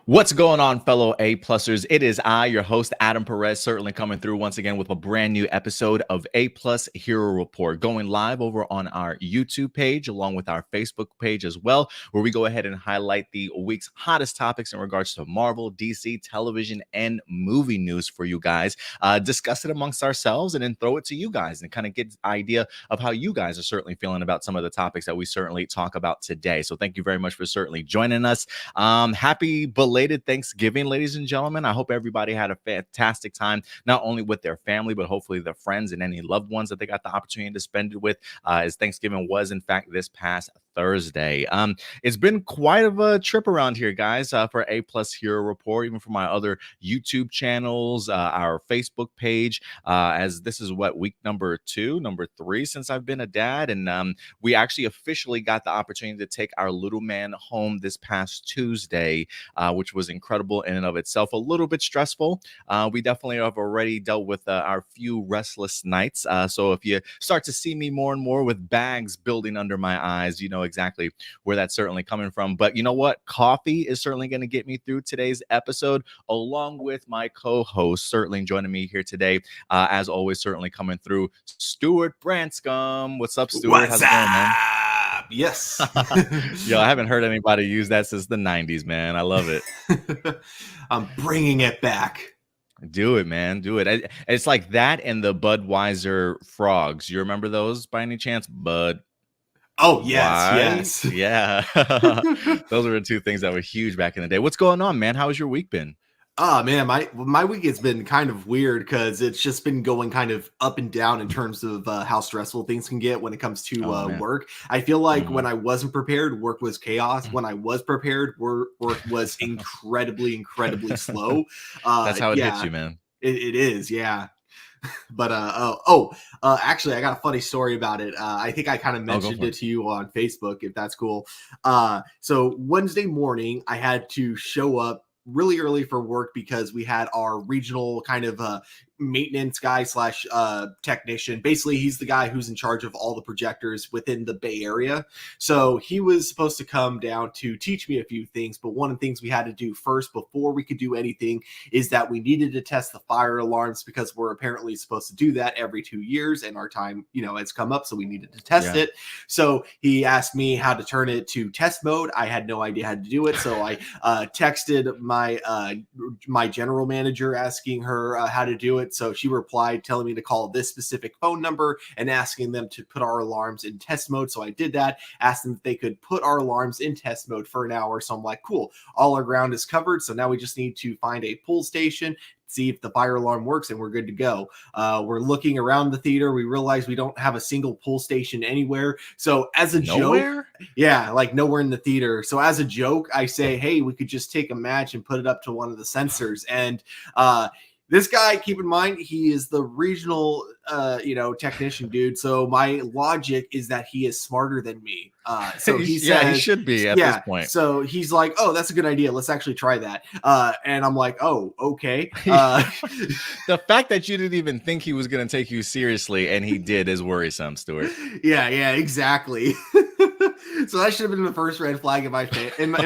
What's going on, fellow A-Plusers? It is I, your host, Adam Perez, certainly coming through once again with a brand new episode of A-Plus Hero Report, going live over on our YouTube page, along with our Facebook page as well, where we go ahead and highlight the week's hottest topics in regards to Marvel, DC, television, and movie news for you guys. Discuss it amongst ourselves and then throw it to you guys and kind of get an idea of how you guys are certainly feeling about some of the topics that we certainly talk about today. So thank you very much for certainly joining us. Happy belated Thanksgiving, ladies and gentlemen. I hope everybody had a fantastic time, not only with their family, but hopefully their friends and any loved ones that they got the opportunity to spend it with, as Thanksgiving was, in fact, this past Thursday. It's been quite of a trip around here, guys, for A-Plus Hero Report, even for my other YouTube channels, our Facebook page, as this is week number 3 since I've been a dad. And we actually officially got the opportunity to take our little man home this past Tuesday, which was incredible in and of itself. A little bit stressful. We definitely have already dealt with our few restless nights. So if you start to see me more and more with bags building under my eyes, you know exactly where that's certainly coming from. But you know what? Coffee is certainly going to get me through today's episode, along with my co-host certainly joining me here today. As always, certainly coming through, Stuart Branscombe. What's up, Stuart? What's How's it going, man? Yes. Yo, I haven't heard anybody use that since the 90s, man. I love it. I'm bringing it back. Do it, man. Do it. It's like that and the Budweiser frogs. You remember those by any chance? Bud. Oh, yes. Yeah. Those were the two things that were huge back in the day. What's going on, man? How has your week been? Oh, man, my week has been kind of weird because it's just been going kind of up and down in terms of how stressful things can get when it comes to work. I feel like when I wasn't prepared, work was chaos. When I was prepared, work was incredibly slow. That's how it hits you, man. It is, yeah. But actually, I got a funny story about it. I think I kind of mentioned it to you on Facebook, if that's cool. So Wednesday morning, I had to show up really early for work because we had our regional kind of maintenance guy / technician. Basically, he's the guy who's in charge of all the projectors within the Bay Area. So he was supposed to come down to teach me a few things, but one of the things we had to do first before we could do anything is that we needed to test the fire alarms, because we're apparently supposed to do that every 2 years, and our time, has come up, so we needed to test it. So he asked me how to turn it to test mode. I had no idea how to do it, so I texted my general manager asking her how to do it. So she replied telling me to call this specific phone number and asking them to put our alarms in test mode. So I did that, asked them if they could put our alarms in test mode for an hour. So I'm like, cool, all our ground is covered. So now we just need to find a pull station, see if the fire alarm works, and we're good to go. We're looking around the theater. We realize we don't have a single pull station anywhere. So as a joke, like nowhere in the theater. So as a joke, I say, hey, we could just take a match and put it up to one of the sensors. And this guy, keep in mind, he is the regional, technician dude. So my logic is that he is smarter than me. So he says, he should be at this point. So he's like, oh, that's a good idea. Let's actually try that. And I'm like, oh, okay. The fact that you didn't even think he was going to take you seriously, and he did, is worrisome, Stuart. Yeah, exactly. So that should have been the first red flag in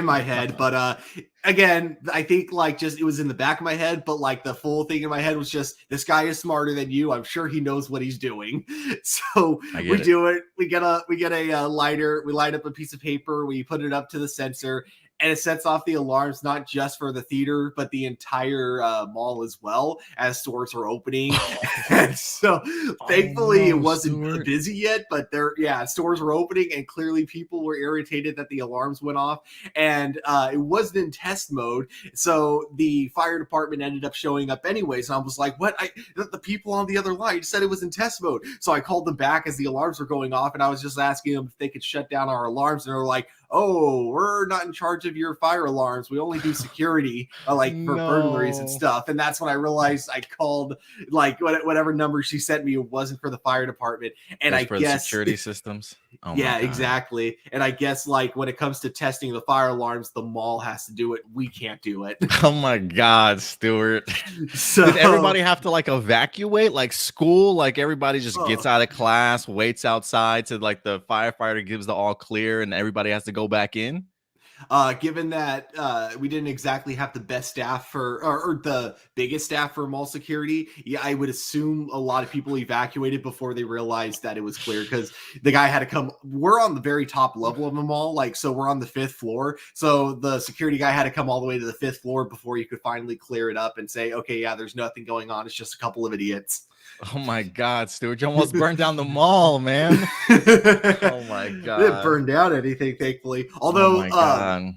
my head. But again, I think it was in the back of my head, but the full thing in my head was just, this guy is smarter than you. I'm sure he knows what he's doing. So we do it. We get a lighter. We light up a piece of paper. We put it up to the sensor, and it sets off the alarms, not just for the theater, but the entire mall as well, as stores are opening. And so thankfully it wasn't busy yet, but stores were opening, and clearly people were irritated that the alarms went off, and it wasn't in test mode. So the fire department ended up showing up anyways. And I was like, what? The people on the other line said it was in test mode. So I called them back as the alarms were going off, and I was just asking them if they could shut down our alarms. And they were like, oh, we're not in charge of your fire alarms. We only do security, for burglaries and stuff. And that's when I realized I called whatever number she sent me wasn't for the fire department. And I guess the security systems. Oh yeah, exactly. And I guess when it comes to testing the fire alarms, the mall has to do it. We can't do it. Oh my God, Stuart. So did everybody have to evacuate school? Everybody just gets out of class, waits outside till the firefighter gives the all clear, and everybody has to go back in? Given that we didn't exactly have the best staff or the biggest staff for mall security, yeah, I would assume a lot of people evacuated before they realized that it was clear, because the guy had to come. We're on the very top level of the mall, like, so we're on the 5th floor. So the security guy had to come all the way to the 5th floor before you could finally clear it up and say, okay, yeah, there's nothing going on. It's just a couple of idiots. Oh my God, Stuart, you almost burned down the mall, man. Oh my God. It didn't burn down anything, thankfully. Although,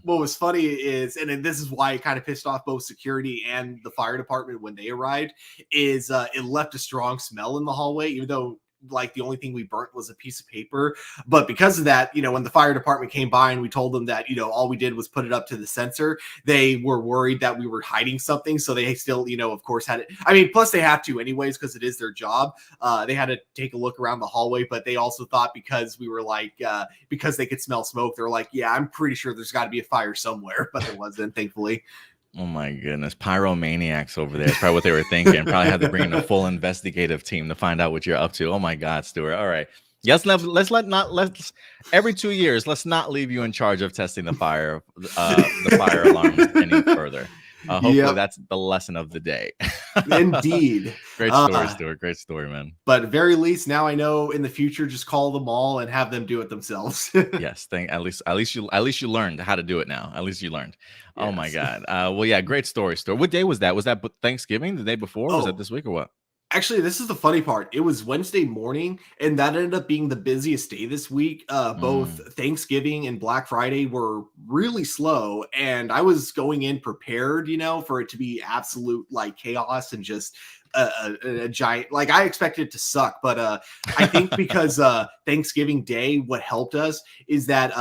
what was funny is, and this is why it kind of pissed off both security and the fire department when they arrived, is it left a strong smell in the hallway, even though like the only thing we burnt was a piece of paper. But because of that, when the fire department came by and we told them that, all we did was put it up to the sensor, they were worried that we were hiding something. So they still, of course had it. I mean, plus they have to anyways, because it is their job. They had to take a look around the hallway, but they also thought because we were like, because they could smell smoke, they're like, yeah, I'm pretty sure there's got to be a fire somewhere, but there wasn't, thankfully. Oh my goodness, pyromaniacs over there. That's probably what they were thinking. Probably had to bring in a full investigative team to find out what you're up to. Oh my God, Stuart. All right. Yes, let's every 2 years, let's not leave you in charge of testing the fire alarms any further. Hopefully that's the lesson of the day. Indeed. Great story, Stuart. Great story, man. But at very least, now I know in the future, just call them all and have them do it themselves. Yes, at least you learned how to do it now. At least you learned. Yes. Oh my God. Well, yeah, great story, Stuart. What day was that? Was that Thanksgiving, the day before? Was that this week or what? Actually, this is the funny part. It was Wednesday morning, and that ended up being the busiest day this week. Both Thanksgiving and Black Friday were really slow, and I was going in prepared, for it to be absolute like chaos and just a giant, like, I expected it to suck, but I think because Thanksgiving Day, what helped us is that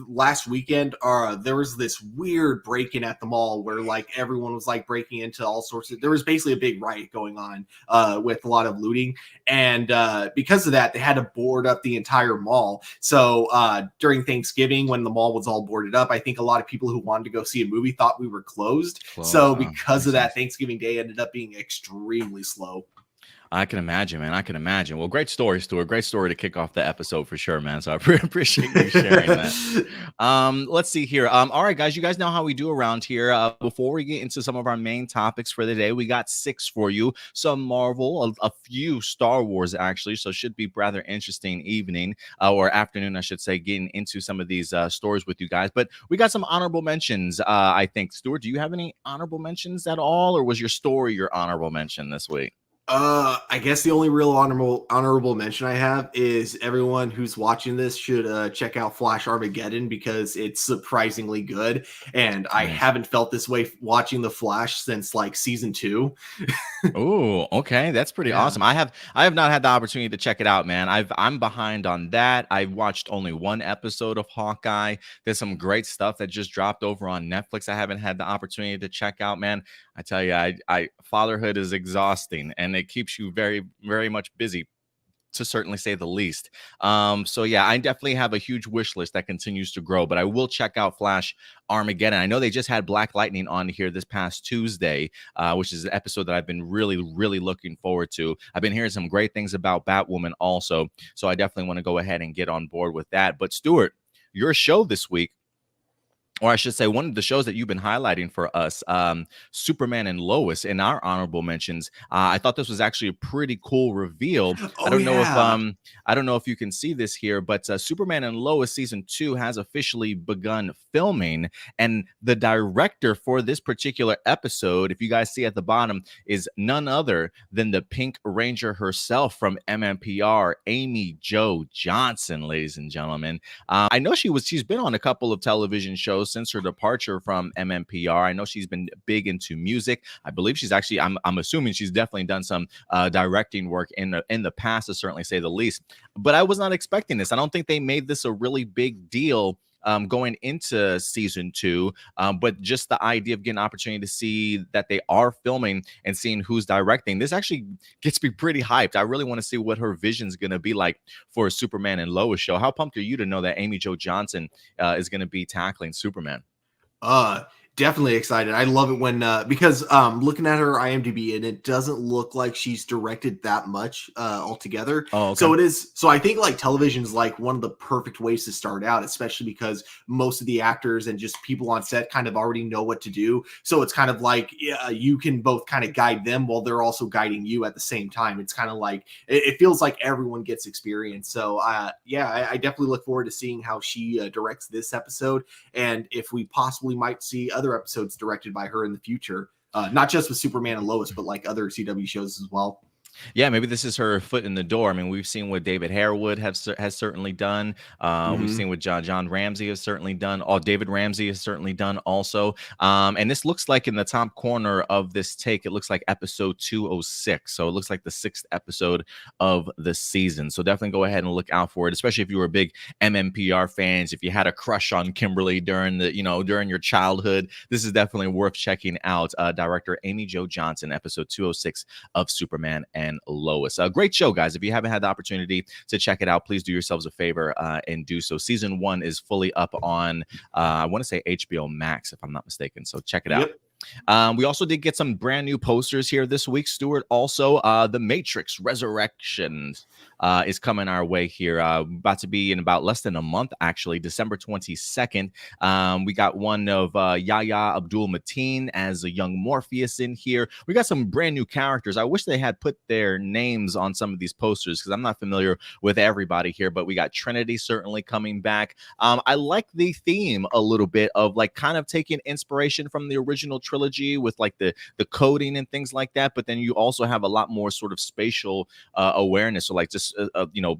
last weekend there was this weird break-in at the mall where like everyone was like breaking into all sorts of, there was basically a big riot going on with a lot of looting, and because of that they had to board up the entire mall. So during Thanksgiving, when the mall was all boarded up, I think a lot of people who wanted to go see a movie thought we were closed. So because of that, Thanksgiving Day ended up being extremely slow. I can imagine, man. I can imagine. Well, great story, Stuart. Great story to kick off the episode for sure, man. So I appreciate you sharing that. Let's see here. All right, guys. You guys know how we do around here. Before we get into some of our main topics for the day, we got 6 for you. Some Marvel, a few Star Wars, actually. So should be rather interesting evening or afternoon, I should say, getting into some of these stories with you guys. But we got some honorable mentions, I think. Stuart, do you have any honorable mentions at all? Or was your story your honorable mention this week? I guess the only real honorable mention I have is everyone who's watching this should check out Flash Armageddon, because it's surprisingly good, and I haven't felt this way watching The Flash since like season 2. Oh, okay, that's pretty awesome. I have not had the opportunity to check it out, man. I'm behind on that. I watched only 1 episode of Hawkeye. There's some great stuff that just dropped over on Netflix. I haven't had the opportunity to check out, man. I tell you, I fatherhood is exhausting, and it keeps you very, very much busy, to certainly say the least. So yeah, I definitely have a huge wish list that continues to grow, but I will check out Flash Armageddon. I know they just had Black Lightning on here this past Tuesday, which is an episode that I've been really, really looking forward to. I've been hearing some great things about Batwoman also, so I definitely want to go ahead and get on board with that. But Stuart, your show this week, or I should say one of the shows that you've been highlighting for us, Superman and Lois, in our honorable mentions. I thought this was actually a pretty cool reveal. I don't know if you can see this here, but Superman and Lois season 2 has officially begun filming, and the director for this particular episode, if you guys see at the bottom, is none other than the Pink Ranger herself from MMPR, Amy Jo Johnson, ladies and gentlemen. I know she's been on a couple of television shows since her departure from MMPR. I know she's been big into music. I believe she's actually, I'm assuming she's definitely done some directing work in the past, to certainly say the least. But I was not expecting this. I don't think they made this a really big deal going into season 2, but just the idea of getting an opportunity to see that they are filming and seeing who's directing, this actually gets me pretty hyped. I really want to see what her vision is going to be like for a Superman and Lois show. How pumped are you to know that Amy Jo Johnson is going to be tackling Superman? Definitely excited. I love it when because looking at her IMDb, and it doesn't look like she's directed that much altogether. Oh, okay. So it is. So I think like television is like one of the perfect ways to start out, especially because most of the actors and just people on set kind of already know what to do. So it's kind of like you can both kind of guide them while they're also guiding you at the same time. It's kind of like it feels like everyone gets experience. So yeah, I definitely look forward to seeing how she directs this episode, and if we possibly might see other episodes directed by her in the future, not just with Superman and Lois, but like other CW shows as well. Yeah, maybe this is her foot in the door. I mean, we've seen what David Harewood has certainly done. We've Mm-hmm. seen what John Ramsey has certainly done. David Ramsey has certainly done also. And this looks like in the top corner of this take, it looks like episode 206. So it looks like the 6th episode of the season. So definitely go ahead and look out for it, especially if you were big MMPR fans. If you had a crush on Kimberly during your childhood, this is definitely worth checking out. Director Amy Jo Johnson, episode 206 of Superman and Lois. A great show, guys. If you haven't had the opportunity to check it out, please do yourselves a favor and do so. Season 1 is fully up on, I want to say HBO Max, if I'm not mistaken. So check it out. We also did get some brand new posters here this week, Stuart. Also, The Matrix Resurrections is coming our way here. About to be in about less than a month, actually, December 22nd. We got one of Yahya Abdul-Mateen as a young Morpheus in here. We got some brand new characters. I wish they had put their names on some of these posters because I'm not familiar with everybody here, but we got Trinity certainly coming back. I like the theme a little bit of like kind of taking inspiration from the original trilogy with like the coding and things like that, but then you also have a lot more sort of spatial awareness, so like just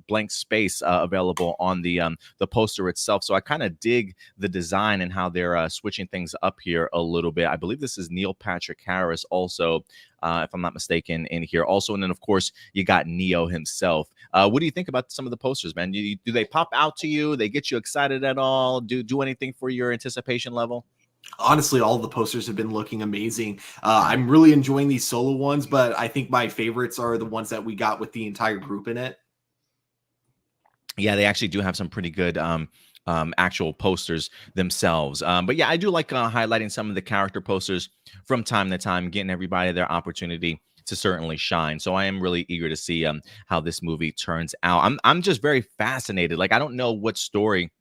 blank space available on the poster itself. So I kind of dig the design and how they're switching things up here a little bit. I believe this is Neil Patrick Harris also, if I'm not mistaken, in here also. And then of course you got Neo himself. What do you think about some of the posters, man? Do they pop out to you? They get you excited at all? Do anything for your anticipation level? Honestly, all the posters have been looking amazing. I'm really enjoying these solo ones, but I think my favorites are the ones that we got with the entire group in it. Yeah, they actually do have some pretty good actual posters themselves. But yeah, I do like highlighting some of the character posters from time to time, getting everybody their opportunity to certainly shine. So I am really eager to see how this movie turns out. I'm just very fascinated. Like, I don't know what story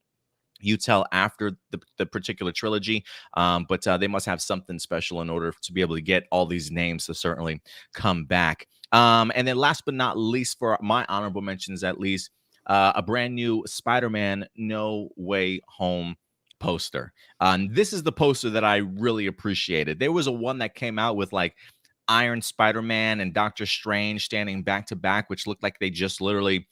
you tell after the particular trilogy, but they must have something special in order to be able to get all these names to certainly come back. And then last but not least, for my honorable mentions at least, a brand new Spider-Man No Way Home poster. This is the poster that I really appreciated. There was a one that came out with like Iron Spider-Man and Doctor Strange standing back to back, which looked like they just literally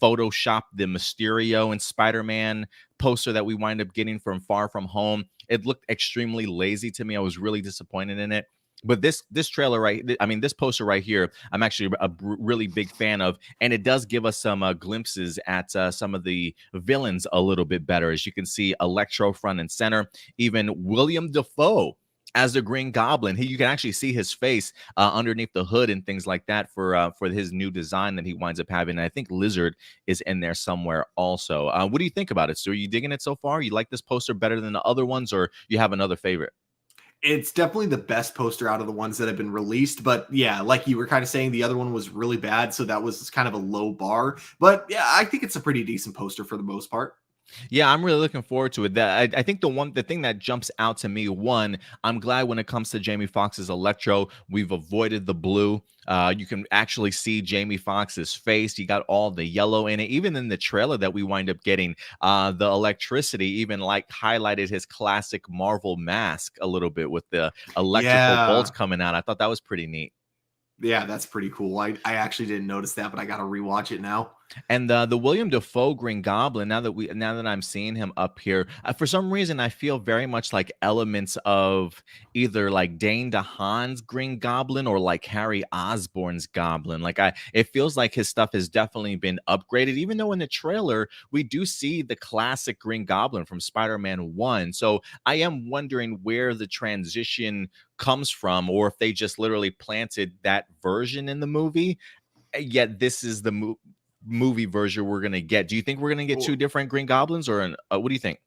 photoshopped the Mysterio and Spider-Man poster that we wind up getting from Far From Home. It looked extremely lazy to me. I was really disappointed in it. But this trailer this poster right here, I'm actually a really big fan of, and it does give us some glimpses at some of the villains a little bit better. As you can see, Electro front and center, even William Dafoe as the Green Goblin. You can actually see his face underneath the hood and things like that for his new design that he winds up having. And I think Lizard is in there somewhere also. What do you think about it, Stu? Are you digging it so far? You like this poster better than the other ones, or you have another favorite? It's definitely the best poster out of the ones that have been released. But yeah, like you were kind of saying, the other one was really bad. So that was kind of a low bar. But yeah, I think it's a pretty decent poster for the most part. Yeah, I'm really looking forward to it. I think the thing that jumps out to me, one, I'm glad when it comes to Jamie Foxx's Electro, we've avoided the blue. You can actually see Jamie Foxx's face. You got all the yellow in it. Even in the trailer that we wind up getting, the electricity even like highlighted his classic Marvel mask a little bit with the electrical bolts coming out. I thought that was pretty neat. Yeah, that's pretty cool. I actually didn't notice that, but I got to rewatch it now. And the William Dafoe Green Goblin, now that I'm seeing him up here, for some reason I feel very much like elements of either like Dane DeHaan's Green Goblin or like Harry Osborn's Goblin. It feels like his stuff has definitely been upgraded, even though in the trailer we do see the classic Green Goblin from Spider-Man 1. So I am wondering where the transition comes from, or if they just literally planted that version in the movie. Yet this is the movie version we're gonna get. Do you think we're gonna get two different Green Goblins, or what do you think?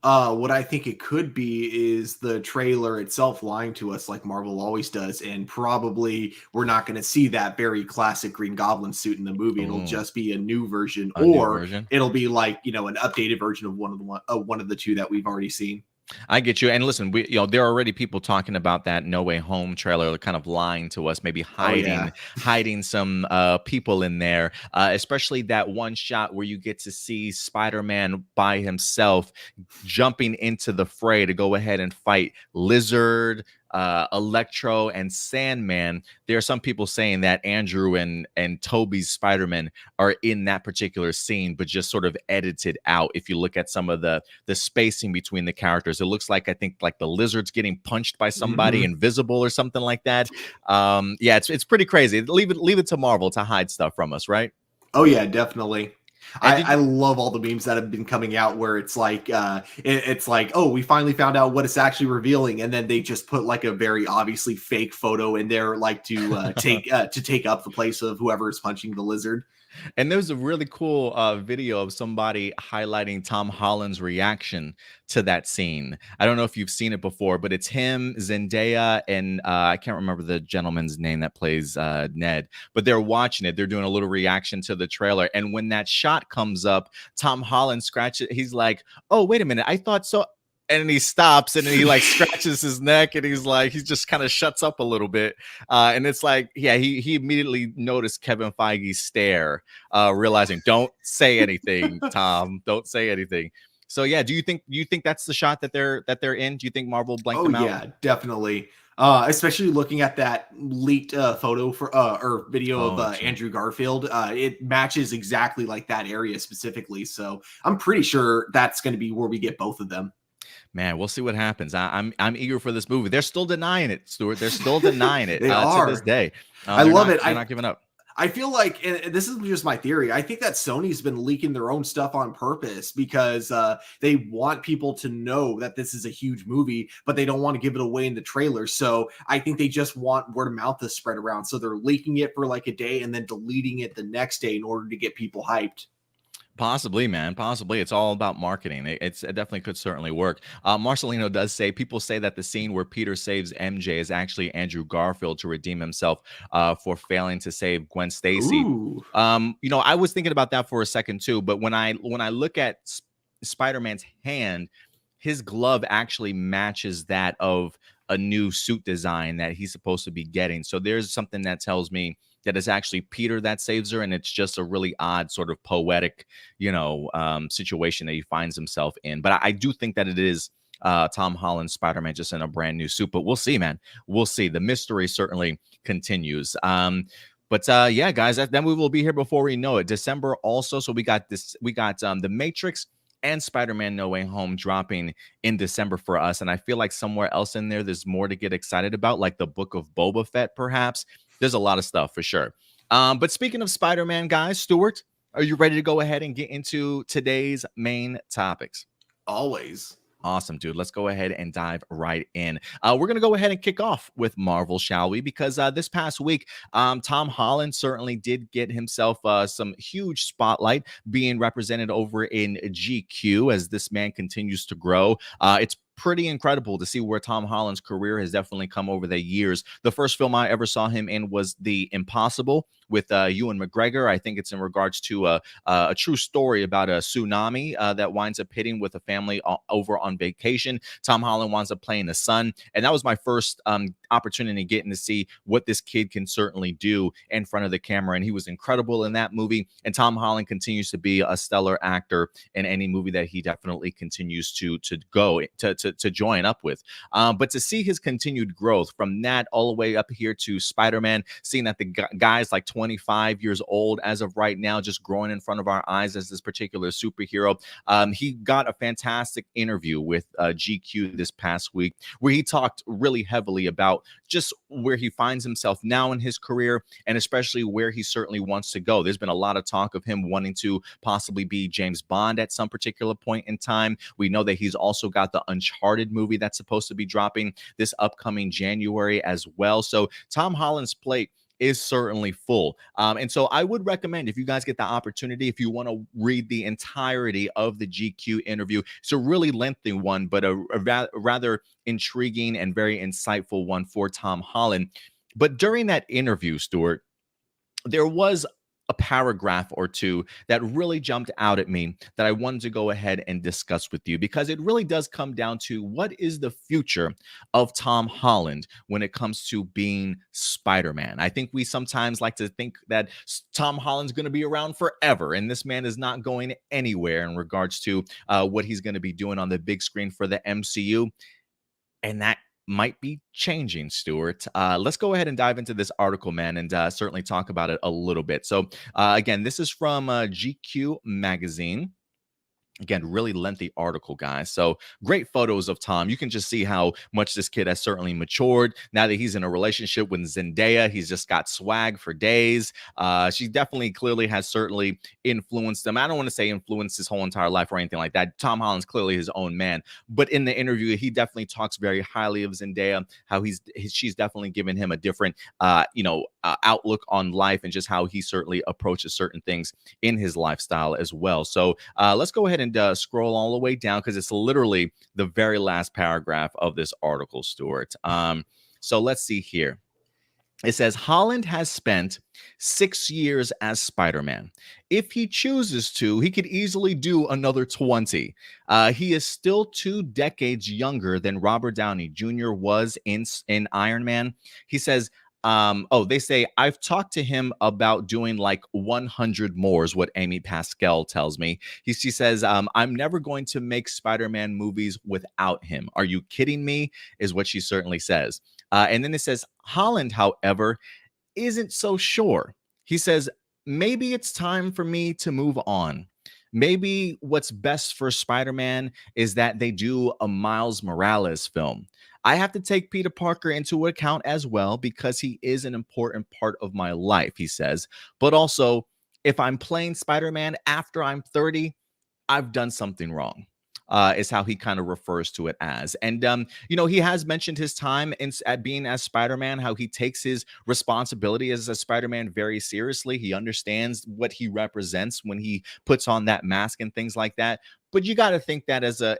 What I think it could be is the trailer itself lying to us like Marvel always does, and probably we're not going to see that very classic Green Goblin suit in the movie. It'll Ooh, just be a new version, a new or version. it'll be like, you know, an updated version of one of the two that we've already seen. I get you. And listen, there are already people talking about that No Way Home trailer, kind of lying to us, maybe Oh yeah. hiding some people in there, especially that one shot where you get to see Spider-Man by himself jumping into the fray to go ahead and fight Lizard, Electro, and Sandman. There are some people saying that Andrew and Toby's Spider-Man are in that particular scene, but just sort of edited out. If you look at some of the spacing between the characters, it looks like, I think, like the Lizard's getting punched by somebody invisible or something like that. Yeah, it's pretty crazy. Leave it to Marvel to hide stuff from us, right? Oh yeah, definitely. And I love all the memes that have been coming out where it's like it's like, oh, we finally found out what it's actually revealing, and then they just put like a very obviously fake photo in there, like to take up the place of whoever is punching the Lizard. And there's a really cool video of somebody highlighting Tom Holland's reaction to that scene. I don't know if you've seen it before, but it's him, Zendaya, and I can't remember the gentleman's name that plays Ned, but they're watching it. They're doing a little reaction to the trailer. And when that shot comes up, Tom Holland scratches. He's like, oh, wait a minute. I thought so. And then he stops and then he like scratches his neck and he's like, he just kind of shuts up a little bit. And it's like, yeah, he immediately noticed Kevin Feige's stare, realizing, don't say anything, Tom, don't say anything. So yeah, do you think that's the shot that they're in? Do you think Marvel blanked them out? Yeah, definitely. Especially looking at that leaked photo for or video of Andrew Garfield, it matches exactly like that area specifically. So I'm pretty sure that's going to be where we get both of them. Man, we'll see what happens. I'm eager for this movie. They're still denying it, Stuart. They're still denying it They are. to this day. I love it. They're not giving up. I feel like, and this is just my theory, I think that Sony's been leaking their own stuff on purpose because they want people to know that this is a huge movie, but they don't want to give it away in the trailer. So I think they just want word of mouth to spread around. So they're leaking it for like a day and then deleting it the next day in order to get people hyped. Possibly, man. Possibly. It's all about marketing. It definitely could certainly work. Marcelino does say, people say that the scene where Peter saves MJ is actually Andrew Garfield to redeem himself for failing to save Gwen Stacy. Ooh. I was thinking about that for a second too, but when I look at Spider-Man's hand, his glove actually matches that of a new suit design that he's supposed to be getting. So there's something that tells me that it's actually Peter that saves her, and it's just a really odd sort of poetic, situation that he finds himself in. But I do think that it is Tom Holland Spider-Man just in a brand new suit. But we'll see, man. We'll see. The mystery certainly continues. Yeah, guys, then we will be here before we know it. December also. So we got The Matrix and Spider-Man No Way Home dropping in December for us. And I feel like somewhere else in there's more to get excited about, like the Book of Boba Fett, perhaps. There's a lot of stuff for sure. But speaking of Spider-Man, guys, Stuart, are you ready to go ahead and get into today's main topics? Always. Awesome, dude. Let's go ahead and dive right in. We're going to go ahead and kick off with Marvel, shall we? Because this past week, Tom Holland certainly did get himself some huge spotlight being represented over in GQ as this man continues to grow. It's pretty incredible to see where Tom Holland's career has definitely come over the years. The first film I ever saw him in was The Impossible with Ewan McGregor. I think it's in regards to a true story about a tsunami that winds up hitting with a family over on vacation. Tom Holland winds up playing the son, and that was my first opportunity getting to see what this kid can certainly do in front of the camera, and he was incredible in that movie. And Tom Holland continues to be a stellar actor in any movie that he definitely continues to join up with. But to see his continued growth from that all the way up here to Spider-Man, seeing that the guy's like 25 years old as of right now, just growing in front of our eyes as this particular superhero. He got a fantastic interview with GQ this past week where he talked really heavily about just where he finds himself now in his career and especially where he certainly wants to go. There's been a lot of talk of him wanting to possibly be James Bond at some particular point in time. We know that he's also got the Uncharted movie that's supposed to be dropping this upcoming January as well. So Tom Holland's plate is certainly full. And so I would recommend, if you guys get the opportunity, if you want to read the entirety of the GQ interview, it's a really lengthy one, but a rather intriguing and very insightful one for Tom Holland. But during that interview, Stuart, there was a paragraph or two that really jumped out at me that I wanted to go ahead and discuss with you, because it really does come down to what is the future of Tom Holland when it comes to being Spider-Man. I think we sometimes like to think that Tom Holland's going to be around forever, and this man is not going anywhere in regards to what he's going to be doing on the big screen for the MCU. And that might be changing, Stuart. Let's go ahead and dive into this article, man, and certainly talk about it a little bit. So, again, this is from GQ Magazine. Again, really lengthy article, guys. So great photos of Tom. You can just see how much this kid has certainly matured. Now that he's in a relationship with Zendaya, he's just got swag for days. She definitely clearly has certainly influenced him. I don't want to say influenced his whole entire life or anything like that. Tom Holland's clearly his own man. But in the interview, he definitely talks very highly of Zendaya, how she's definitely given him a different, outlook on life, and just how he certainly approaches certain things in his lifestyle as well. So let's go ahead and scroll all the way down, because it's literally the very last paragraph of this article, Stuart. So let's see here. It says, Holland has spent 6 years as Spider-Man. If he chooses to, he could easily do another 20. He is still 2 decades younger than Robert Downey Jr. was in Iron Man. He says, they say, I've talked to him about doing like 100 more, is what Amy Pascal tells me. She says, I'm never going to make Spider-Man movies without him. Are you kidding me? Is what she certainly says. And then it says, Holland, however, isn't so sure. He says, maybe it's time for me to move on. Maybe what's best for Spider-Man is that they do a Miles Morales film. I have to take Peter Parker into account as well, because he is an important part of my life, he says. But also, if I'm playing Spider-Man after I'm 30, I've done something wrong. Is how he kind of refers to it as. And, he has mentioned his time at being as Spider-Man, how he takes his responsibility as a Spider-Man very seriously. He understands what he represents when he puts on that mask and things like that. But you got to think that as a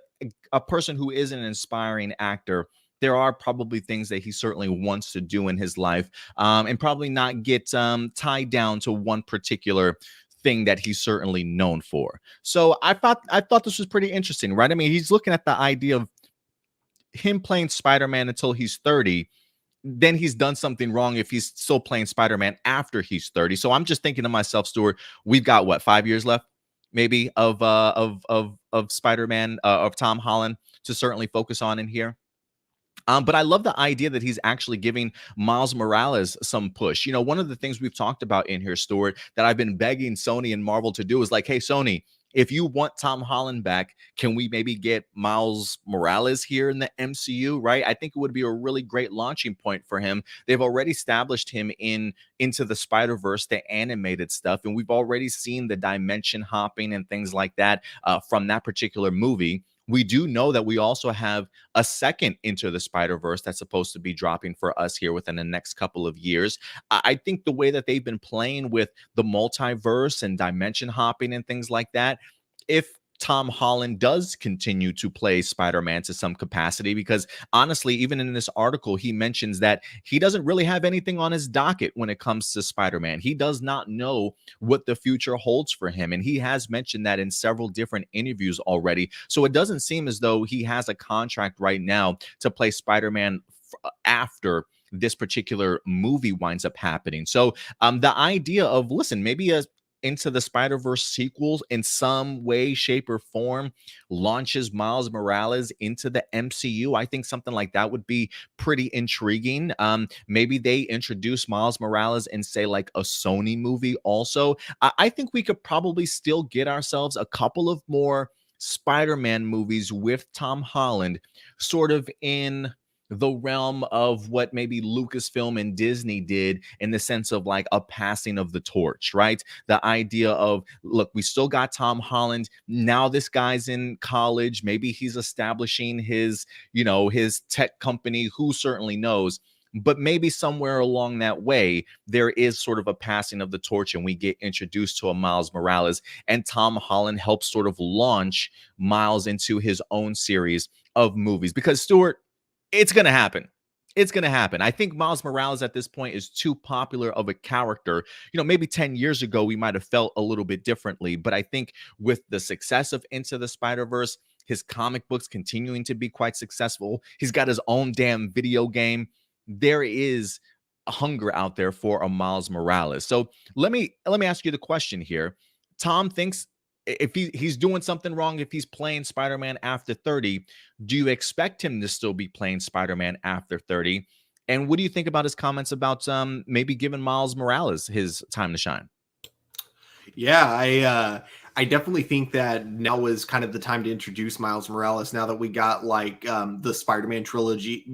person who is an inspiring actor, there are probably things that he certainly wants to do in his life, and probably not get tied down to one particular thing that he's certainly known for. So I thought this was pretty interesting, right? I mean, he's looking at the idea of him playing Spider-Man until he's 30. Then he's done something wrong if he's still playing Spider-Man after he's 30. So I'm just thinking to myself, Stuart, we've got what, 5 years left, maybe, of Spider-Man, of Tom Holland to certainly focus on in here. But I love the idea that he's actually giving Miles Morales some push. One of the things we've talked about in here, Stuart, that I've been begging Sony and Marvel to do is like, hey, Sony, if you want Tom Holland back, can we maybe get Miles Morales here in the MCU, right? I think it would be a really great launching point for him. They've already established him into the Spider-Verse, the animated stuff, and we've already seen the dimension hopping and things like that from that particular movie. We do know that we also have a second Into the Spider-Verse that's supposed to be dropping for us here within the next couple of years. I think the way that they've been playing with the multiverse and dimension hopping and things like that, if Tom Holland does continue to play Spider-Man to some capacity, because honestly, even in this article, he mentions that he doesn't really have anything on his docket when it comes to Spider-Man. He does not know what the future holds for him, and he has mentioned that in several different interviews already. So it doesn't seem as though he has a contract right now to play Spider-Man after this particular movie winds up happening. So the idea of, listen, maybe Into the Spider-Verse sequels in some way, shape, or form launches Miles Morales into the MCU. I think something like that would be pretty intriguing. Maybe they introduce Miles Morales in, say, like a Sony movie also. I think we could probably still get ourselves a couple of more Spider-Man movies with Tom Holland, sort of in the realm of what maybe Lucasfilm and Disney did, in the sense of like a passing of the torch, right? The idea of, look, we still got Tom Holland. Now this guy's in college. Maybe he's establishing his tech company. Who certainly knows? But maybe somewhere along that way, there is sort of a passing of the torch and we get introduced to a Miles Morales, and Tom Holland helps sort of launch Miles into his own series of movies. Because, Stuart, it's going to happen. It's going to happen. I think Miles Morales at this point is too popular of a character. Maybe 10 years ago, we might have felt a little bit differently. But I think with the success of Into the Spider-Verse, his comic books continuing to be quite successful, he's got his own damn video game. There is a hunger out there for a Miles Morales. So let me ask you the question here. Tom thinks if he's doing something wrong, if he's playing Spider-Man after 30, do you expect him to still be playing Spider-Man after 30? And what do you think about his comments about maybe giving Miles Morales his time to shine? Yeah, I definitely think that now is kind of the time to introduce Miles Morales, now that we got like the Spider-Man trilogy.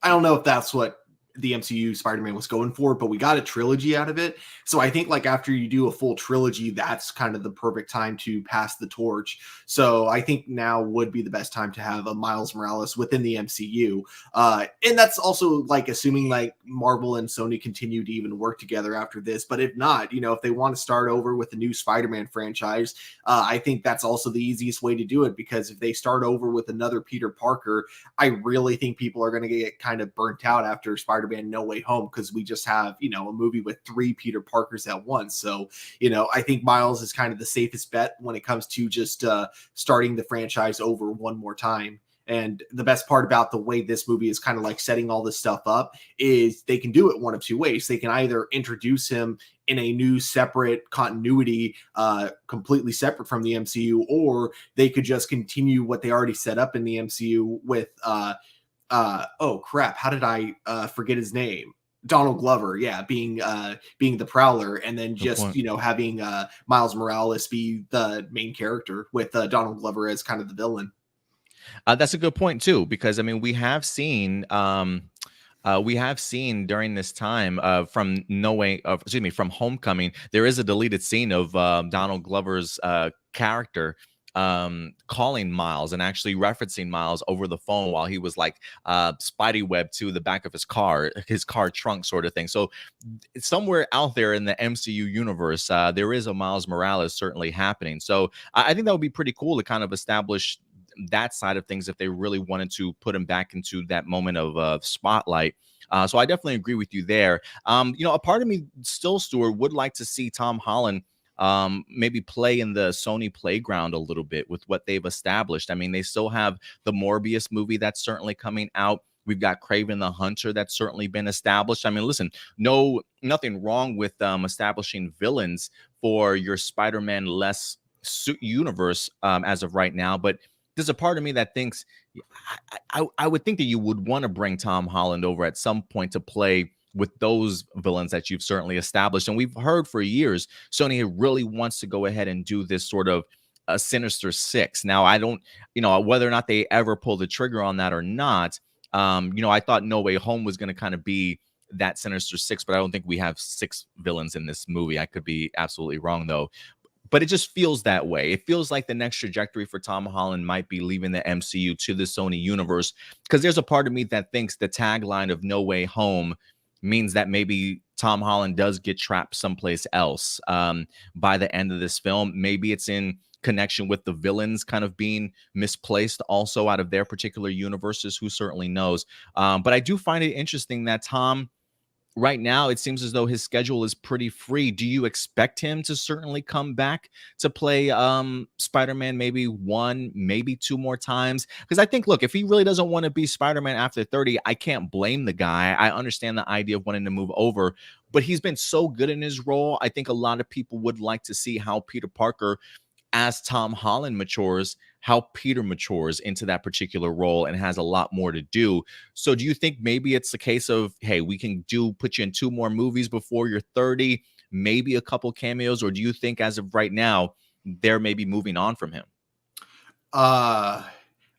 I don't know if that's what the MCU Spider-Man was going for, but we got a trilogy out of it. So I think like after you do a full trilogy, that's kind of the perfect time to pass the torch. So I think now would be the best time to have a Miles Morales within the MCU. And that's also like assuming like Marvel and Sony continue to even work together after this. But if not, if they want to start over with a new Spider-Man franchise, I think that's also the easiest way to do it, because if they start over with another Peter Parker, I really think people are going to get kind of burnt out after Spider-Man No Way Home, because we just have, a movie with 3 Peter Parkers at once. So, I think Miles is kind of the safest bet when it comes to just starting the franchise over one more time. And the best part about the way this movie is kind of like setting all this stuff up is they can do it one of two ways. They can either introduce him in a new separate continuity, completely separate from the MCU, or they could just continue what they already set up in the MCU with, oh crap, how did I forget his name? Donald Glover, being the Prowler, and then just having Miles Morales be the main character with Donald Glover as kind of the villain. That's a good point too, because I mean we have seen during this time from Homecoming, there is a deleted scene of Donald Glover's character calling Miles and actually referencing Miles over the phone while he was like spidey web to the back of his car trunk sort of thing. So somewhere out there in the MCU universe, there is a Miles Morales certainly happening. So I think that would be pretty cool to kind of establish that side of things if they really wanted to put him back into that moment of spotlight. So I definitely agree with you there. A part of me still, Stuart, would like to see Tom Holland maybe play in the Sony playground a little bit with what they've established. I mean, they still have the Morbius movie that's certainly coming out. We've got Kraven the Hunter that's certainly been established. I mean, listen, nothing wrong with establishing villains for your Spider-Man less universe as of right now, but there's a part of me that thinks I would think that you would want to bring Tom Holland over at some point to play with those villains that you've certainly established. And we've heard for years, Sony really wants to go ahead and do this sort of a Sinister Six. Now, I don't, whether or not they ever pull the trigger on that or not, I thought No Way Home was going to kind of be that Sinister Six, but I don't think we have 6 villains in this movie. I could be absolutely wrong, though. But it just feels that way. It feels like the next trajectory for Tom Holland might be leaving the MCU to the Sony universe, because there's a part of me that thinks the tagline of No Way Home means that maybe Tom Holland does get trapped someplace else by the end of this film. Maybe it's in connection with the villains kind of being misplaced also out of their particular universes. Who certainly knows? But I do find it interesting that Tom, right now, it seems as though his schedule is pretty free. Do you expect him to certainly come back to play Spider-Man maybe 1, maybe 2 more times? Because I think, look, if he really doesn't want to be Spider-Man after 30, I can't blame the guy. I understand the idea of wanting to move over, but he's been so good in his role. I think a lot of people would like to see how Peter Parker, as Tom Holland matures, how Peter matures into that particular role and has a lot more to do. So do you think maybe it's a case of, hey, we can put you in 2 more movies before you're 30, maybe a couple cameos, or do you think as of right now, they're maybe moving on from him?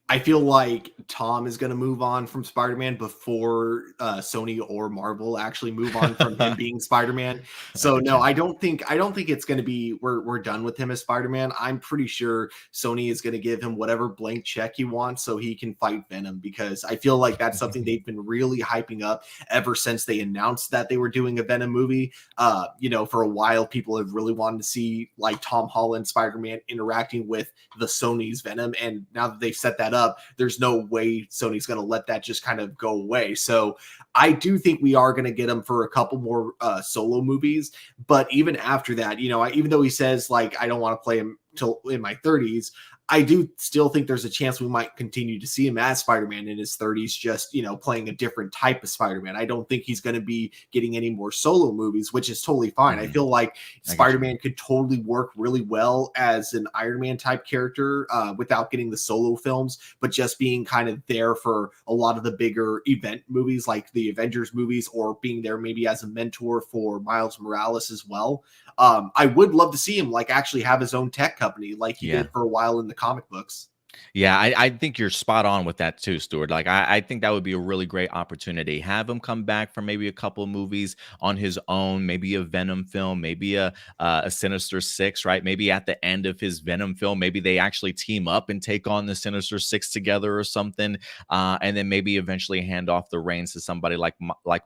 I feel like Tom is going to move on from Spider-Man before Sony or Marvel actually move on from him being Spider-Man. I So get no, you. I don't think it's going to be we're done with him as Spider-Man. I'm pretty sure Sony is going to give him whatever blank check he wants so he can fight Venom, because I feel like that's something they've been really hyping up ever since they announced that they were doing a Venom movie. For a while people have really wanted to see like Tom Holland Spider-Man interacting with the Sony's Venom, and now that they've set that up, there's no way Sony's going to let that just kind of go away. So I do think we are going to get him for a couple more solo movies. But even after that, even though he says like I don't want to play him till in my 30s, I do still think there's a chance we might continue to see him as Spider-Man in his 30s, just, playing a different type of Spider-Man. I don't think he's going to be getting any more solo movies, which is totally fine. I feel like Spider-Man could totally work really well as an Iron Man type character without getting the solo films, but just being kind of there for a lot of the bigger event movies like the Avengers movies, or being there maybe as a mentor for Miles Morales as well. I would love to see him like actually have his own tech company like he did for a while in the comic books. Yeah, I think you're spot on with that too, Stuart. Like, I think that would be a really great opportunity. Have him come back for maybe a couple movies on his own, maybe a Venom film, maybe a Sinister Six, right? Maybe at the end of his Venom film, maybe they actually team up and take on the Sinister Six together or something, and then maybe eventually hand off the reins to somebody like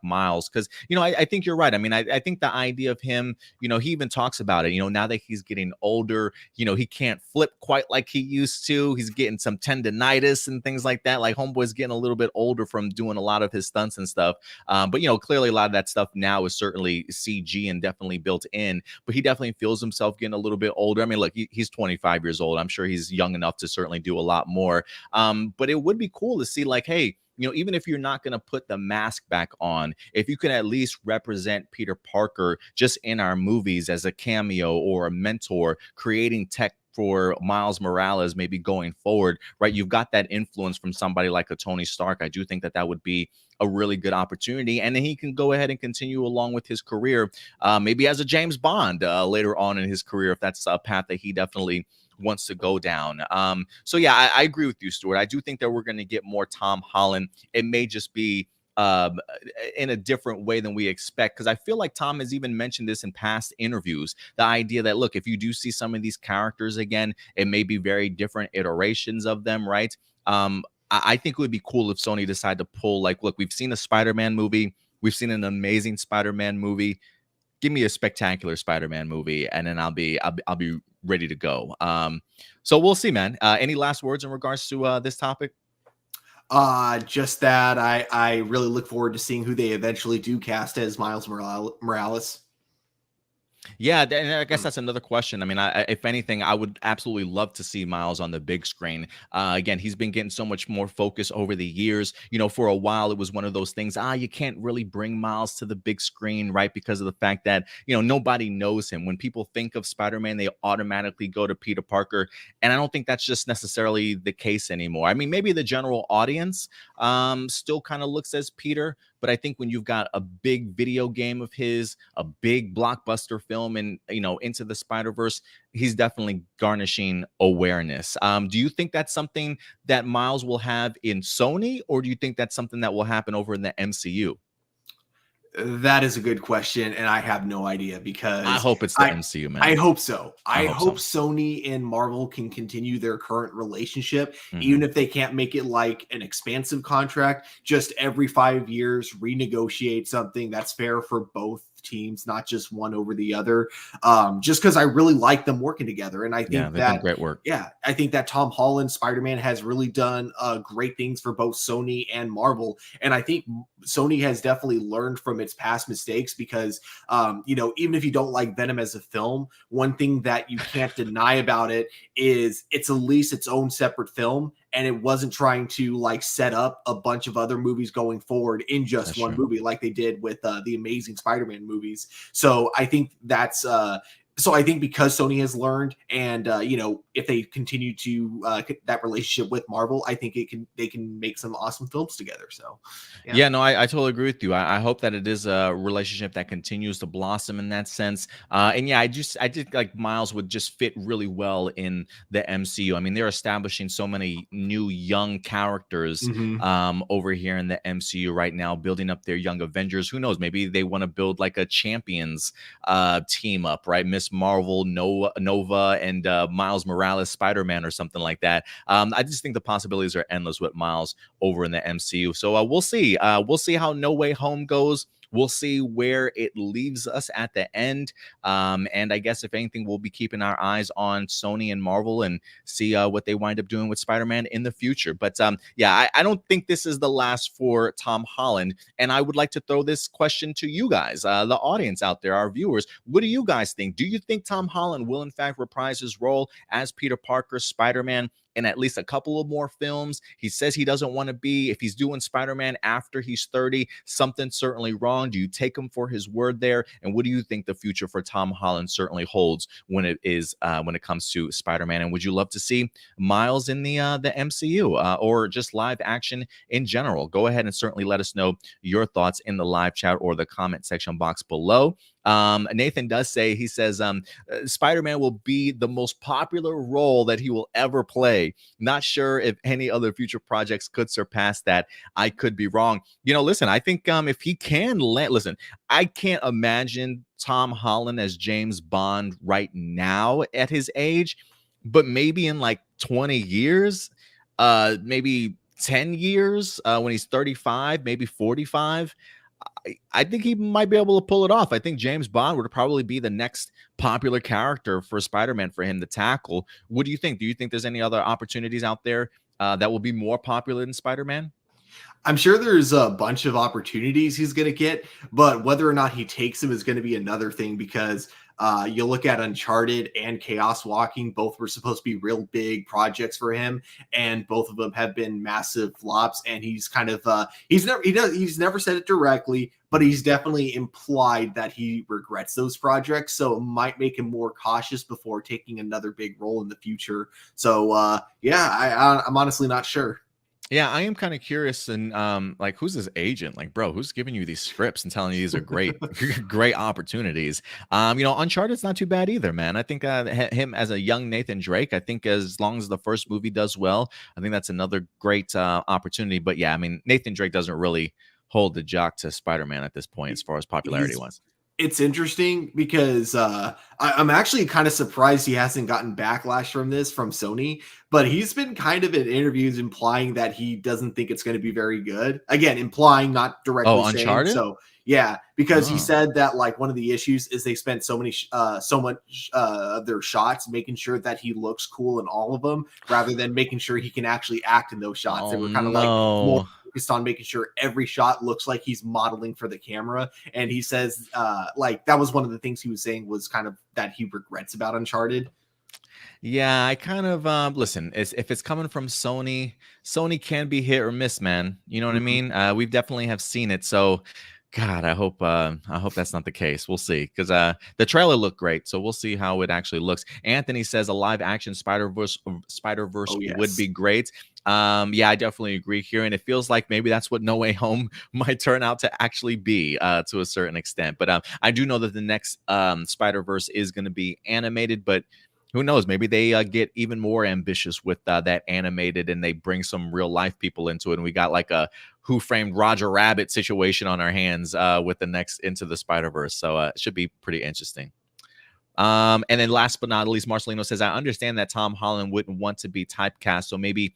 Miles. Because I think you're right. I mean, I think the idea of him, he even talks about it. Now that he's getting older, he can't flip quite like he used to. He's getting some tendonitis and things like that. Like, homeboy's getting a little bit older from doing a lot of his stunts and stuff. But clearly a lot of that stuff now is certainly CG and definitely built in. But he definitely feels himself getting a little bit older. I mean, look, he's 25 years old. I'm sure he's young enough to certainly do a lot more. But it would be cool to see, like, hey, even if you're not going to put the mask back on, if you can at least represent Peter Parker just in our movies as a cameo or a mentor, creating tech for Miles Morales, maybe going forward, right? You've got that influence from somebody like a Tony Stark. I do think that would be a really good opportunity. And then he can go ahead and continue along with his career, maybe as a James Bond later on in his career, if that's a path that he definitely wants to go down. So yeah, I agree with you, Stuart. I do think that we're going to get more Tom Holland. It may just be in a different way than we expect, because I feel like Tom has even mentioned this in past interviews, the idea that, look, if you do see some of these characters again, it may be very different iterations of them, right? I think it would be cool if Sony decided to pull, like, look, we've seen a Spider-Man movie, we've seen an amazing Spider-Man movie, give me a spectacular Spider-Man movie, and then I'll be ready to go. So we'll see, man. Any last words in regards to this topic? Just that I really look forward to seeing who they eventually do cast as Miles Morales. Yeah, and I guess that's another question. I mean, if anything, I would absolutely love to see Miles on the big screen. Again, he's been getting so much more focus over the years. For a while, it was one of those things, you can't really bring Miles to the big screen, right? Because of the fact that, nobody knows him. When people think of Spider-Man, they automatically go to Peter Parker. And I don't think that's just necessarily the case anymore. I mean, maybe the general audience still kind of looks as Peter, but I think when you've got a big video game of his, a big blockbuster film, and Into the Spider-Verse, he's definitely garnishing awareness. Do you think that's something that Miles will have in Sony, or do you think that's something that will happen over in the MCU? That is a good question, and I have no idea, because I hope it's the MCU, man. I hope so. I hope so. Sony and Marvel can continue their current relationship, Mm-hmm. even if they can't make it like an expansive contract, just every 5 years renegotiate something that's fair for both teams, not just one over the other. Just because I really like them working together. And I think they've done great work. Yeah, I think that Tom Holland Spider-Man has really done great things for both Sony and Marvel. And I think Sony has definitely learned from its past mistakes, because, even if you don't like Venom as a film, one thing that you can't deny about it is it's at least its own separate film. And it wasn't trying to like set up a bunch of other movies going forward in just one movie like they did with the Amazing Spider-Man movies. So I think that's So I think because Sony has learned, and if they continue to that relationship with Marvel, I think they can make some awesome films together. So Yeah, no, I totally agree with you. I hope that it is a relationship that continues to blossom in that sense. And yeah, I did like Miles would just fit really well in the MCU. I mean, they're establishing so many new young characters mm-hmm. over here in the MCU right now, building up their young Avengers. Who knows? Maybe they want to build like a champions team up, right? Miss Marvel, Nova, and Miles Morales, Spider-Man, or something like that. I just think the possibilities are endless with Miles over in the MCU. So we'll see. We'll see how No Way Home goes. We'll see where it leaves us at the end. And I guess if anything, we'll be keeping our eyes on Sony and Marvel and see what they wind up doing with Spider-Man in the future. But yeah, I don't think this is the last for Tom Holland. And I would like to throw this question to you guys, the audience out there, our viewers. What do you guys think? Do you think Tom Holland will in fact reprise his role as Peter Parker, Spider-Man, in at least a couple of more films? He says he doesn't want to be, if he's doing Spider-Man after he's 30, something's certainly wrong. Do you take him for his word there? And what do you think the future for Tom Holland certainly holds when it comes to Spider-Man? And would you love to see Miles in the MCU or just live action in general? Go ahead and certainly let us know your thoughts in the live chat or the comment section box below. Nathan does say, he says, Spider-Man will be the most popular role that he will ever play. Not sure if any other future projects could surpass that. I could be wrong. Listen, I think if he can listen, I can't imagine Tom Holland as James Bond right now at his age, but maybe in like 20 years, maybe 10 years, when he's 35, maybe 45. I think he might be able to pull it off. I think James Bond would probably be the next popular character for Spider-Man for him to tackle. What do you think? Do you think there's any other opportunities out there that will be more popular than Spider-Man? I'm sure there's a bunch of opportunities he's going to get, but whether or not he takes them is going to be another thing, because you look at Uncharted and Chaos Walking, both were supposed to be real big projects for him, and both of them have been massive flops. And he's kind of he's never said it directly, but he's definitely implied that he regrets those projects. So it might make him more cautious before taking another big role in the future. So yeah, I'm honestly not sure. Yeah, I am kind of curious, and like, who's his agent? Like, bro, who's giving you these scripts and telling you these are great, great opportunities? Uncharted's not too bad either, man. I think him as a young Nathan Drake, I think as long as the first movie does well, I think that's another great opportunity. But yeah, I mean, Nathan Drake doesn't really hold the jock to Spider-Man at this point as far as popularity wise. It's interesting because I'm actually kind of surprised he hasn't gotten backlash from Sony, but he's been kind of in interviews implying that he doesn't think it's going to be very good. Again, implying, not directly saying. Uncharted? So yeah, because he said that like one of the issues is they spent so much of their shots making sure that he looks cool in all of them, rather than making sure he can actually act in those shots. They were kind of like more focused on making sure every shot looks like he's modeling for the camera. And he says like that was one of the things he was saying was kind of that he regrets about Uncharted. Yeah, I kind of listen, if it's coming from Sony can be hit or miss, man. You know what I mean? We've definitely have seen it. So God, I hope that's not the case. We'll see, because the trailer looked great, so we'll see how it actually looks. Anthony says a live action Spider-Verse would be great. Yeah, I definitely agree here, and it feels like maybe that's what No Way Home might turn out to actually be to a certain extent. But I do know that the next Spider-Verse is going to be animated, but who knows? Maybe they get even more ambitious with that animated, and they bring some real life people into it. And we got like a Who Framed Roger Rabbit situation on our hands with the next Into the Spider-Verse. So it should be pretty interesting. And then last but not least, Marcelino says, I understand that Tom Holland wouldn't want to be typecast, so maybe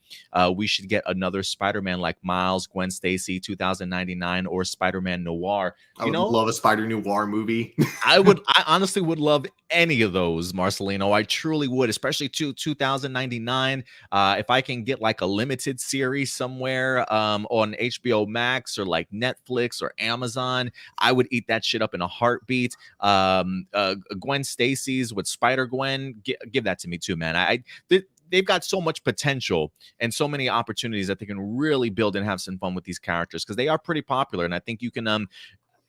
we should get another Spider-Man like Miles, Gwen Stacy, 2099, or Spider-Man Noir. I would love a Spider Noir movie. I honestly would love any of those, Marcelino. I truly would, especially 2099. If I can get like a limited series somewhere on HBO Max or like Netflix or Amazon, I would eat that shit up in a heartbeat. Gwen Stacy's with Spider-Gwen, give that to me too, man. They've got so much potential and so many opportunities that they can really build and have some fun with these characters, because they are pretty popular. And I think you can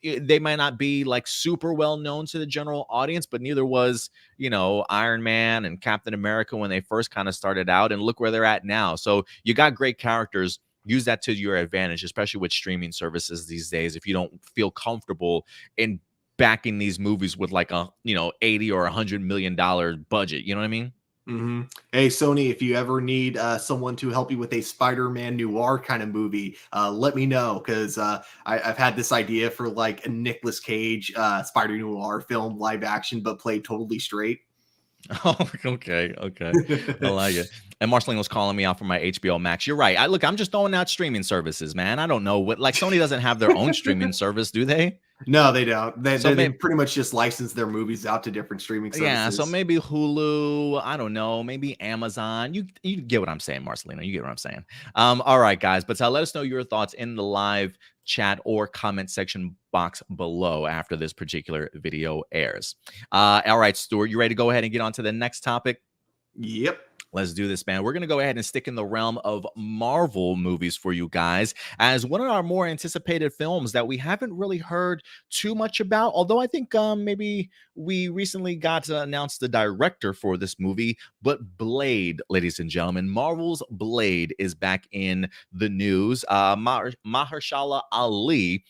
they might not be like super well known to the general audience, but neither was, Iron Man and Captain America when they first kind of started out, and look where they're at now. So you got great characters. Use that to your advantage, especially with streaming services these days. If you don't feel comfortable in backing these movies with like a 80 or $100 million budget, you know what I mean? Mm-hmm. Hey, Sony, if you ever need someone to help you with a Spider-Man noir kind of movie, let me know, because I've had this idea for like a Nicolas Cage Spider Noir film, live action, but played totally straight. Oh, okay. I like it. And Marceline was calling me out for my HBO Max. You're right. I'm just throwing out streaming services, man. I don't know what, like, Sony doesn't have their own streaming service, do they? No, they don't. They maybe, pretty much just license their movies out to different streaming services. Yeah, so maybe Hulu, I don't know, maybe Amazon. You get what I'm saying, Marcelina. You get what I'm saying. All right, guys, but let us know your thoughts in the live chat or comment section box below after this particular video airs. All right, Stuart, you ready to go ahead and get on to the next topic? Yep. Let's do this, man. We're going to go ahead and stick in the realm of Marvel movies for you guys, as one of our more anticipated films that we haven't really heard too much about. Although I think maybe we recently got to announce the director for this movie. But Blade, ladies and gentlemen, Marvel's Blade is back in the news. Mahershala Ali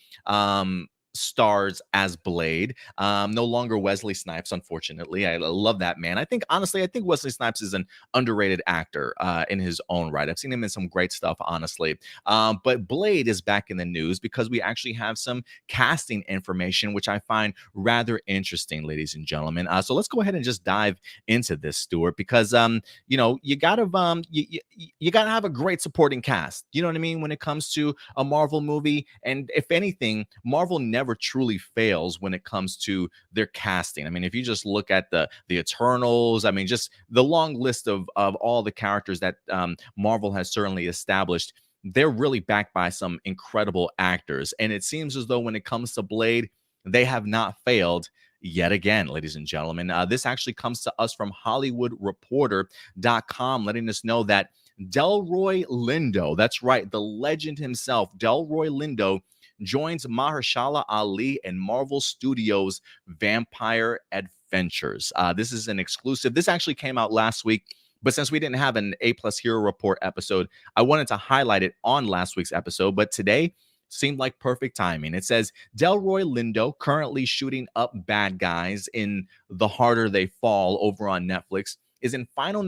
stars as Blade. No longer Wesley Snipes, unfortunately. I love that man. I think Wesley Snipes is an underrated actor in his own right. I've seen him in some great stuff, honestly. But Blade is back in the news because we actually have some casting information, which I find rather interesting, ladies and gentlemen. So let's go ahead and just dive into this, Stuart, because you gotta have a great supporting cast. You know what I mean when it comes to a Marvel movie, and if anything, Marvel never truly fails when it comes to their casting. I mean, if you just look at the Eternals, I mean, just the long list of all the characters that Marvel has certainly established, they're really backed by some incredible actors. And it seems as though when it comes to Blade, they have not failed yet again, ladies and gentlemen. This actually comes to us from HollywoodReporter.com, letting us know that Delroy Lindo, that's right, the legend himself, Delroy Lindo, joins Mahershala Ali and Marvel Studios' Vampire Adventures. This is an exclusive. This actually came out last week, but since we didn't have an A+ Hero Report episode, I wanted to highlight it on last week's episode, but today seemed like perfect timing. It says, Delroy Lindo, currently shooting up bad guys in The Harder They Fall over on Netflix, is in final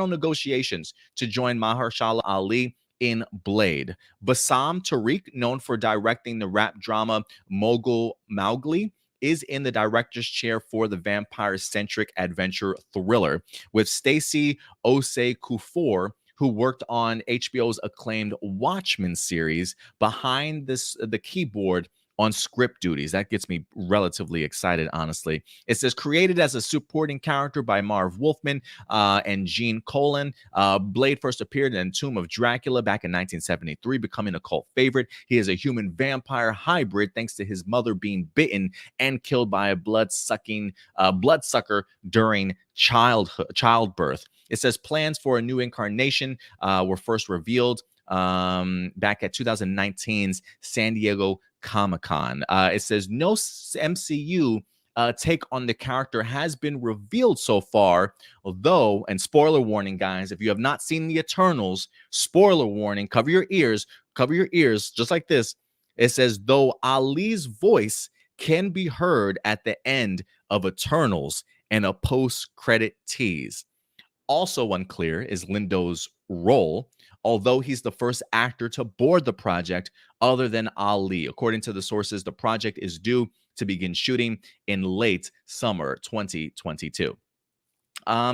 negotiations to join Mahershala Ali in Blade. Bassam Tariq, known for directing the rap drama Mogul Mowgli, is in the director's chair for the vampire-centric adventure thriller, with Stacey Osei-Kuffour, who worked on HBO's acclaimed Watchmen series, behind the keyboard on script duties. That gets me relatively excited, honestly. It says, created as a supporting character by Marv Wolfman and Gene Colan, Blade first appeared in Tomb of Dracula back in 1973, becoming a cult favorite. He is a human vampire hybrid thanks to his mother being bitten and killed by a bloodsucker during childbirth. It says plans for a new incarnation were first revealed back at 2019's San Diego Comic-Con. It says no MCU take on the character has been revealed so far, although, and spoiler warning, guys, if you have not seen the Eternals, spoiler warning, cover your ears, just like this. It says, though Ali's voice can be heard at the end of Eternals and a post-credit tease. Also unclear is Lindo's role, although he's the first actor to board the project other than Ali. According to the sources, the project is due to begin shooting in late summer 2022.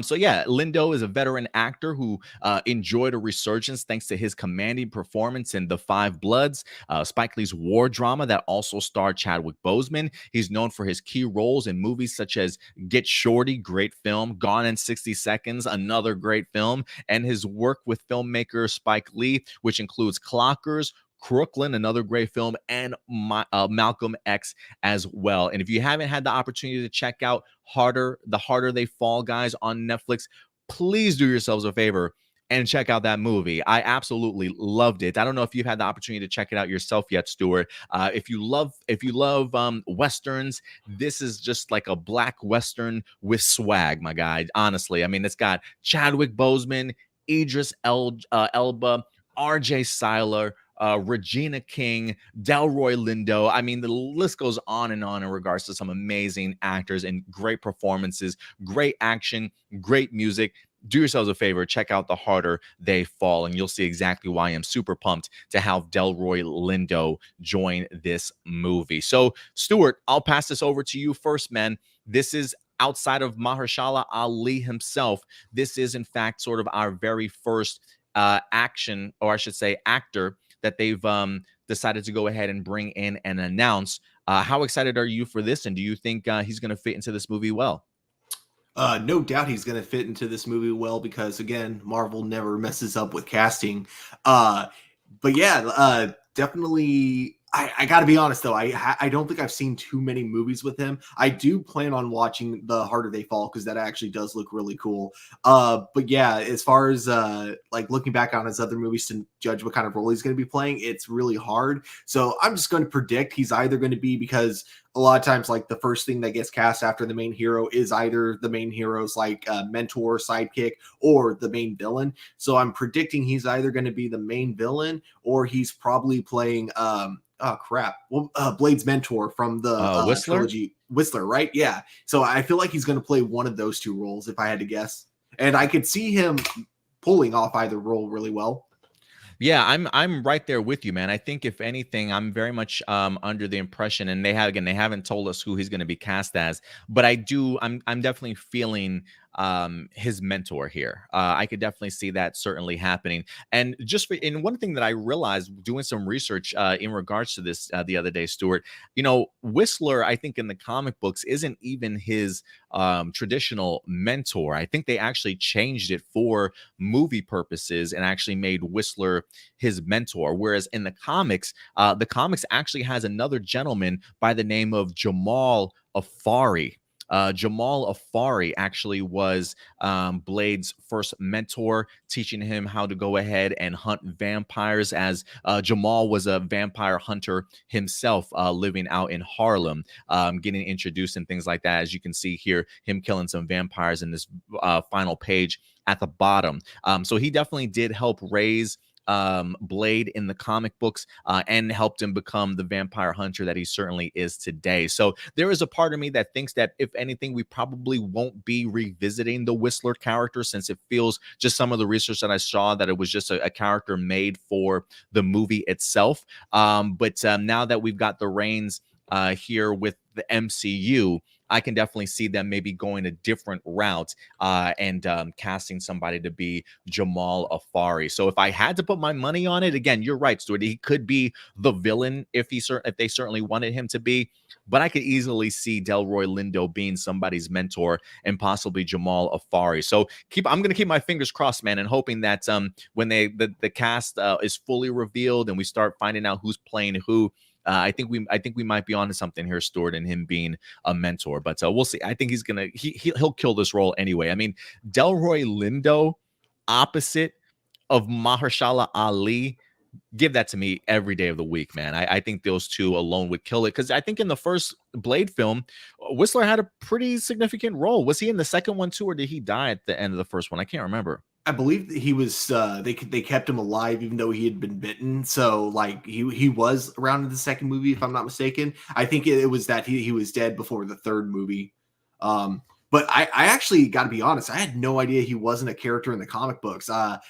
So yeah, Lindo is a veteran actor who enjoyed a resurgence thanks to his commanding performance in The Five Bloods, Spike Lee's war drama that also starred Chadwick Boseman. He's known for his key roles in movies such as Get Shorty, great film, Gone in 60 Seconds, another great film, and his work with filmmaker Spike Lee, which includes Clockers, Crooklyn, another great film, and Malcolm X as well. And if you haven't had the opportunity to check out The Harder They Fall, guys, on Netflix, please do yourselves a favor. and check out that movie. I absolutely loved it. I don't know if you've had the opportunity to check it out yourself yet, Stuart. If you love westerns, this is just like a black western with swag, my guy. Honestly, I mean, it's got Chadwick Boseman, Elba, R.J. Seiler, Regina King, Delroy Lindo. I mean, the list goes on and on in regards to some amazing actors and great performances, great action, great music. Do yourselves a favor, check out The Harder They Fall, and you'll see exactly why I'm super pumped to have Delroy Lindo join this movie. So, Stuart, I'll pass this over to you first, man. This is outside of Mahershala Ali himself. This is, in fact, sort of our very first action, or I should say, actor that they've decided to go ahead and bring in and announce. How excited are you for this? And do you think he's going to fit into this movie well? No doubt he's going to fit into this movie well because, again, Marvel never messes up with casting. But yeah, definitely. I got to be honest though, I don't think I've seen too many movies with him. I do plan on watching The Harder They Fall because that actually does look really cool. But yeah, as far as like looking back on his other movies to judge what kind of role he's going to be playing, it's really hard. So I'm just going to predict he's either going to be, because a lot of times like the first thing that gets cast after the main hero is either the main hero's like mentor, sidekick, or the main villain. So I'm predicting he's either going to be the main villain or he's probably playing Blade's mentor from the Whistler? trilogy. Whistler, right? Yeah. So I feel like he's going to play one of those two roles if I had to guess. And I could see him pulling off either role really well. Yeah, I'm right there with you, man. I think if anything, I'm very much under the impression, and they haven't told us who he's going to be cast as, but I'm definitely feeling his mentor here. I could definitely see that certainly happening. And one thing that I realized doing some research in regards to this the other day, Stuart, Whistler, I think in the comic books isn't even his traditional mentor. I think they actually changed it for movie purposes and actually made Whistler his mentor. Whereas in the comics actually has another gentleman by the name of Jamal Afari. Jamal Afari actually was Blade's first mentor, teaching him how to go ahead and hunt vampires, as Jamal was a vampire hunter himself, living out in Harlem, getting introduced and things like that. As you can see here, him killing some vampires in this final page at the bottom. So he definitely did help raise Blade in the comic books and helped him become the vampire hunter that he certainly is today. So there is a part of me that thinks that if anything, we probably won't be revisiting the Whistler character, since it feels, just some of the research that I saw, that it was just a character made for the movie itself. But now that we've got the reins here with the MCU, I can definitely see them maybe going a different route and casting somebody to be Jamal Afari. So if I had to put my money on it, again, you're right, Stuart. He could be the villain if they certainly wanted him to be, but I could easily see Delroy Lindo being somebody's mentor and possibly Jamal Afari. So I'm going to keep my fingers crossed, man, and hoping that when the cast is fully revealed and we start finding out who's playing who, I think we might be onto something here, Stuart, and him being a mentor. But we'll see. I think he'll kill this role anyway. I mean, Delroy Lindo, opposite of Mahershala Ali, give that to me every day of the week, man. I think those two alone would kill it, because I think in the first Blade film, Whistler had a pretty significant role. Was he in the second one too, or did he die at the end of the first one? I can't remember. I believe that he was. They kept him alive even though he had been bitten. So like he was around in the second movie, if I'm not mistaken. I think it was that he was dead before the third movie. But I actually got to be honest, I had no idea he wasn't a character in the comic books. I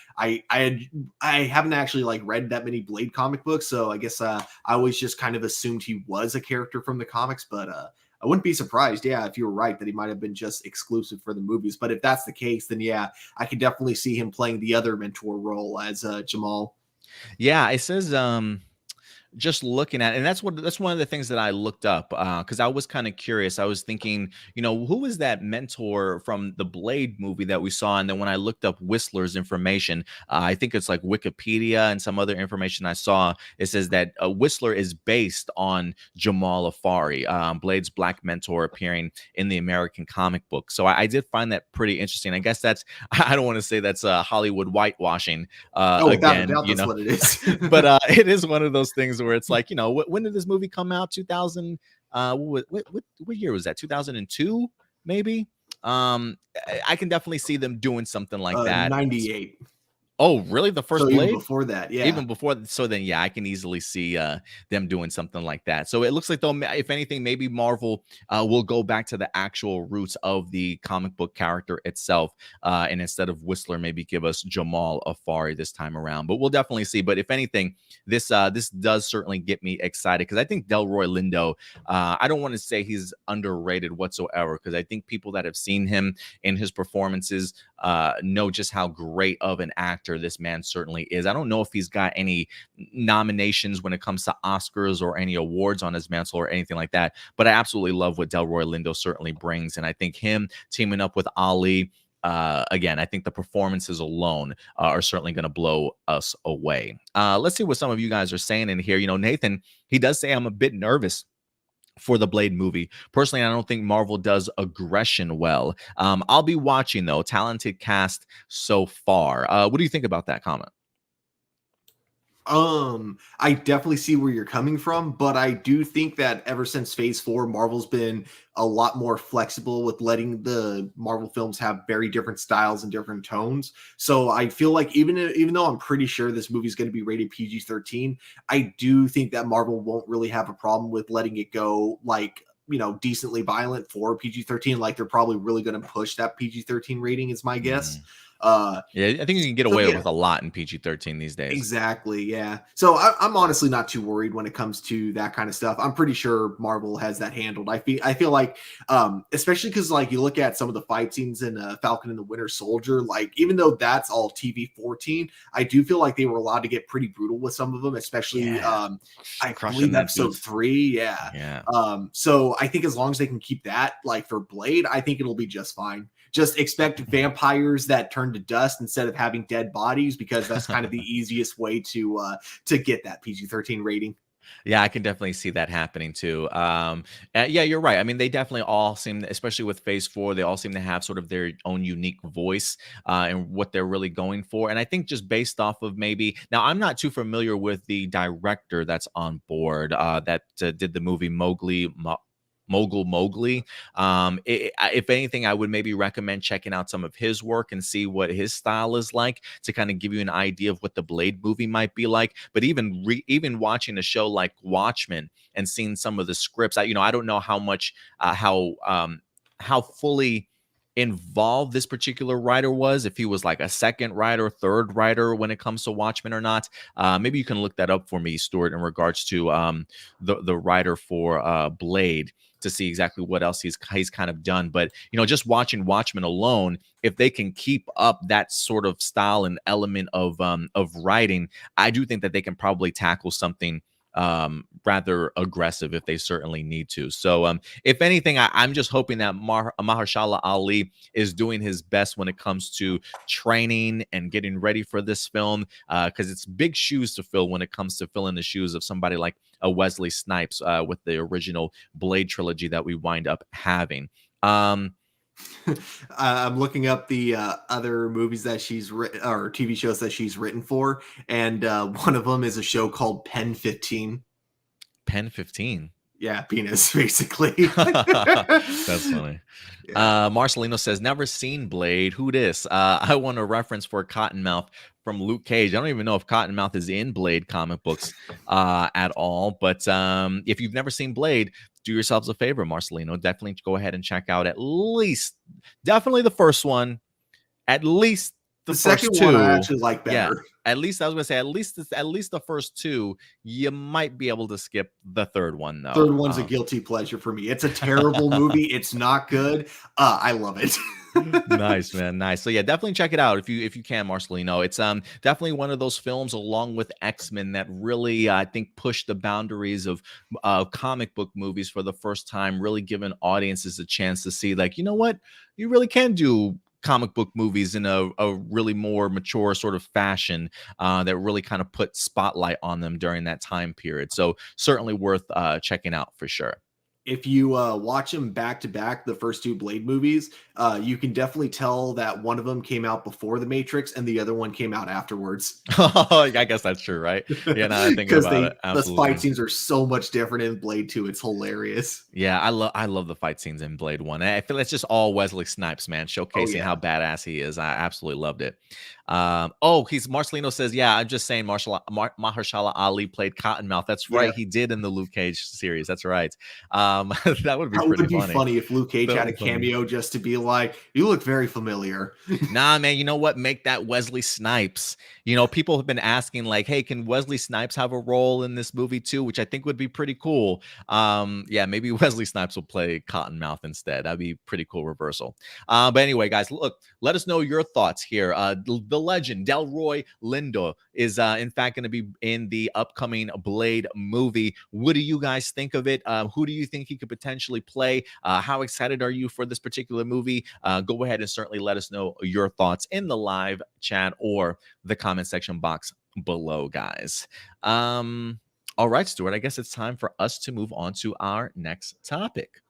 haven't actually like read that many Blade comic books, so I guess I always just kind of assumed he was a character from the comics. But I wouldn't be surprised, yeah, if you were right that he might have been just exclusive for the movies. But if that's the case, then yeah, I could definitely see him playing the other mentor role as Jamal. Yeah, it says just looking at, and that's one of the things that I looked up because I was kind of curious. I was thinking, who is that mentor from the Blade movie that we saw? And then when I looked up Whistler's information, I think it's like Wikipedia and some other information I saw. It says that Whistler is based on Jamal Afari, Blade's black mentor appearing in the American comic book. So I did find that pretty interesting. I guess that's I don't want to say that's Hollywood whitewashing Oh, without a again, doubt, that's what it is. but it is one of those things where it's like, when did this movie come out? 2000, what year was that? 2002, maybe. I can definitely see them doing something like that. 98. Oh, really? The first So Blade? even before that, yeah. Even before, so then, yeah, I can easily see them doing something like that. So it looks like, though, if anything, maybe Marvel will go back to the actual roots of the comic book character itself, and instead of Whistler, maybe give us Jamal Afari this time around. But we'll definitely see. But if anything, this does certainly get me excited because I think Delroy Lindo, I don't want to say he's underrated whatsoever because I think people that have seen him in his performances know just how great of an actor this man certainly is. I don't know if he's got any nominations when it comes to Oscars or any awards on his mantle or anything like that, but I absolutely love what Delroy Lindo certainly brings, and I think him teaming up with Ali, again, I think the performances alone are certainly going to blow us away. Let's see what some of you guys are saying in here. Nathan, he does say, I'm a bit nervous for the Blade movie. Personally, I don't think Marvel does aggression well. I'll be watching, though. Talented cast so far. What do you think about that comment? I definitely see where you're coming from, but I do think that ever since Phase 4, Marvel's been a lot more flexible with letting the Marvel films have very different styles and different tones. So I feel like even though I'm pretty sure this movie is going to be rated PG-13, I do think that Marvel won't really have a problem with letting it go like, decently violent for PG-13. Like they're probably really going to push that PG-13 rating is my guess. Yeah, I think you can get away with a lot in PG-13 these days. Exactly, yeah. So I'm honestly not too worried when it comes to that kind of stuff. I'm pretty sure Marvel has that handled. I feel like, especially because like you look at some of the fight scenes in Falcon and the Winter Soldier, like even though that's all TV-14, I do feel like they were allowed to get pretty brutal with some of them, especially I believe episode 3. Yeah. So I think as long as they can keep that like for Blade, I think it'll be just fine. Just expect vampires that turn to dust instead of having dead bodies, because that's kind of the easiest way to get that PG-13 rating. Yeah, I can definitely see that happening too. Yeah, you're right. I mean, they definitely all seem, especially with Phase 4, they all seem to have sort of their own unique voice and what they're really going for. And I think just based off of maybe, now I'm not too familiar with the director that's on board that did the movie Mowgli. If anything, I would maybe recommend checking out some of his work and see what his style is like to kind of give you an idea of what the Blade movie might be like. But even watching a show like Watchmen and seeing some of the scripts, I don't know how much how fully involved this particular writer was, if he was like a second writer, third writer when it comes to Watchmen or not. Maybe you can look that up for me, Stuart, in regards to the writer for Blade, to see exactly what else he's kind of done. But just watching Watchmen alone, if they can keep up that sort of style and element of writing, I do think that they can probably tackle something rather aggressive if they certainly need to. So if anything, I'm just hoping that Mahershala Ali is doing his best when it comes to training and getting ready for this film, because it's big shoes to fill when it comes to filling the shoes of somebody like a Wesley Snipes with the original Blade trilogy that we wind up having. I'm looking up the other movies that she's written, or TV shows that she's written for, and one of them is a show called Pen 15. Pen 15. Yeah, penis, basically. That's funny. Yeah. Marcelino says, never seen Blade. Who this? I want a reference for Cottonmouth from Luke Cage. I don't even know if Cottonmouth is in Blade comic books at all. But if you've never seen Blade, do yourselves a favor, Marcelino. Definitely go ahead and check out at least, definitely the first one, at least The first second two, one I actually like yeah, better. at least I was gonna say at least the first two, you might be able to skip the third one though. Third one's a guilty pleasure for me. It's a terrible movie. It's not good. I love it. Nice, man. Nice. So yeah, definitely check it out if you can, Marcelino. It's definitely one of those films along with X-Men that really I think pushed the boundaries of comic book movies for the first time, really giving audiences a chance to see like, you know what? You really can do comic book movies in a really more mature sort of fashion that really kind of put spotlight on them during that time period. So certainly worth checking out for sure. If you watch them back to back, the first two Blade movies, you can definitely tell that one of them came out before The Matrix and the other one came out afterwards. I guess that's true, right? Yeah, now I think about it. The fight scenes are so much different in Blade 2. It's hilarious. Yeah, I love the fight scenes in Blade 1. I feel it's just all Wesley Snipes, man, showcasing how badass he is. I absolutely loved it. He's Marcelino says, yeah, I'm just saying Mahershala Ali played Cottonmouth. That's right. He did in the Luke Cage series. That's right. That would be funny if Luke Cage had a cameo just to be like, you look very familiar. Nah, man, you know what? Make that Wesley Snipes. You know, people have been asking like, hey, can Wesley Snipes have a role in this movie too? Which I think would be pretty cool. Yeah, maybe Wesley Snipes will play Cottonmouth instead. That'd be pretty cool reversal. But anyway, guys, look, let us know your thoughts here. The legend Delroy Lindo is in fact going to be in the upcoming Blade movie. What do you guys think of it? Who do you think he could potentially play? How excited are you for this particular movie? Go ahead and certainly let us know your thoughts in the live chat or the comment section box below, guys. All right, Stuart, I guess it's time for us to move on to our next topic.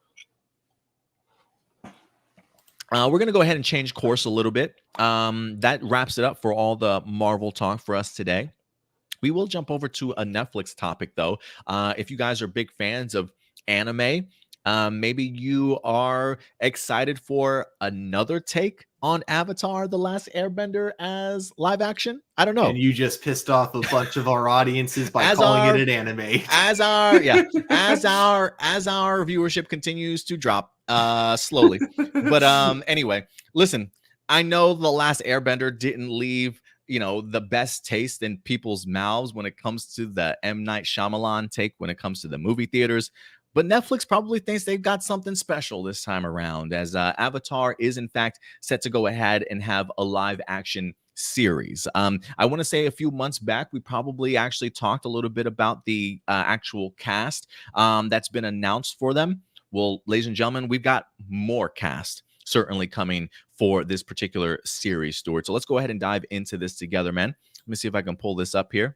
We're going to go ahead and change course a little bit. That wraps it up for all the Marvel talk for us today. We will jump over to a Netflix topic, though. If you guys are big fans of anime, maybe you are excited for another take on Avatar: The Last Airbender as live action. I don't know. And you just pissed off a bunch of our audiences by calling it an anime. As our viewership continues to drop slowly. But anyway, listen, I know The Last Airbender didn't leave the best taste in people's mouths when it comes to the M. Night Shyamalan take when it comes to the movie theaters. But Netflix probably thinks they've got something special this time around, as Avatar is, in fact, set to go ahead and have a live action series. I want to say a few months back, we probably actually talked a little bit about the actual cast that's been announced for them. Well, ladies and gentlemen, we've got more cast certainly coming for this particular series, Stuart. So let's go ahead and dive into this together, man. Let me see if I can pull this up here.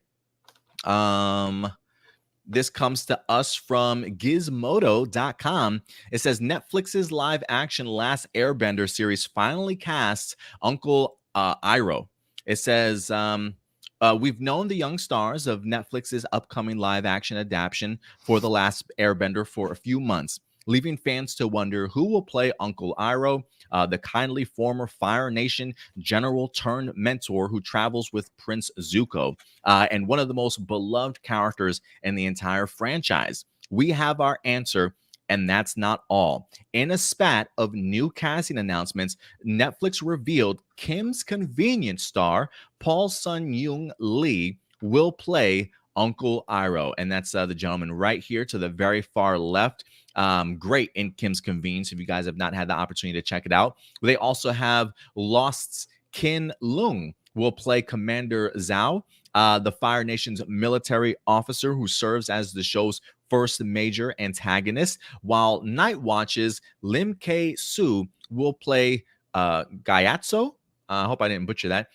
This comes to us from Gizmodo.com. It says Netflix's live action Last Airbender series finally casts Uncle Iroh. It says, we've known the young stars of Netflix's upcoming live action adaptation for The Last Airbender for a few months, leaving fans to wonder who will play Uncle Iroh, the kindly former Fire Nation general turned mentor who travels with Prince Zuko, and one of the most beloved characters in the entire franchise. We have our answer, and that's not all. In a spat of new casting announcements, Netflix revealed Kim's Convenience star Paul Sun-Hyung Lee will play Uncle Iroh, and that's the gentleman right here to the very far left. Great in Kim's Convenience if you guys have not had the opportunity to check it out. They also have Lost's Kin Leung will play Commander Zhao, the Fire Nation's military officer who serves as the show's first major antagonist, while Night Watch's Lim K-soo will play Gyatso. I hope I didn't butcher that.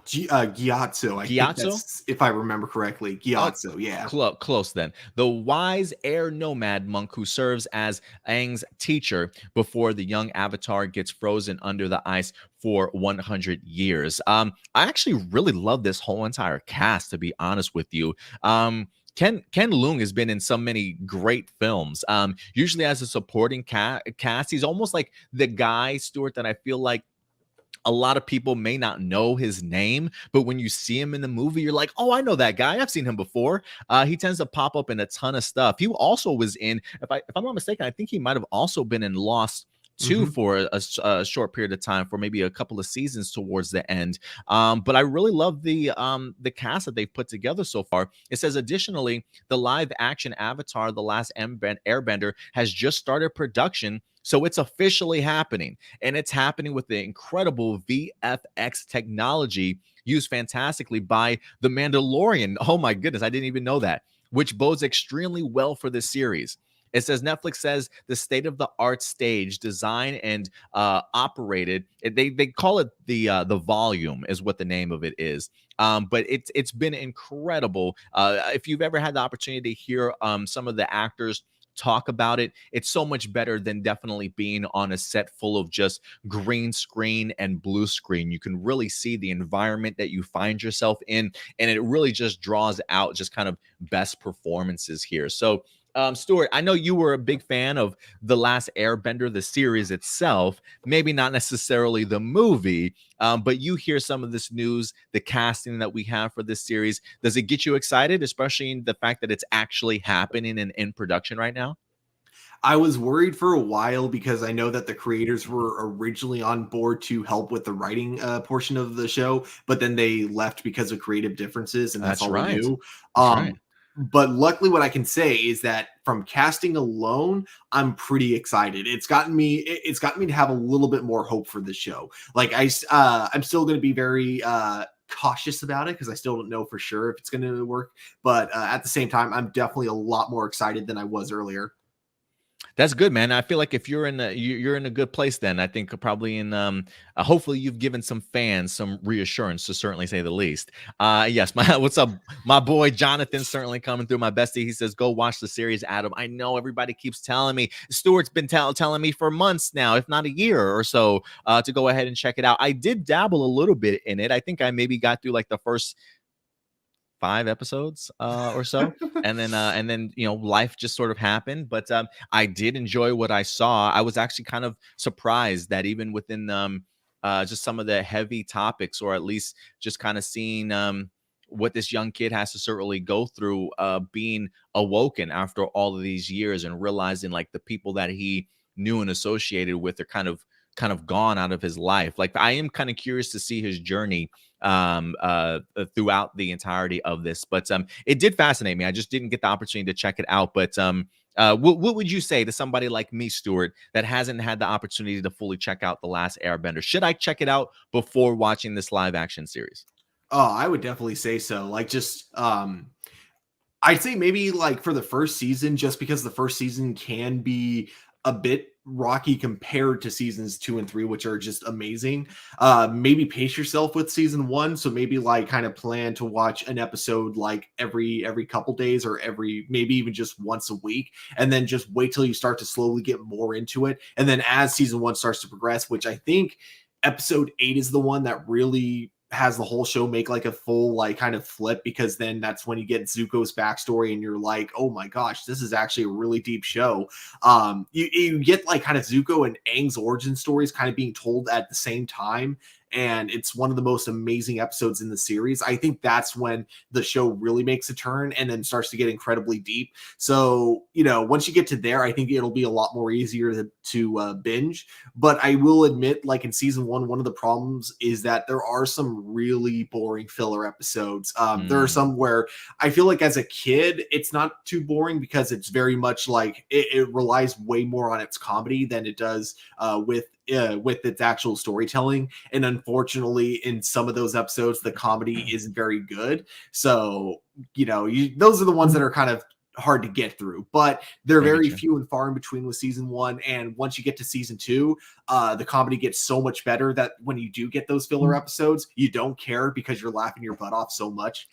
Gyatso. I think that's, if I remember correctly. Gyatso, yeah. Close then. The wise air nomad monk who serves as Aang's teacher before the young Avatar gets frozen under the ice for 100 years. I actually really love this whole entire cast, to be honest with you. Ken Leung has been in so many great films. Usually as a supporting cast, he's almost like the guy, Stuart, that I feel like a lot of people may not know his name, but when you see him in the movie, you're like, oh, I know that guy. I've seen him before. He tends to pop up in a ton of stuff. He also was in, if I'm not mistaken, I think he might have also been in Lost two for a short period of time, for maybe a couple of seasons towards the end. But I really love the cast that they've put together so far. It says additionally, the live action Avatar: The Last Airbender has just started production. So it's officially happening, and it's happening with the incredible VFX technology used fantastically by The Mandalorian. Oh my goodness, I didn't even know that, which bodes extremely well for this series. It says Netflix says the state-of-the-art stage, designed and operated. They call it the volume is what the name of it is. But it's been incredible. If you've ever had the opportunity to hear some of the actors talk about it, it's so much better than definitely being on a set full of just green screen and blue screen. You can really see the environment that you find yourself in, and it really just draws out just kind of best performances here. So Stuart, I know you were a big fan of The Last Airbender, the series itself, maybe not necessarily the movie, but you hear some of this news, the casting that we have for this series. Does it get you excited, especially in the fact that it's actually happening and in production right now? I was worried for a while because I know that the creators were originally on board to help with the writing portion of the show, but then they left because of creative differences, and that's all right. we knew. That's right. But luckily, what I can say is that from casting alone, I'm pretty excited. It's gotten me to have a little bit more hope for the show. Like I'm still going to be very cautious about it because I still don't know for sure if it's going to work. But at the same time, I'm definitely a lot more excited than I was earlier. That's good, man. I feel like if you're in a good place, then I think probably in hopefully you've given some fans some reassurance, to certainly say the least. Yes, what's up, my boy Jonathan, certainly coming through, my bestie. He says, go watch the series, Adam. I know everybody keeps telling me. Stuart's been telling me for months now, if not a year or so, to go ahead and check it out. I did dabble a little bit in it. I think I maybe got through like the first 5 episodes or so, and then life just sort of happened. But I did enjoy what I saw. I was actually kind of surprised that even within just some of the heavy topics, or at least just kind of seeing what this young kid has to certainly go through, being awoken after all of these years and realizing like the people that he knew and associated with are kind of gone out of his life. Like, I am kind of curious to see his journey throughout the entirety of this. But it did fascinate me. I just didn't get the opportunity to check it out. But what would you say to somebody like me, Stuart, that hasn't had the opportunity to fully check out The Last Airbender? Should I check it out before watching this live action series? Oh, I would definitely say so. Like, just I'd say maybe like for the first season, just because the first season can be a bit rocky compared to seasons 2 and 3, which are just amazing. Maybe pace yourself with season 1. So maybe like kind of plan to watch an episode like every couple days, or maybe even just once a week, and then just wait till you start to slowly get more into it. And then as season 1 starts to progress, which I think episode 8 is the one that really has the whole show make like a full like kind of flip, because then that's when you get Zuko's backstory and you're like, oh my gosh, this is actually a really deep show. You get like kind of Zuko and Aang's origin stories kind of being told at the same time, and it's one of the most amazing episodes in the series. I think that's when the show really makes a turn and then starts to get incredibly deep. So, once you get to there, I think it'll be a lot more easier to binge. But I will admit, like in season 1, one of the problems is that there are some really boring filler episodes. There are some where I feel like as a kid, it's not too boring because it's very much like it relies way more on its comedy than it does with its actual storytelling. And unfortunately, in some of those episodes, the comedy isn't very good. So, those are the ones that are kind of hard to get through, but they're very few and far in between with season 1. And once you get to season 2, the comedy gets so much better that when you do get those filler episodes, you don't care because you're laughing your butt off so much.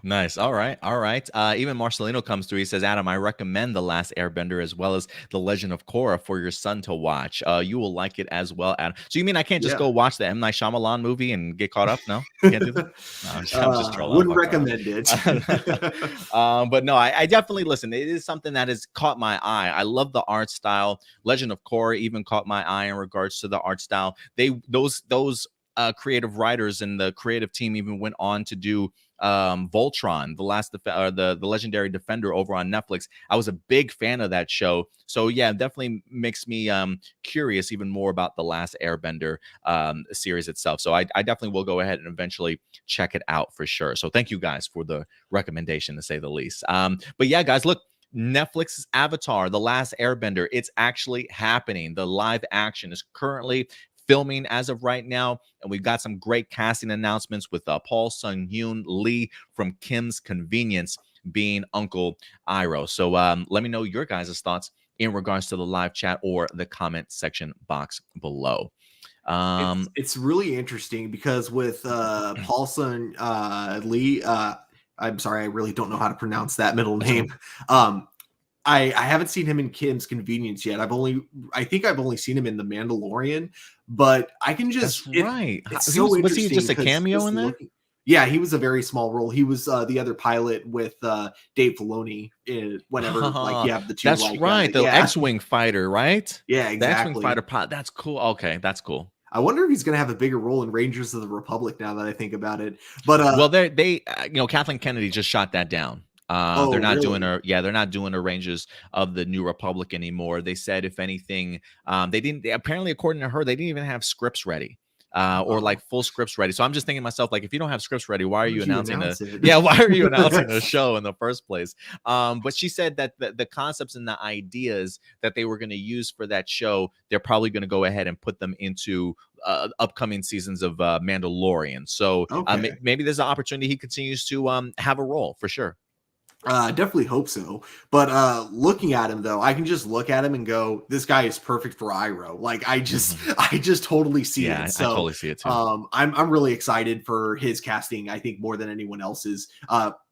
Nice. All right. Even Marcelino comes through. He says, Adam, I recommend The Last Airbender as well as The Legend of Korra for your son to watch. You will like it as well, Adam. So you mean I can't just go watch the M. Night Shyamalan movie and get caught up? No? Can't do that? No, I'm just trolling. Wouldn't recommend it. But no, I definitely listen. It is something that has caught my eye. I love the art style. Legend of Korra even caught my eye in regards to the art style. Those creative writers and the creative team even went on to do Voltron, the legendary defender over on Netflix. I was a big fan of that show. So yeah, it definitely makes me curious even more about the Last Airbender series itself. So I definitely will go ahead and eventually check it out for sure. So thank you guys for the recommendation, to say the least. But yeah, guys, look, Netflix's Avatar, The Last Airbender, it's actually happening. The live action is currently filming as of right now, and we've got some great casting announcements with Paul Sun-Hyung Lee from Kim's Convenience being Uncle Iroh. So let me know your guys' thoughts in regards to the live chat or the comment section box below. It's really interesting because with Paul Sun-Lee, I'm sorry, I really don't know how to pronounce that middle name. I haven't seen him in Kim's Convenience yet. I think I've only seen him in The Mandalorian, but I can just right. It's so was he just a cameo in that? Yeah, he was a very small role. He was the other pilot with Dave Filoni whenever like you have the two. That's right, the X-wing fighter, right? Yeah, exactly. The X-wing fighter pilot. That's cool. Okay, that's cool. I wonder if he's going to have a bigger role in Rangers of the Republic now that I think about it. But well, they Kathleen Kennedy just shot that down. They're not doing they're not doing her Rangers of the New Republic anymore. They said, if anything, apparently, according to her, they didn't even have scripts ready. Or like full scripts ready. So I'm just thinking to myself, like, if you don't have scripts ready, why are you announcing why are you announcing a show in the first place? But she said that the concepts and the ideas that they were going to use for that show, they're probably going to go ahead and put them into upcoming seasons of Mandalorian. So maybe there's an opportunity he continues to have a role for sure. Definitely hope so. But looking at him though, I can just look at him and go, this guy is perfect for Iroh. Like I just totally see it. So I totally see it too. I'm really excited for his casting, I think, more than anyone else's.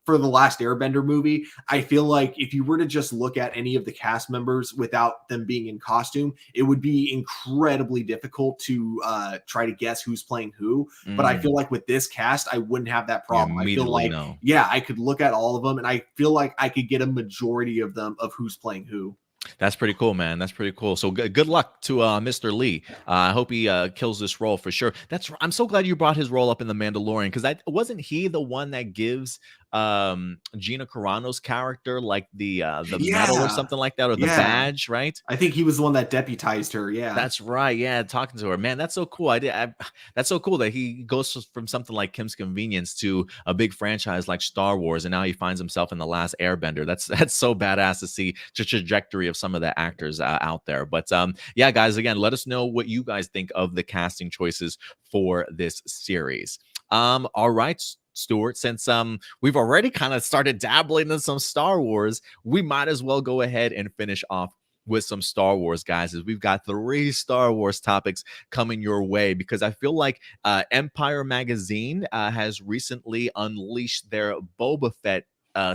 For the Last Airbender movie, I feel like if you were to just look at any of the cast members without them being in costume, it would be incredibly difficult to try to guess who's playing who. But I feel like with this cast, I wouldn't have that problem. I feel like, I could look at all of them and I feel like I could get a majority of them of who's playing who. That's pretty cool, man. That's pretty cool. So good luck to Mr. Lee. I hope he kills this role for sure. I'm so glad you brought his role up in The Mandalorian, because wasn't he the one that gives Gina Carano's character like the medal or something like that, or the badge, right? I think he was the one that deputized her. Yeah, that's right. Yeah, talking to her, man. That's so cool. That's so cool that he goes from something like Kim's Convenience to a big franchise like Star Wars, and now he finds himself in The Last Airbender. That's so badass to see the trajectory of some of the actors out there. But yeah, guys, again, let us know what you guys think of the casting choices for this series. All right, Stuart, since we've already kind of started dabbling in some Star Wars, we might as well go ahead and finish off with some Star Wars, guys, as we've got 3 Star Wars topics coming your way, because I feel like Empire Magazine has recently unleashed their Boba Fett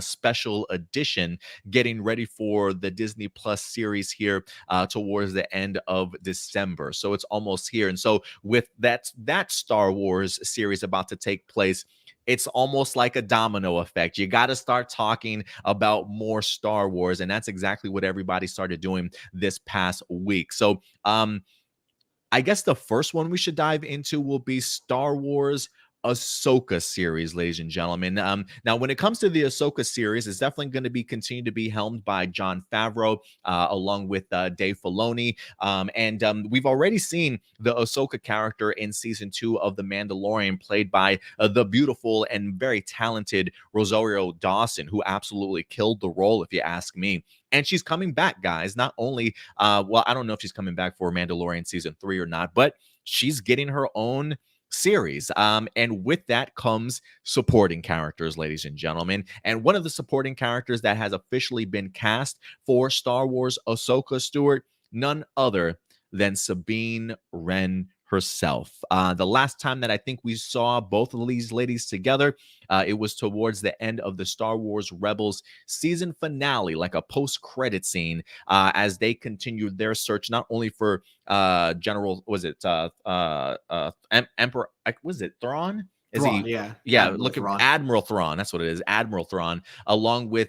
special edition, getting ready for the Disney Plus series here towards the end of December. So it's almost here. And so with that Star Wars series about to take place, it's almost like a domino effect. You got to start talking about more Star Wars. And that's exactly what everybody started doing this past week. So I guess the first one we should dive into will be Star Wars Ahsoka series, ladies and gentlemen. Now, when it comes to the Ahsoka series, it's definitely going to continue to be helmed by Jon Favreau, along with Dave Filoni. And we've already seen the Ahsoka character in season 2 of The Mandalorian, played by the beautiful and very talented Rosario Dawson, who absolutely killed the role, if you ask me. And she's coming back, guys. Not only, well, I don't know if she's coming back for Mandalorian season 3 or not, but she's getting her own series. And with that comes supporting characters, ladies and gentlemen. And one of the supporting characters that has officially been cast for Star Wars Ahsoka, Stuart, none other than Sabine Wren herself. The last time that I think we saw both of these ladies together, it was towards the end of the Star Wars Rebels season finale, like a post-credit scene, as they continued their search not only for General, was it Emperor, was it Thrawn? Admiral Thrawn. That's what it is, Admiral Thrawn, along with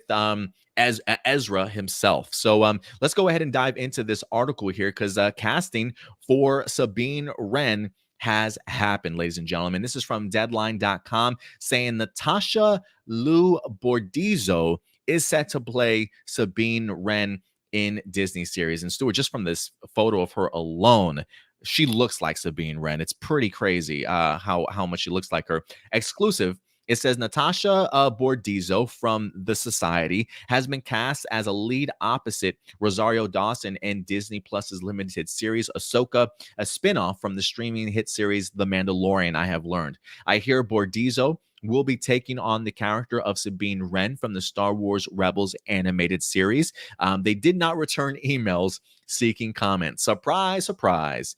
as Ezra himself. So let's go ahead and dive into this article here, because casting for Sabine Wren has happened, ladies and gentlemen. This is from Deadline.com saying Natasha Liu Bordizzo is set to play Sabine Wren in Disney series. And Stuart, just from this photo of her alone, she looks like Sabine Wren. It's pretty crazy how much she looks like her. Exclusive. It says Natasha Bordizzo from The Society has been cast as a lead opposite Rosario Dawson in Disney Plus's limited series Ahsoka, a spinoff from the streaming hit series The Mandalorian. I have learned. I hear Bordizzo will be taking on the character of Sabine Wren from the Star Wars Rebels animated series. They did not return emails seeking comments. Surprise, surprise.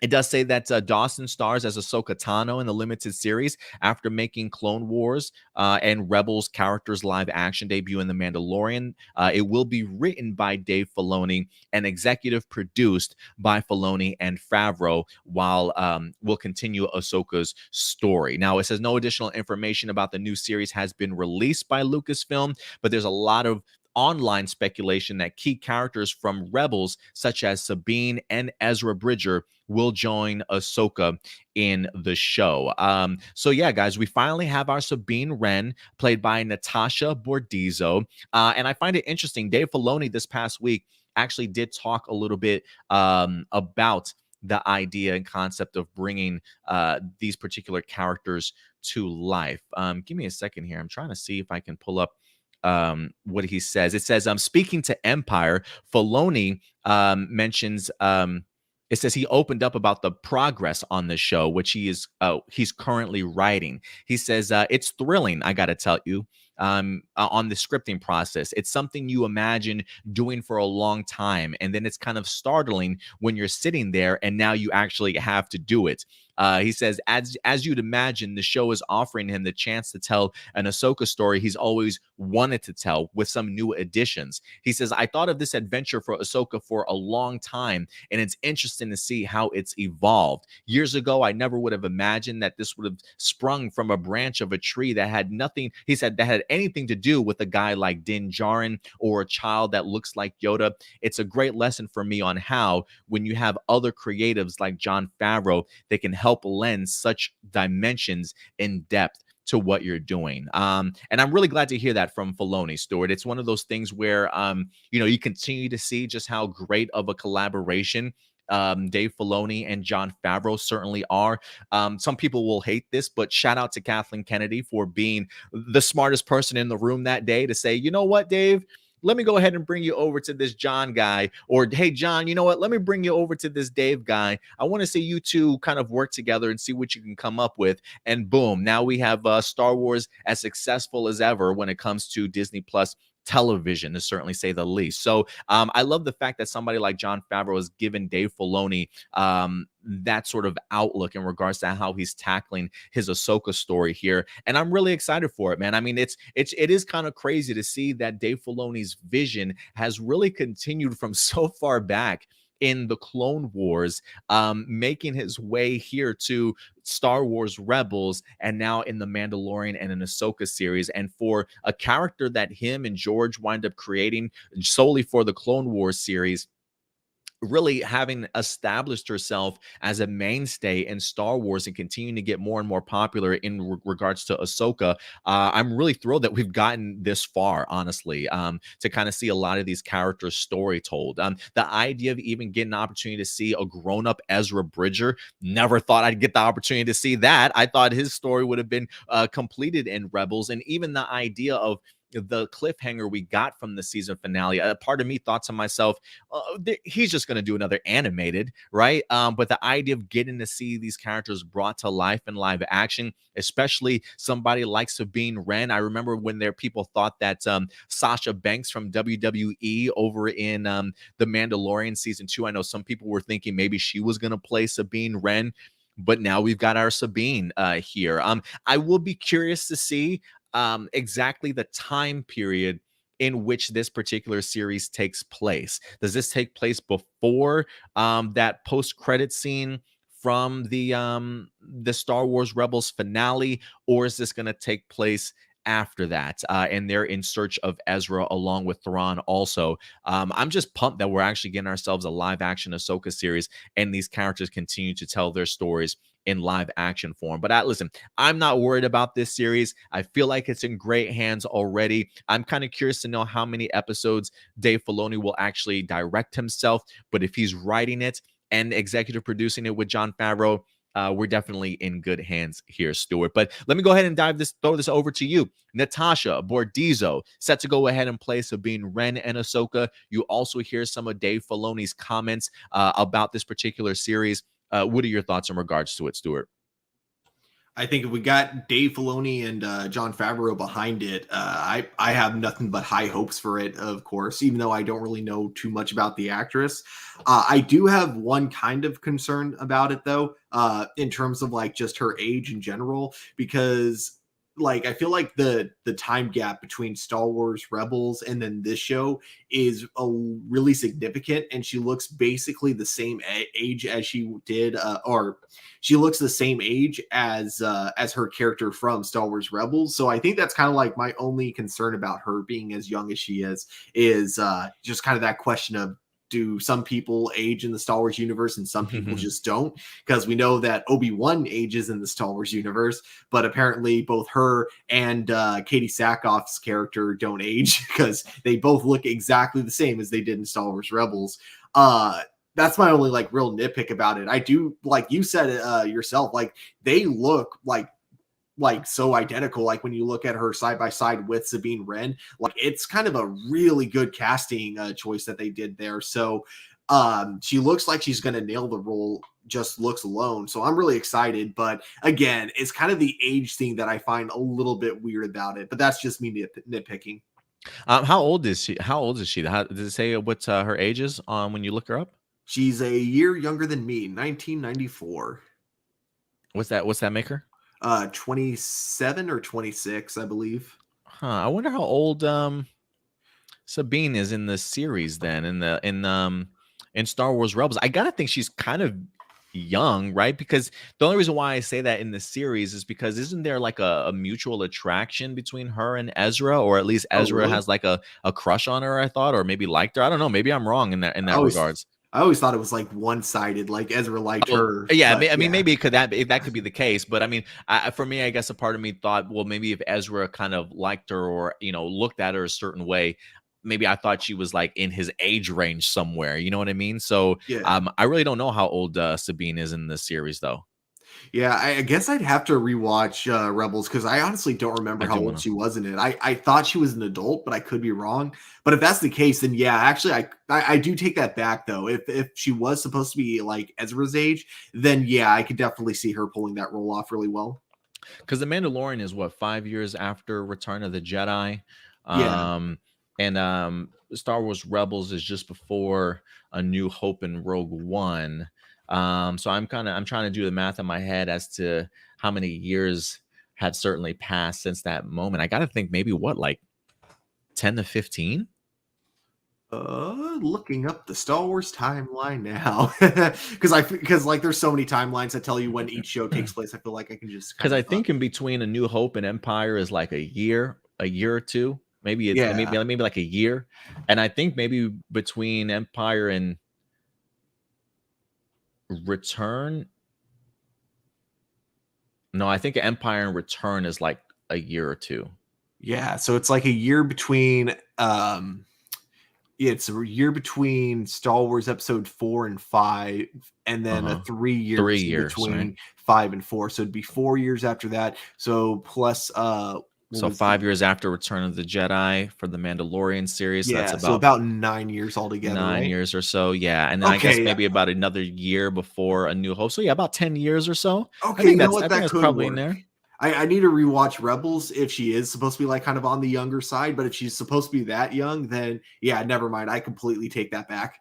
It does say that Dawson stars as Ahsoka Tano in the limited series after making Clone Wars and Rebels characters live action debut in The Mandalorian. It will be written by Dave Filoni and executive produced by Filoni and Favreau, while will continue Ahsoka's story. Now, it says no additional information about the new series has been released by Lucasfilm, but there's a lot of online speculation that key characters from Rebels, such as Sabine and Ezra Bridger, will join Ahsoka in the show. So yeah, guys, we finally have our Sabine Wren, played by Natasha Bordizzo. And I find it interesting, Dave Filoni this past week actually did talk a little bit about the idea and concept of bringing these particular characters to life. Give me a second here. I'm trying to see if I can pull up what he says. It says, speaking to Empire, Filoni mentions, it says he opened up about the progress on the show, which he's currently writing. He says, it's thrilling, I got to tell you, on the scripting process. It's something you imagine doing for a long time, and then it's kind of startling when you're sitting there and now you actually have to do it. He says, as you'd imagine, the show is offering him the chance to tell an Ahsoka story he's always wanted to tell with some new additions. He says, I thought of this adventure for Ahsoka for a long time, and it's interesting to see how it's evolved. Years ago, I never would have imagined that this would have sprung from a branch of a tree that had nothing, he said, that had anything to do with a guy like Din Djarin or a child that looks like Yoda. It's a great lesson for me on how, when you have other creatives like Jon Favreau, they can help lend such dimensions in depth to what you're doing. And I'm really glad to hear that from Filoni, Stuart. It's one of those things where, you continue to see just how great of a collaboration Dave Filoni and Jon Favreau certainly are. Some people will hate this, but shout out to Kathleen Kennedy for being the smartest person in the room that day to say, you know what, Dave, let me go ahead and bring you over to this John guy. Or, hey, John, you know what? Let me bring you over to this Dave guy. I want to see you two kind of work together and see what you can come up with. And boom, now we have Star Wars as successful as ever when it comes to Disney Plus television, to certainly say the least. So I love the fact that somebody like Jon Favreau has given Dave Filoni that sort of outlook in regards to how he's tackling his Ahsoka story here. And I'm really excited for it, man. I mean, it is kind of crazy to see that Dave Filoni's vision has really continued from so far back in the Clone Wars, making his way here to Star Wars Rebels, and now in the Mandalorian and an Ahsoka series. And for a character that him and George wind up creating solely for the Clone Wars series, really having established herself as a mainstay in Star Wars and continuing to get more and more popular in regards to Ahsoka, I'm really thrilled that we've gotten this far, honestly, to kind of see a lot of these characters' story told. The idea of even getting an opportunity to see a grown-up Ezra Bridger, never thought I'd get the opportunity to see that. I thought his story would have been completed in Rebels, and even the idea of the cliffhanger we got from the season finale, a part of me thought to myself, he's just going to do another animated, right? But the idea of getting to see these characters brought to life in live action, especially somebody like Sabine Wren. I remember when people thought that Sasha Banks from WWE over in The Mandalorian season 2, I know some people were thinking maybe she was going to play Sabine Wren, but now we've got our Sabine here. I will be curious to see exactly the time period in which this particular series takes place. Does this take place before that post-credit scene from the Star Wars Rebels finale, or is this going to take place after that, and they're in search of Ezra along with Thrawn also. I'm just pumped that we're actually getting ourselves a live action Ahsoka series, and these characters continue to tell their stories in live action form. But listen, I'm not worried about this series. I feel like it's in great hands already. I'm kind of curious to know how many episodes Dave Filoni will actually direct himself, but if he's writing it and executive producing it with Jon Favreau, we're definitely in good hands here, Stuart. But let me go ahead and throw this over to you. Natasha Bordizzo set to go ahead and play Sabine Wren and Ahsoka. You also hear some of Dave Filoni's comments about this particular series. What are your thoughts in regards to it, Stuart? I think if we got Dave Filoni and Jon Favreau behind it, I have nothing but high hopes for it, of course, even though I don't really know too much about the actress. I do have one kind of concern about it, though, in terms of like just her age in general, because like I feel like the time gap between Star Wars Rebels and then this show is really significant, and she looks basically the same age as she did, or she looks the same age as her character from Star Wars Rebels. So I think that's kind of like my only concern about her being as young as she is just kind of that question of, do some people age in the Star Wars universe and some people just don't? Because we know that Obi-Wan ages in the Star Wars universe, but apparently both her and Katie Sackhoff's character don't age because they both look exactly the same as they did in Star Wars Rebels. That's my only like real nitpick about it. I do, like you said yourself, like they look like so identical. Like when you look at her side by side with Sabine Wren, like it's kind of a really good casting choice that they did there. So she looks like she's going to nail the role, just looks alone. So I'm really excited. But again, it's kind of the age thing that I find a little bit weird about it. But that's just me nitpicking. How old is she? Does it say what her age is when you look her up? She's a year younger than me, 1994. What's that make her? 27 or 26, I believe. I wonder how old Sabine is in the series then, in Star Wars Rebels. I gotta think she's kind of young, right? Because the only reason why I say that in the series is because isn't there like a mutual attraction between her and Ezra, or at least Ezra really? has like a crush on her, I thought, or maybe liked her. I don't know. Maybe I'm wrong in that regards. I always thought it was like one-sided, like Ezra liked her. Yeah, I mean, maybe that could be the case, but I mean, for me, I guess a part of me thought, well, maybe if Ezra kind of liked her or looked at her a certain way, maybe I thought she was like in his age range somewhere. You know what I mean? So, Yeah. I really don't know how old Sabine is in this series, though. Yeah, I guess I'd have to rewatch Rebels because I honestly don't remember how old she was in it. I thought she was an adult, but I could be wrong. But if that's the case, then yeah, actually, I do take that back though. If she was supposed to be like Ezra's age, then yeah, I could definitely see her pulling that role off really well. Because The Mandalorian is what, 5 years after Return of the Jedi, Yeah. and Star Wars Rebels is just before A New Hope and Rogue One. So I'm trying to do the math in my head as to how many years had certainly passed since that moment. I got to think maybe what, like 10 to 15. Looking up the Star Wars timeline now because like there's so many timelines that tell you when each show takes place. I feel like I can just because I think in between A New Hope and Empire is like a year or two. Maybe it's maybe like a year, and I think maybe between Empire and Return. No, I think Empire and Return is like a year or two. Yeah, so it's like a year between it's a year between Star Wars Episode 4 and 5, and then a 3 years between right? 5 and 4. So it'd be 4 years after that. So plus so 5 years after Return of the Jedi for the Mandalorian series. Yeah, that's about 9 years altogether. 9 right? years or so, yeah. And then I guess maybe about another year before A New Hope. So yeah, about 10 years or so. Okay, I think that's probably in there. I need to rewatch Rebels if she is supposed to be like kind of on the younger side, but if she's supposed to be that young, then yeah, never mind. I completely take that back.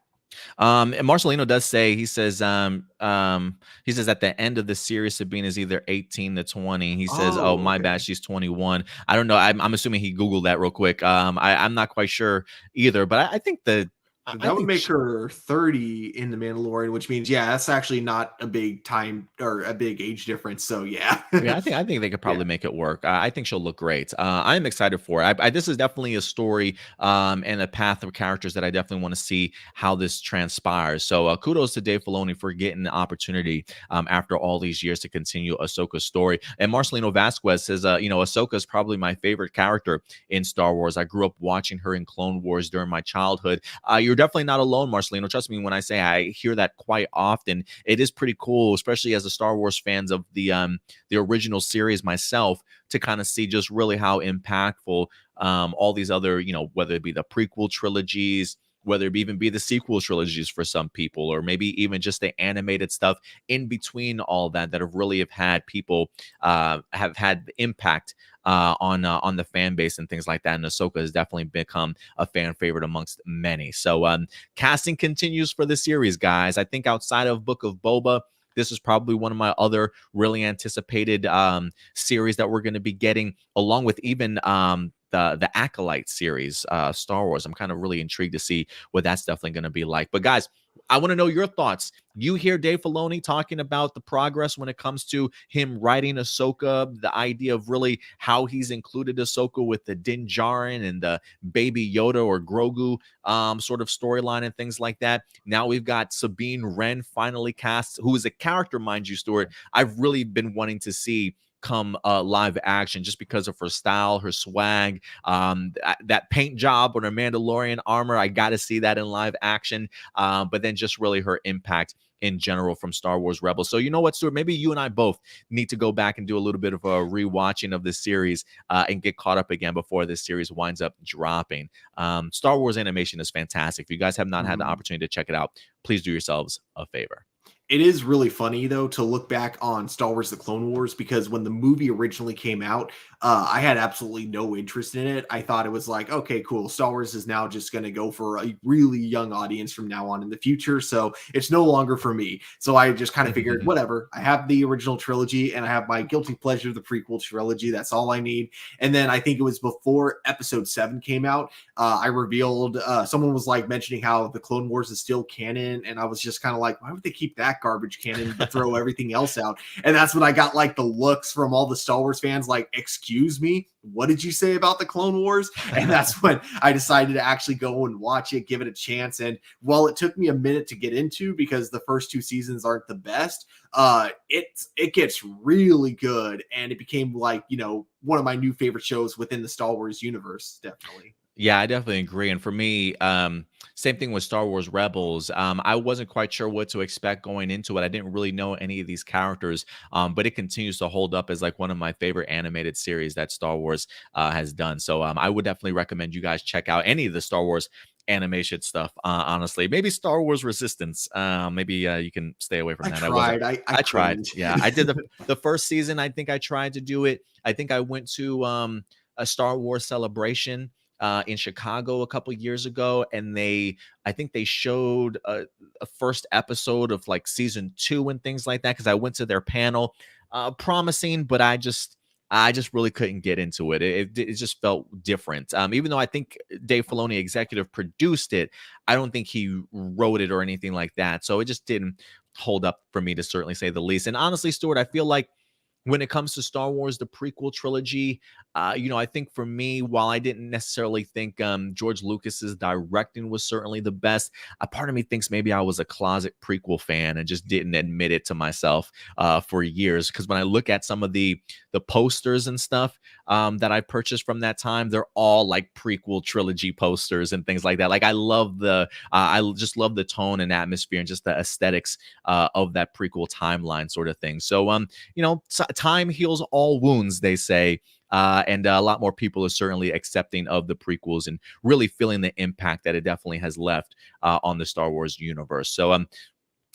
And Marcelino does say, he says at the end of the series, Sabine is either 18 to 20. He says, "Oh, my bad, she's 21." I don't know. I'm assuming he Googled that real quick. I'm not quite sure either, but I think the I That would think make her 30 in The Mandalorian, which means, yeah, that's actually not a big time or a big age difference. So, yeah. yeah, I think they could Yeah. probably make it work. I think she'll look great. I'm excited for it. This is definitely a story and a path of characters that I definitely want to see how this transpires. So kudos to Dave Filoni for getting the opportunity after all these years to continue Ahsoka's story. And Marcelino Vasquez says, Ahsoka is probably my favorite character in Star Wars. I grew up watching her in Clone Wars during my childhood. You're definitely not alone, Marcelino. Trust me when I say I hear that quite often. It is pretty cool, especially as a Star Wars fans of the original series myself, to kind of see just really how impactful all these other, whether it be the prequel trilogies, whether it even be the sequel trilogies for some people, or maybe even just the animated stuff in between all that have really have had people have had impact on the fan base and things like that. And Ahsoka has definitely become a fan favorite amongst many. So casting continues for the series, guys. I think outside of Book of Boba, this is probably one of my other really anticipated series that we're going to be getting, along with even the Acolyte series, Star Wars. I'm kind of really intrigued to see what that's definitely going to be like. But guys, I want to know your thoughts. You hear Dave Filoni talking about the progress when it comes to him writing Ahsoka, the idea of really how he's included Ahsoka with the Din Djarin and the Baby Yoda or Grogu sort of storyline and things like that. Now we've got Sabine Wren finally cast, who is a character, mind you, Stuart, I've really been wanting to see come live action just because of her style, her swag, that paint job on her Mandalorian armor. I got to see that in live action. But then just really her impact in general from Star Wars Rebels. So you know what, Stuart? Maybe you and I both need to go back and do a little bit of a rewatching of this series and get caught up again before this series winds up dropping. Star Wars animation is fantastic. If you guys have not had the opportunity to check it out, please do yourselves a favor. It is really funny, though, to look back on Star Wars The Clone Wars, because when the movie originally came out, I had absolutely no interest in it. I thought it was like, okay, cool. Star Wars is now just going to go for a really young audience from now on in the future. So it's no longer for me. So I just kind of figured, whatever. I have the original trilogy and I have my guilty pleasure, the prequel trilogy. That's all I need. And then I think it was before episode 7 came out, I revealed, someone was like mentioning how the Clone Wars is still canon. And I was just kind of like, why would they keep that garbage canon to throw everything else out? And that's when I got like the looks from all the Star Wars fans, like, excuse me, what did you say about the Clone Wars? And that's when I decided to actually go and watch it, give it a chance. And while it took me a minute to get into, because the first 2 seasons aren't the best, it gets really good, and it became like, one of my new favorite shows within the Star Wars universe. Definitely. Yeah, I definitely agree. And for me, same thing with Star Wars Rebels. I wasn't quite sure what to expect going into it. I didn't really know any of these characters, but it continues to hold up as like one of my favorite animated series that Star Wars has done. So I would definitely recommend you guys check out any of the Star Wars animation stuff. Honestly, maybe Star Wars Resistance. Maybe you can stay away from that. I tried. Yeah, I did the first season. I think I tried to do it. I think I went to a Star Wars celebration in Chicago a couple years ago, and I think they showed a first episode of like season 2 and things like that, because I went to their panel, promising, but I just really couldn't get into it. It just felt different. Even though I think Dave Filoni executive produced it, I don't think he wrote it or anything like that. So it just didn't hold up for me, to certainly say the least. And honestly, Stuart, I feel like when it comes to Star Wars, the prequel trilogy, I think for me, while I didn't necessarily think George Lucas's directing was certainly the best, a part of me thinks maybe I was a closet prequel fan and just didn't admit it to myself for years. Because when I look at some of the posters and stuff that I purchased from that time, they're all like prequel trilogy posters and things like that. Like I just love the tone and atmosphere and just the aesthetics of that prequel timeline sort of thing. So, time heals all wounds, they say. And a lot more people are certainly accepting of the prequels and really feeling the impact that it definitely has left on the Star Wars universe. So, were you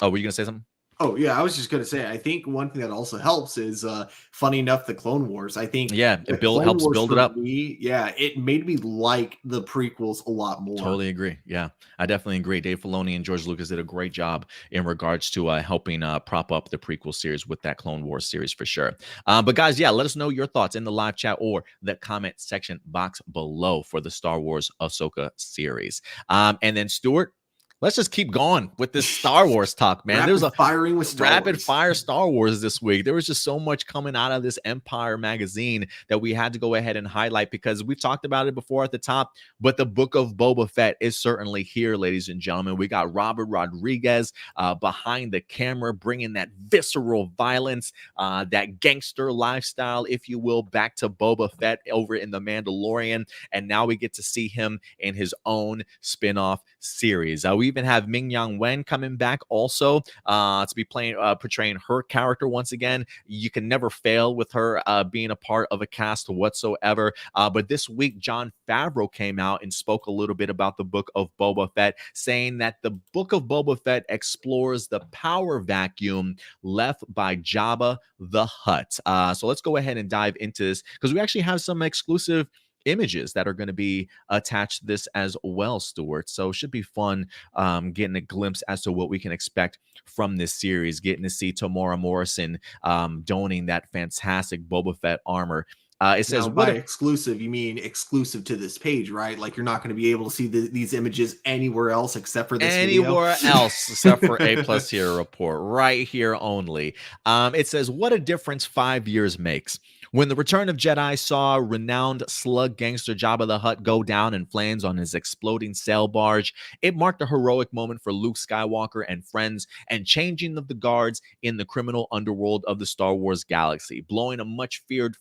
going to say something? Oh, yeah, I was just going to say, I think one thing that also helps is, funny enough, the Clone Wars. I think it Clone helps Wars build it for up. me, yeah, it made me like the prequels a lot more. Totally agree. Yeah, I definitely agree. Dave Filoni and George Lucas did a great job in regards to helping prop up the prequel series with that Clone Wars series for sure. But guys, yeah, let us know your thoughts in the live chat or the comment section box below for the Star Wars Ahsoka series. And then Stuart, let's just keep going with this Star Wars talk, man. There was a firing with Star rapid Wars. fire Star Wars this week. There was just so much coming out of this Empire magazine that we had to go ahead and highlight because we've talked about it before at the top, but the book of Boba Fett is certainly here, ladies and gentlemen. We got Robert Rodriguez behind the camera, bringing that visceral violence, that gangster lifestyle, if you will, back to Boba Fett over in The Mandalorian. And now we get to see him in his own spin-off series. We even have Ming-Yang Wen coming back also to be portraying her character once again. You can never fail with her being a part of a cast whatsoever. But this week, Jon Favreau came out and spoke a little bit about the book of Boba Fett, saying that the book of Boba Fett explores the power vacuum left by Jabba the Hutt. So let's go ahead and dive into this because we actually have some exclusive images that are going to be attached to this as well, Stuart. So it should be fun getting a glimpse as to what we can expect from this series, getting to see Tamora Morrison donning that fantastic Boba Fett armor. It says, now, by exclusive, you mean exclusive to this page, right? Like you're not going to be able to see these images anywhere else except for this anywhere else except for A+ Hero Report, right here only. It says, what a difference 5 years makes. When the Return of Jedi saw renowned slug gangster Jabba the Hutt go down in flames on his exploding sail barge, it marked a heroic moment for Luke Skywalker and friends and changing of the guards in the criminal underworld of the Star Wars galaxy, blowing a much-feared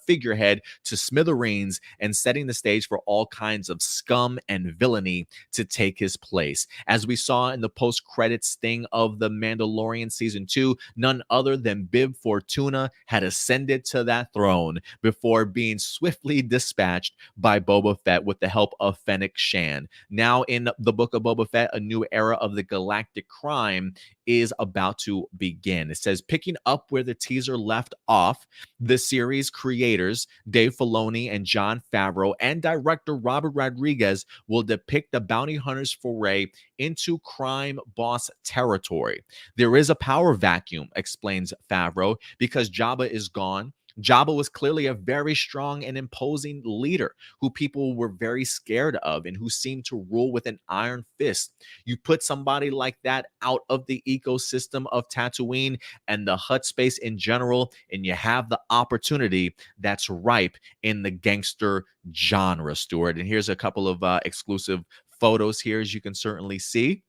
figurehead to smithereens and setting the stage for all kinds of scum and villainy to take his place. As we saw in the post-credits sting of The Mandalorian Season 2, none other than Bib Fortuna had ascended to that throne before being swiftly dispatched by Boba Fett with the help of Fennec Shan. Now in the book of Boba Fett, a new era of the galactic crime is about to begin. It says, picking up where the teaser left off, the series creators Dave Filoni and Jon Favreau and director Robert Rodriguez will depict the bounty hunter's foray into crime boss territory. There is a power vacuum, explains Favreau, because Jabba is gone. Jabba was clearly a very strong and imposing leader who people were very scared of and who seemed to rule with an iron fist. You put somebody like that out of the ecosystem of Tatooine and the Hutt space in general, and you have the opportunity that's ripe in the gangster genre, Stuart. And here's a couple of exclusive photos here, as you can certainly see.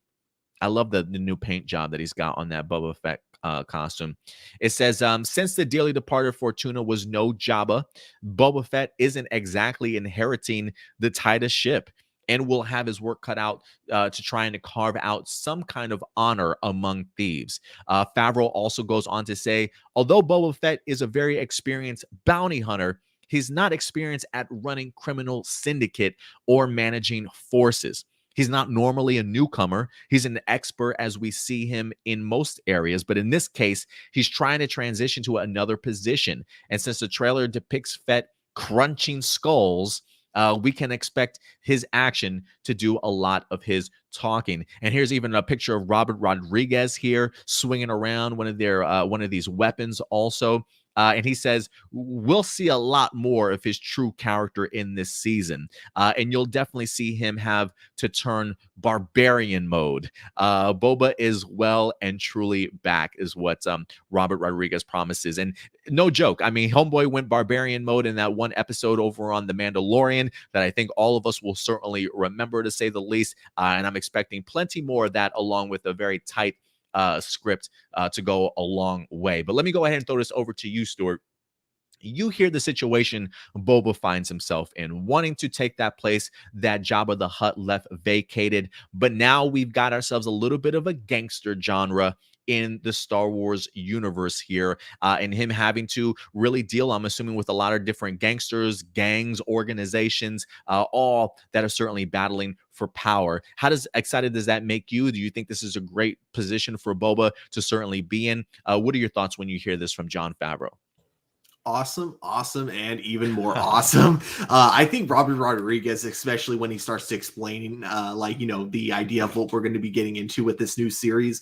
I love the new paint job that he's got on that Boba Fett costume. It says, since the dearly departed Fortuna was no Jabba, Boba Fett isn't exactly inheriting the Titus ship and will have his work cut out to trying to carve out some kind of honor among thieves. Favreau also goes on to say, although Boba Fett is a very experienced bounty hunter, he's not experienced at running criminal syndicate or managing forces. He's not normally a newcomer. He's an expert as we see him in most areas. But in this case, he's trying to transition to another position. And since the trailer depicts Fett crunching skulls, we can expect his action to do a lot of his talking. And here's even a picture of Robert Rodriguez here swinging around one of these weapons also. And he says, we'll see a lot more of his true character in this season. And you'll definitely see him have to turn barbarian mode. Boba is well and truly back, is what Robert Rodriguez promises. And no joke. I mean, Homeboy went barbarian mode in that one episode over on The Mandalorian that I think all of us will certainly remember, to say the least. And I'm expecting plenty more of that, along with a very tight script to go a long way. But let me go ahead and throw this over to you, Stuart. You hear the situation Boba finds himself in, wanting to take that place that Jabba the Hutt left vacated. But now we've got ourselves a little bit of a gangster genre in the Star Wars universe here, and him having to really deal, I'm assuming, with a lot of different gangsters, gangs, organizations, all that are certainly battling for power. How excited does that make you? Do you think this is a great position for Boba to certainly be in? What are your thoughts when you hear this from Jon Favreau? Awesome, and even more awesome. I think Robert Rodriguez, especially when he starts to explain, the idea of what we're going to be getting into with this new series,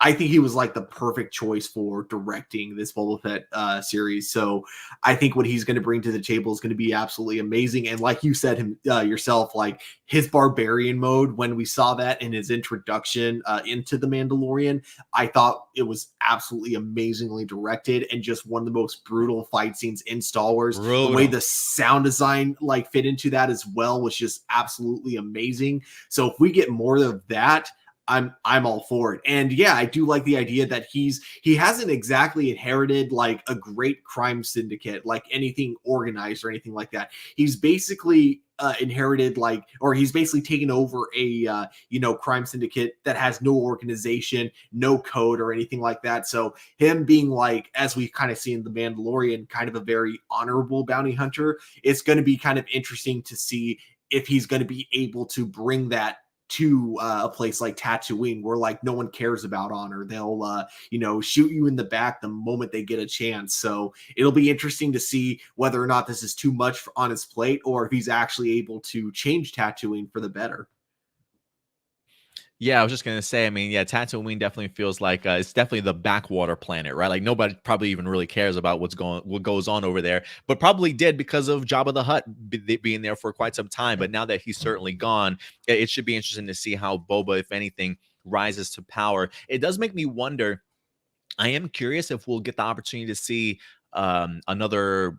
I think he was like the perfect choice for directing this Boba Fett series. So I think what he's going to bring to the table is going to be absolutely amazing. And like you said yourself, like his barbarian mode, when we saw that in his introduction into The Mandalorian, I thought it was absolutely amazingly directed and just one of the most brutal fight scenes in Star Wars. Brutal. The way the sound design like fit into that as well was just absolutely amazing. So if we get more of that, I'm all for it. And yeah, I do like the idea that he hasn't exactly inherited like a great crime syndicate, like anything organized or anything like that. He's basically inherited like, or he's basically taken over a crime syndicate that has no organization, no code or anything like that. So him being like, as we kind of see in The Mandalorian, kind of a very honorable bounty hunter, it's going to be kind of interesting to see if he's going to be able to bring that to a place like Tatooine, where like no one cares about honor. They'll shoot you in the back the moment they get a chance. So it'll be interesting to see whether or not this is too much on his plate, or if he's actually able to change Tatooine for the better. Yeah, I was just gonna say, I mean, yeah, Tatooine definitely feels like it's definitely the backwater planet, right? Like nobody probably even really cares about what goes on over there, but probably did because of Jabba the Hutt being there for quite some time. But now that he's certainly gone, it should be interesting to see how Boba, if anything, rises to power. It does make me wonder. I am curious if we'll get the opportunity to see another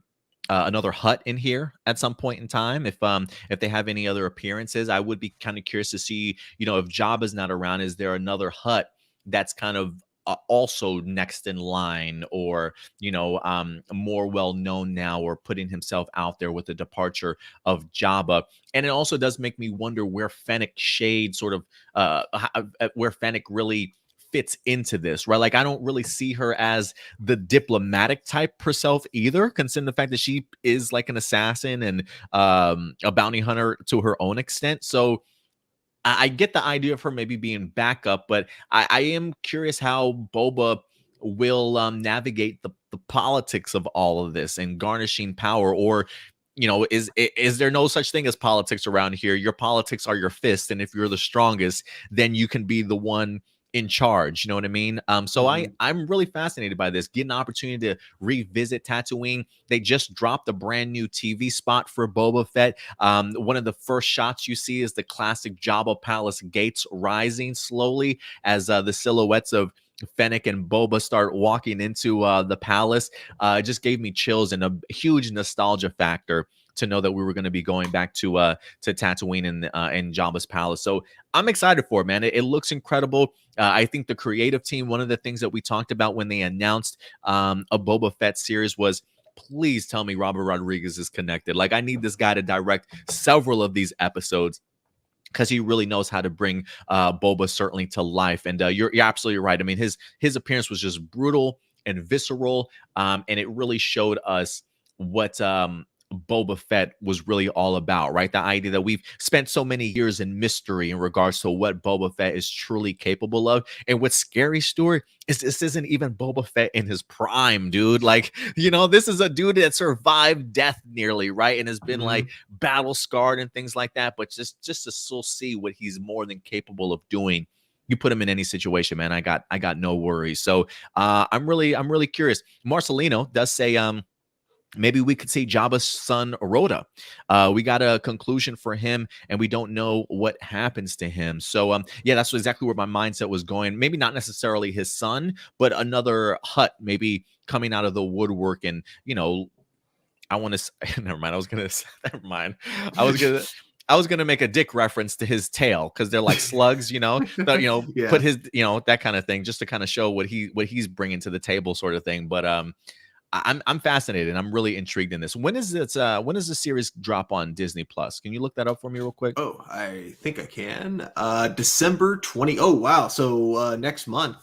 Hutt in here at some point in time. If they have any other appearances, I would be kind of curious to see, if Jabba's not around, is there another Hutt that's kind of also next in line, or more well known now, or putting himself out there with the departure of Jabba. And it also does make me wonder where Fennec Shade sort of where Fennec really fits into this, right? Like I don't really see her as the diplomatic type herself either, considering the fact that she is like an assassin and a bounty hunter to her own extent. So I get the idea of her maybe being backup, but I am curious how Boba will navigate the politics of all of this and garnishing power. Or is there no such thing as politics around here? Your politics are your fist, and if you're the strongest, then you can be the one in charge. You know what I mean? So I'm really fascinated by this. Get an opportunity to revisit Tatooine. They just dropped a brand new TV spot for Boba Fett. One of the first shots you see is the classic Jabba Palace gates rising slowly as the silhouettes of Fennec and Boba start walking into the palace. It just gave me chills and a huge nostalgia factor to know that we were going to be going back to Tatooine and Jabba's palace. So I'm excited for it, man. It looks incredible. I think the creative team, one of the things that we talked about when they announced a Boba Fett series was, please tell me Robert Rodriguez is connected. Like I need this guy to direct several of these episodes, because he really knows how to bring Boba certainly to life. And you're absolutely right. I mean, his appearance was just brutal and visceral, and it really showed us what Boba Fett was really all about, right? The idea that we've spent so many years in mystery in regards to what Boba Fett is truly capable of. And what's scary, Stuart, is this isn't even Boba Fett in his prime, dude. Like, this is a dude that survived death nearly, right? And has been like battle scarred and things like that. But just to still see what he's more than capable of doing. You put him in any situation, man. I got no worries. So I'm really curious. Marcelino does say maybe we could see Jabba's son, Rhoda. We got a conclusion for him, and we don't know what happens to him. So, yeah, that's exactly where my mindset was going. Maybe not necessarily his son, but another Hutt maybe coming out of the woodwork. And, I want to, never mind. Never mind. I was gonna make a dick reference to his tail, because they're like slugs, but, Yeah. put his, that kind of thing, just to kind of show what he's bringing to the table, sort of thing. But I'm fascinated. I'm really intrigued in this. When is this? When does the series drop on Disney Plus? Can you look that up for me real quick? Oh, I think I can. December 20. Oh, wow. So next month,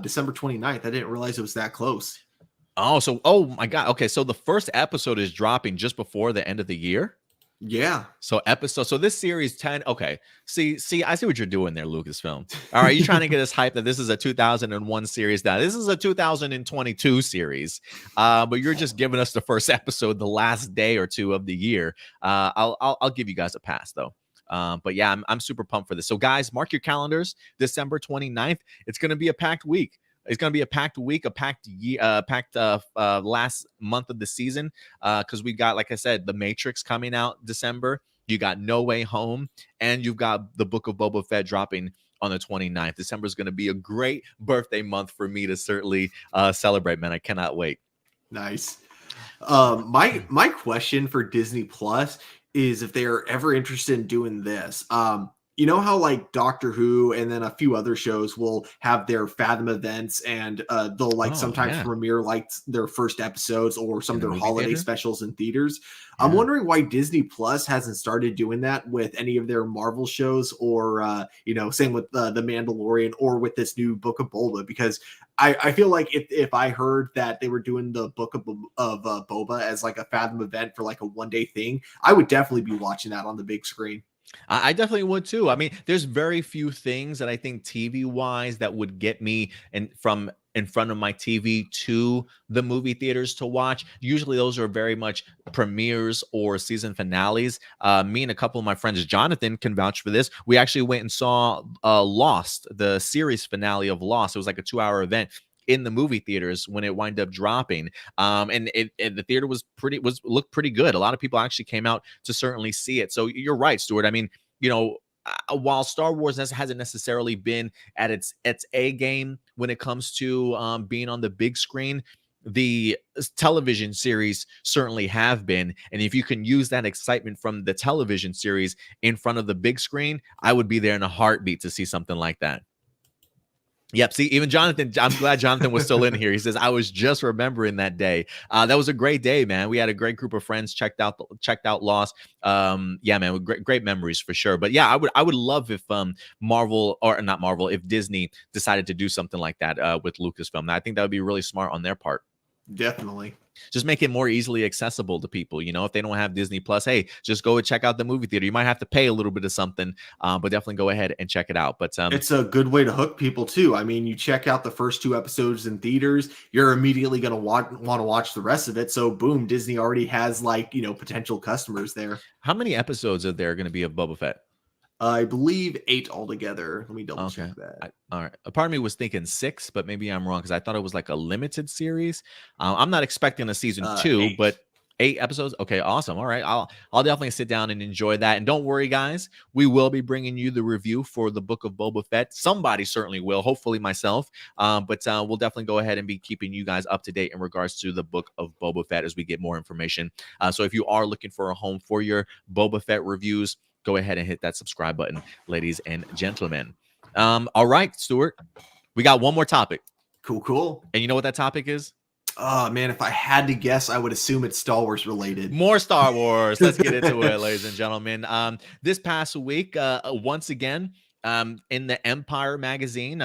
December 29th. I didn't realize it was that close. Oh my God. Okay, so the first episode is dropping just before the end of the year. Yeah. So this series 10. Okay. See, I see what you're doing there, Lucasfilm. All right, you're trying to get us hyped that this is a 2001 series. Now, this is a 2022 series. But you're just giving us the first episode the last day or two of the year. I'll give you guys a pass though. But yeah, I'm super pumped for this. So guys, mark your calendars, December 29th. It's going to be a packed week. It's going to be a packed week, a packed year, packed last month of the season, because we got, like I said, The Matrix coming out December. You got No Way Home, and you've got the Book of Boba Fett dropping on the 29th. December is going to be a great birthday month for me to certainly celebrate, man. I cannot wait. Nice. My question for Disney Plus is if they are ever interested in doing this. You know how like Doctor Who and then a few other shows will have their Fathom events, and they'll like sometimes premiere like their first episodes or some of their holiday specials in theaters. Yeah. I'm wondering why Disney Plus hasn't started doing that with any of their Marvel shows, or same with the Mandalorian, or with this new Book of Boba, because I feel like if I heard that they were doing the Book of Boba as like a Fathom event for like a one-day thing, I would definitely be watching that on the big screen. I definitely would too. I mean, there's very few things that I think TV wise that would get me in front of my TV to the movie theaters to watch. Usually those are very much premieres or season finales. Me and a couple of my friends, Jonathan, can vouch for this. We actually went and saw Lost, the series finale of Lost. It was like a 2-hour event in the movie theaters when it wound up dropping. And the theater looked pretty good. A lot of people actually came out to certainly see it. So you're right, Stuart. I mean, while Star Wars hasn't necessarily been at its A game when it comes to being on the big screen, the television series certainly have been. And if you can use that excitement from the television series in front of the big screen, I would be there in a heartbeat to see something like that. Yep. See, even Jonathan, I'm glad Jonathan was still in here. He says, I was just remembering that day. That was a great day, man. We had a great group of friends, checked out Lost. Yeah, man, great memories for sure. But yeah, I would love if if Disney decided to do something like that with Lucasfilm. I think that would be really smart on their part. Definitely. Just make it more easily accessible to people. If they don't have Disney Plus, hey, just go and check out the movie theater. You might have to pay a little bit of something, but definitely go ahead and check it out. But it's a good way to hook people too. I mean, you check out the first 2 episodes in theaters, you're immediately going to want to watch the rest of it. So boom, Disney already has potential customers there. How many episodes are there going to be of Boba Fett? I believe 8 altogether. Let me double check that. All right. A part of me was thinking 6, but maybe I'm wrong because I thought it was like a limited series. I'm not expecting a season 2, 8. but 8 episodes. Okay, awesome. All right. I'll definitely sit down and enjoy that. And don't worry, guys. We will be bringing you the review for the Book of Boba Fett. Somebody certainly will, hopefully myself. But we'll definitely go ahead and be keeping you guys up to date in regards to the Book of Boba Fett as we get more information. So if you are looking for a home for your Boba Fett reviews, go ahead and hit that subscribe button, ladies and gentlemen. All right, Stuart, we got one more topic. Cool. And you know what that topic is? Oh, man, if I had to guess, I would assume it's Star Wars related. More Star Wars. Let's get into it, ladies and gentlemen. This past week, once again, in the Empire magazine,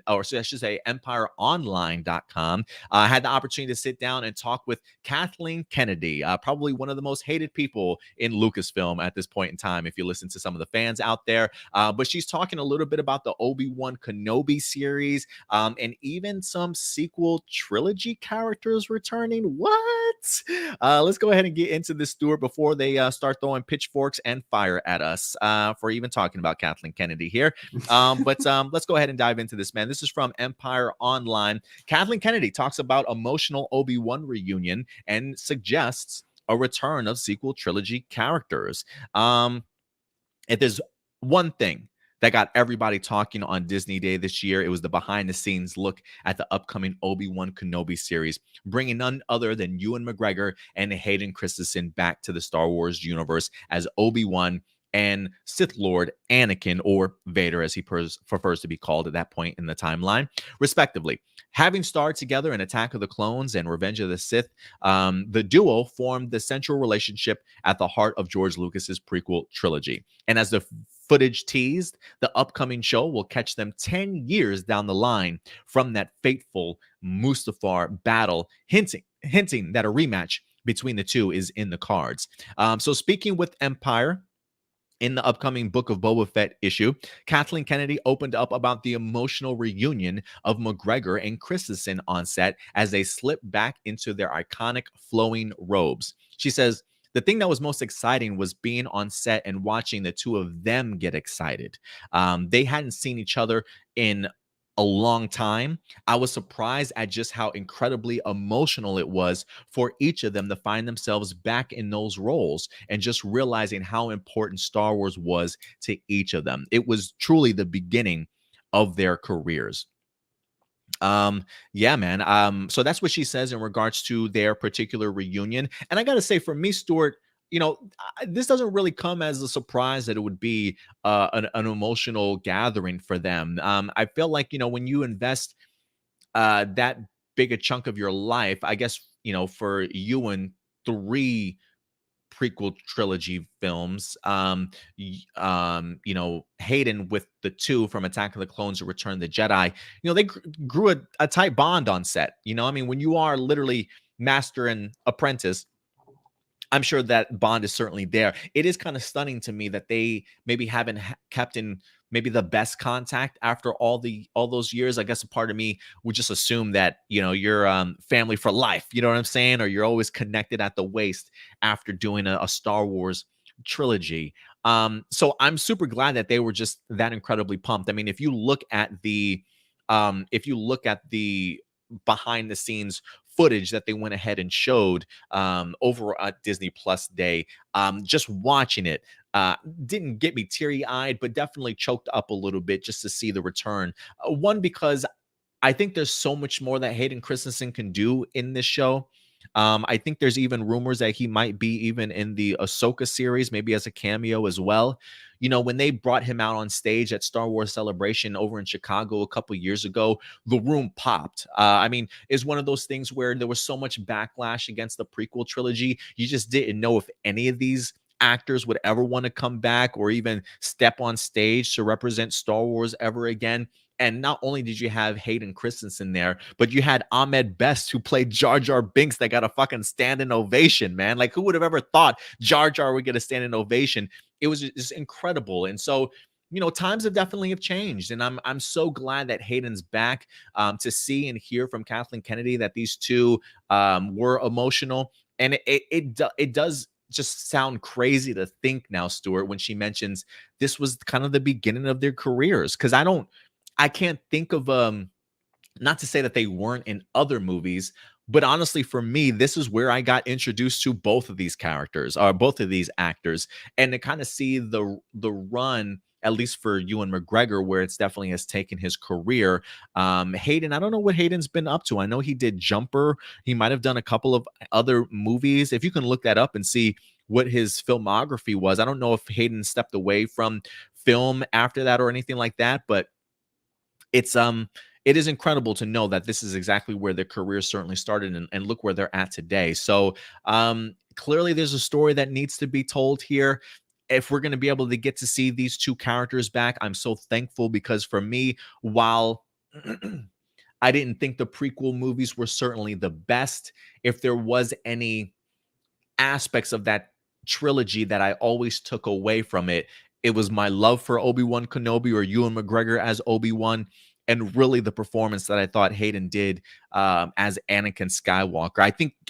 or so I should say empireonline.com, had the opportunity to sit down and talk with Kathleen Kennedy, probably one of the most hated people in Lucasfilm at this point in time, if you listen to some of the fans out there. But she's talking a little bit about the Obi-Wan Kenobi series, and even some sequel trilogy characters returning. What? Let's go ahead and get into this, Stuart, before they start throwing pitchforks and fire at us for even talking about Kathleen Kennedy here. But let's go ahead and dive into this, man. This is from Empire Online. Kathleen Kennedy talks about emotional Obi-Wan reunion and suggests a return of sequel trilogy characters. If there's one thing that got everybody talking on Disney Day this year, it was the behind-the-scenes look at the upcoming Obi-Wan Kenobi series, bringing none other than Ewan McGregor and Hayden Christensen back to the Star Wars universe as Obi-Wan and Sith Lord Anakin, or Vader as he prefers to be called at that point in the timeline, respectively. Having starred together in Attack of the Clones and Revenge of the Sith, the duo formed the central relationship at the heart of George Lucas's prequel trilogy. And as the footage teased, the upcoming show will catch them 10 years down the line from that fateful Mustafar battle, hinting that a rematch between the two is in the cards. So speaking with Empire, in the upcoming Book of Boba Fett issue, Kathleen Kennedy opened up about the emotional reunion of McGregor and Christensen on set as they slip back into their iconic flowing robes. She says, the thing that was most exciting was being on set and watching the two of them get excited. They hadn't seen each other in a long time. I was surprised at just how incredibly emotional it was for each of them to find themselves back in those roles and just realizing how important Star Wars was to each of them. It was truly the beginning of their careers. Yeah, man. So that's what she says in regards to their particular reunion. And I gotta say, for me, Stuart, this doesn't really come as a surprise that it would be an emotional gathering for them. I feel like, when you invest that big a chunk of your life, I guess, for you and three prequel trilogy films. Hayden with the two from Attack of the Clones to Return of the Jedi, they grew a tight bond on set. I mean, when you are literally master and apprentice, I'm sure that bond is certainly there. It is kind of stunning to me that they maybe haven't kept in maybe the best contact after all those years. I guess a part of me would just assume that you're family for life. You know what I'm saying? Or you're always connected at the waist after doing a Star Wars trilogy. So I'm super glad that they were just that incredibly pumped. I mean, if you look at the behind the scenes footage that they went ahead and showed over at Disney Plus Day, just watching it didn't get me teary-eyed, but definitely choked up a little bit just to see the return. One, because I think there's so much more that Hayden Christensen can do in this show. I think there's even rumors that he might be even in the Ahsoka series, maybe as a cameo as well. When they brought him out on stage at Star Wars Celebration over in Chicago a couple years ago, the room popped. I mean, it's one of those things where there was so much backlash against the prequel trilogy. You just didn't know if any of these actors would ever want to come back or even step on stage to represent Star Wars ever again. And not only did you have Hayden Christensen there, but you had Ahmed Best, who played Jar Jar Binks, that got a fucking standing ovation, man. Like, who would have ever thought Jar Jar would get a standing ovation? It was just incredible. And so, times have changed. And I'm so glad that Hayden's back, to see and hear from Kathleen Kennedy that these two were emotional. And it does just sound crazy to think now, Stuart, when she mentions this was kind of the beginning of their careers. Because I can't think of not to say that they weren't in other movies, but honestly, for me, this is where I got introduced to both of these characters, or both of these actors, and to kind of see the run, at least for Ewan McGregor, where it's definitely has taken his career. Hayden, I don't know what Hayden's been up to. I know he did Jumper. He might have done a couple of other movies. If you can look that up and see what his filmography was. I don't know if Hayden stepped away from film after that or anything like that, but it is incredible to know that this is exactly where their career certainly started, and look where they're at today. So clearly there's a story that needs to be told here. If we're going to be able to get to see these two characters back, I'm so thankful, because for me, while I didn't think the prequel movies were certainly the best, if there was any aspects of that trilogy that I always took away from it, it was my love for Obi-Wan Kenobi, or Ewan McGregor as Obi-Wan, and really the performance that I thought Hayden did as Anakin Skywalker.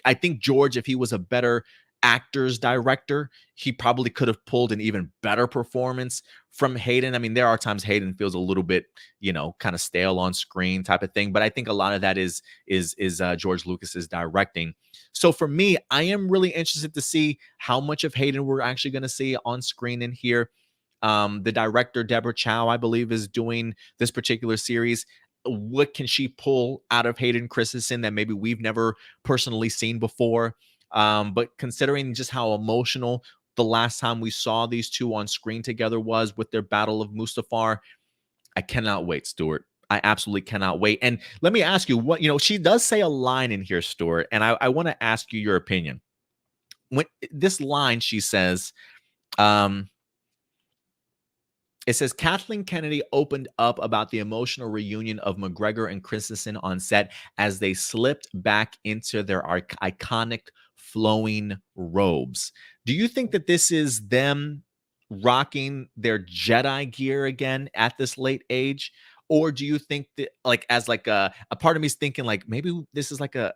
I think George, if he was a better actor's director, he probably could have pulled an even better performance from Hayden. I mean, there are times Hayden feels a little bit, kind of stale on screen type of thing, but I think a lot of that is George Lucas's directing. So for me, I am really interested to see how much of Hayden we're actually going to see on screen in here. The director, Deborah Chow, I believe, is doing this particular series. What can she pull out of Hayden Christensen that maybe we've never personally seen before? But considering just how emotional the last time we saw these two on screen together was with their Battle of Mustafar, I cannot wait, Stuart. I absolutely cannot wait. And let me ask you what, she does say a line in here, Stuart, and I want to ask you your opinion. When this line, she says, it says, Kathleen Kennedy opened up about the emotional reunion of McGregor and Christensen on set as they slipped back into their iconic flowing robes. Do you think that this is them rocking their Jedi gear again at this late age? Or do you think that, like, as like a part of me is thinking like maybe this is like a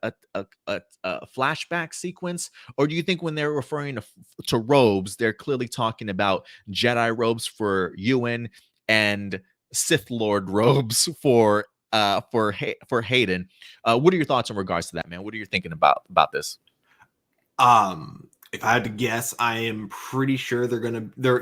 flashback sequence? Or do you think when they're referring to robes, they're clearly talking about Jedi robes for Ewan and Sith Lord robes for Hayden? What are your thoughts in regards to that, man? What are you thinking about this? If I had to guess, I am pretty sure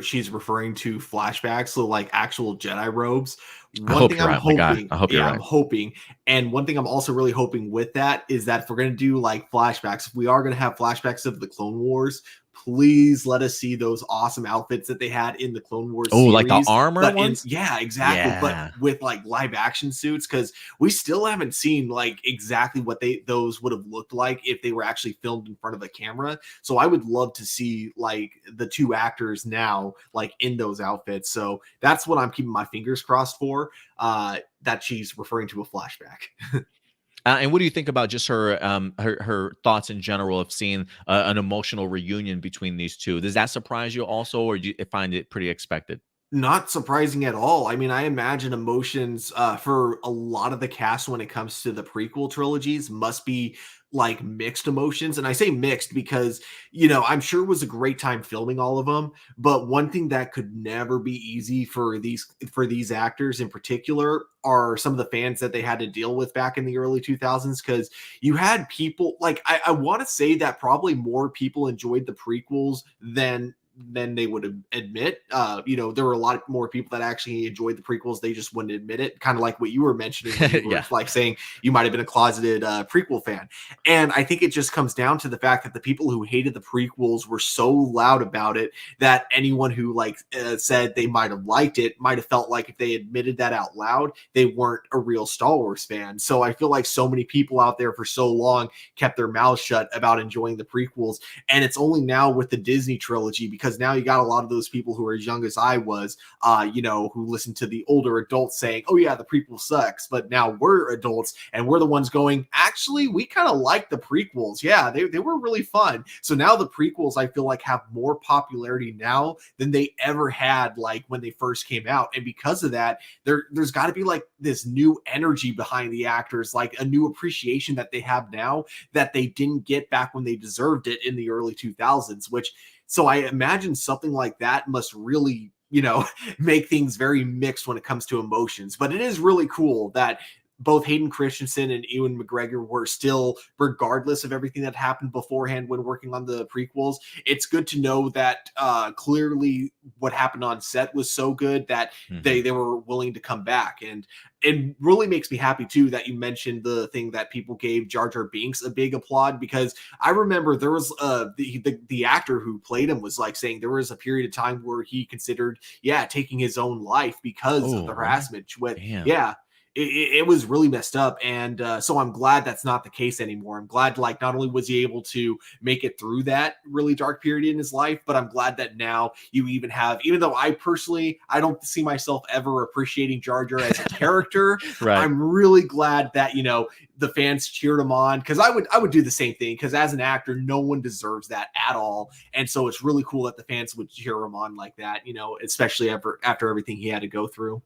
she's referring to flashbacks, so like actual Jedi robes. I One hope thing you're I'm right, my guy. hoping, I hope you're yeah, I'm right. hoping, and one thing I'm also really hoping with that is that if we're gonna do like flashbacks, if we are gonna have flashbacks of the Clone Wars, please let us see those awesome outfits that they had in the Clone Wars Oh, like the series. armor But in ones? yeah, exactly. But Yeah. with like live action suits, because we still haven't seen like exactly what those would have looked like if they were actually filmed in front of a camera. So I would love to see like the two actors now like in those outfits. So that's what I'm keeping my fingers crossed for. That she's referring to a flashback. And what do you think about just her thoughts in general of seeing an emotional reunion between these two? Does that surprise you also, or do you find it pretty expected? Not surprising at all. I mean, I imagine emotions for a lot of the cast when it comes to the prequel trilogies must be like mixed emotions. And I say mixed because, I'm sure it was a great time filming all of them. But one thing that could never be easy for these actors in particular are some of the fans that they had to deal with back in the early 2000s. Because you had people like I want to say that probably more people enjoyed the prequels than they would admit. There were a lot more people that actually enjoyed the prequels. They just wouldn't admit it. Kind of like what you were mentioning when you were Yeah. like saying you might have been a closeted prequel fan. And I think it just comes down to the fact that the people who hated the prequels were so loud about it that anyone who said they might have liked it might have felt like if they admitted that out loud, they weren't a real Star Wars fan. So I feel like so many people out there for so long kept their mouths shut about enjoying the prequels. And it's only now with the Disney trilogy, because now you got a lot of those people who are as young as I was, who listen to the older adults saying, oh yeah, the prequel sucks. But now we're adults and we're the ones going, actually, we kind of like the prequels. Yeah, they were really fun. So now the prequels, I feel like, have more popularity now than they ever had like when they first came out. And because of that, there's got to be like this new energy behind the actors, like a new appreciation that they have now that they didn't get back when they deserved it in the early 2000s, so I imagine something like that must really, make things very mixed when it comes to emotions. But it is really cool that both Hayden Christensen and Ewan McGregor were still, regardless of everything that happened beforehand when working on the prequels, it's good to know that clearly what happened on set was so good that they were willing to come back. And it really makes me happy too that you mentioned the thing that people gave Jar Jar Binks a big applaud, because I remember there was the actor who played him was like saying there was a period of time where he considered taking his own life because of Oh, the what? harassment. With Damn. it was really messed up. And so I'm glad that's not the case anymore. I'm glad like not only was he able to make it through that really dark period in his life, but I'm glad that now you even have, even though I don't see myself ever appreciating Jar Jar as a character, Right. I'm really glad that, the fans cheered him on, because I would do the same thing, because as an actor, no one deserves that at all. And so it's really cool that the fans would cheer him on like that, especially after everything he had to go through.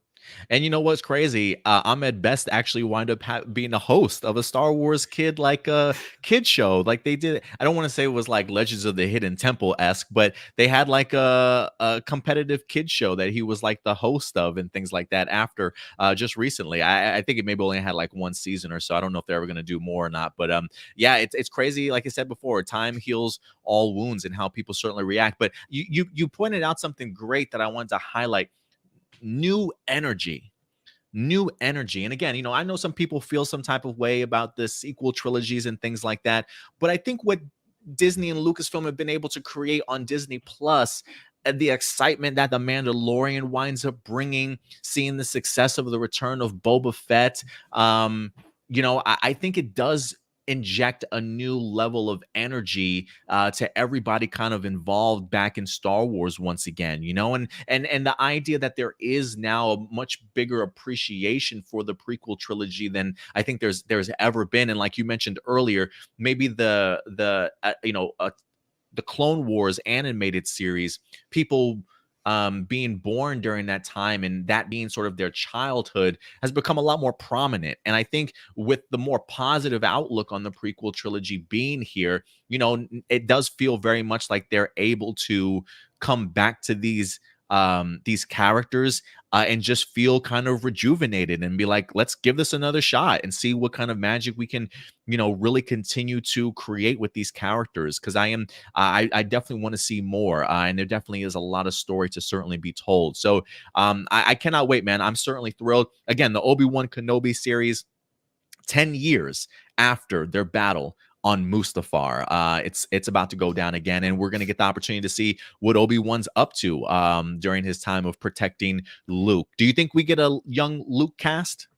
And you know what's crazy? Ahmed Best actually wound up being a host of a Star Wars kid show. Like they did. I don't want to say it was like Legends of the Hidden Temple esque, but they had like a competitive kid show that he was like the host of and things like that. After just recently, I think it maybe only had like one season or so. I don't know if they're ever going to do more or not. But yeah, it's crazy. Like I said before, time heals all wounds and how people certainly react. But you pointed out something great that I wanted to highlight. New energy. And again, I know some people feel some type of way about the sequel trilogies and things like that, but I think what Disney and Lucasfilm have been able to create on Disney Plus, and the excitement that the Mandalorian winds up bringing, seeing the success of the return of Boba Fett, I think it does inject a new level of energy to everybody kind of involved back in Star Wars once again, and the idea that there is now a much bigger appreciation for the prequel trilogy than I think there's ever been. And like you mentioned earlier, maybe the Clone Wars animated series, people being born during that time and that being sort of their childhood has become a lot more prominent. And I think with the more positive outlook on the prequel trilogy being here, it does feel very much like they're able to come back to these characters and just feel kind of rejuvenated and be like, let's give this another shot and see what kind of magic we can, really continue to create with these characters. Because I definitely want to see more, and there definitely is a lot of story to certainly be told. So I cannot wait, man. I'm certainly thrilled. Again, the Obi-Wan Kenobi series, 10 years after their battle on Mustafar. It's about to go down again, and we're going to get the opportunity to see what Obi-Wan's up to during his time of protecting Luke. Do you think we get a young Luke cast?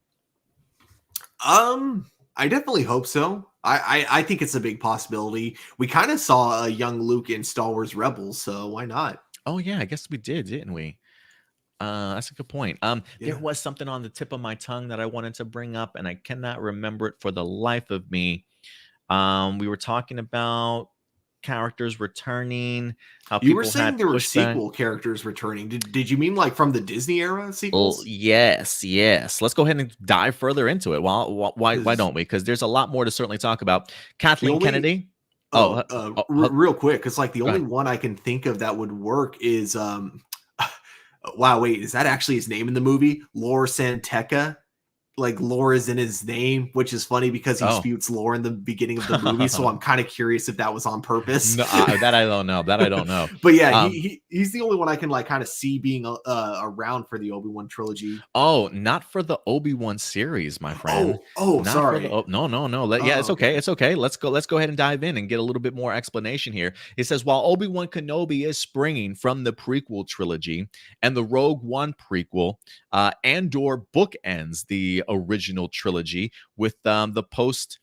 I definitely hope so. I think it's a big possibility. We kind of saw a young Luke in Star Wars Rebels, so why not? Oh yeah, I guess we did, didn't we? That's a good point. There was something on the tip of my tongue that I wanted to bring up, and I cannot remember it for the life of me. We were talking about characters returning. How you were people saying had there were pushback. sequel characters returning. Did you mean like from the Disney era sequels? Yes. Let's go ahead and dive further into it. Why don't we? Because there's a lot more to certainly talk about. Kathleen Kennedy. Real quick, because like the only ahead. one I can think of that would work is wow, wait, is that actually his name in the movie? Lor Santeca. Like lore is in his name, which is funny because he sputes lore in the beginning of the movie. So I'm kind of curious if that was on purpose. No, that I don't know. But yeah, he's the only one I can like kind of see being around for the Obi-Wan trilogy. Oh, not for the Obi-Wan series, my friend. Not sorry. No. Yeah, it's okay. It's okay. Let's go ahead and dive in and get a little bit more explanation here. It says, while Obi-Wan Kenobi is springing from the prequel trilogy and the Rogue One prequel, Andor bookends the original trilogy with the post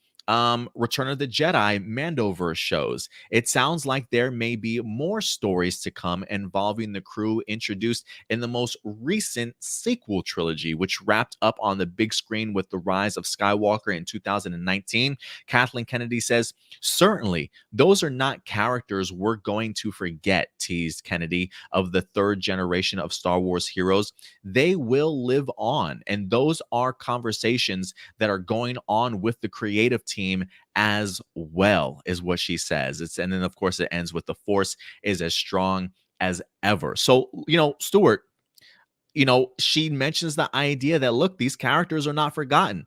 Return of the Jedi Mandoverse shows. It sounds like there may be more stories to come involving the crew introduced in the most recent sequel trilogy, which wrapped up on the big screen with The Rise of Skywalker in 2019. Kathleen Kennedy says, certainly, those are not characters we're going to forget, teased Kennedy of the third generation of Star Wars heroes. They will live on, and those are conversations that are going on with the creative team as well, is what she says. And then of course it ends with the Force is as strong as ever. So, Stuart, she mentions the idea that, look, these characters are not forgotten,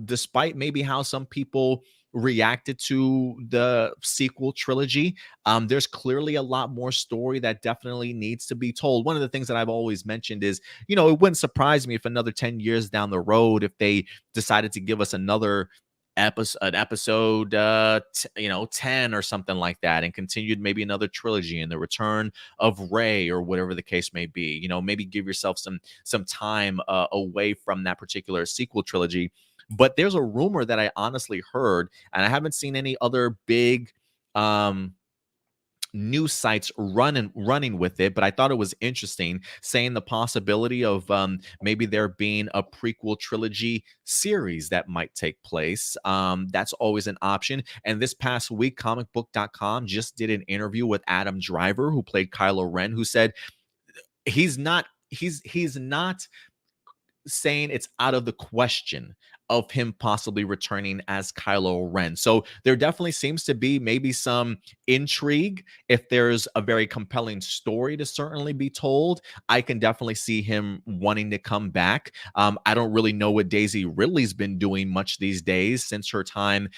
despite maybe how some people reacted to the sequel trilogy. There's clearly a lot more story that definitely needs to be told. One of the things that I've always mentioned is, it wouldn't surprise me if another 10 years down the road, if they decided to give us another episode 10 or something like that, and continued maybe another trilogy and the return of Rey or whatever the case may be. Maybe give yourself some time away from that particular sequel trilogy. But there's a rumor that I honestly heard, and I haven't seen any other big news sites running with it, but I thought it was interesting, saying the possibility of maybe there being a prequel trilogy series that might take place. That's always an option. And this past week, comicbook.com just did an interview with Adam Driver, who played Kylo Ren, who said he's not saying it's out of the question of him possibly returning as Kylo Ren. So there definitely seems to be maybe some intrigue. If there's a very compelling story to certainly be told, I can definitely see him wanting to come back. I don't really know what Daisy Ridley's been doing much these days since her time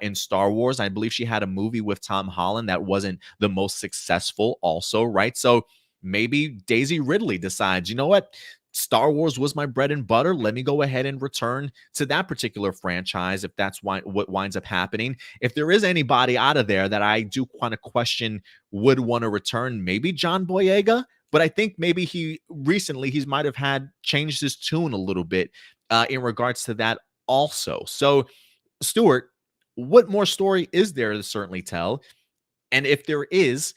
in Star Wars. I believe she had a movie with Tom Holland that wasn't the most successful also, right? So maybe Daisy Ridley decides, you know what? Star Wars was my bread and butter. Let me go ahead and return to that particular franchise if that's what winds up happening. If there is anybody out of there that I do kind of question would want to return, maybe John Boyega. But I think maybe he might have had changed his tune a little bit in regards to that also. So, Stuart, what more story is there to certainly tell? And if there is,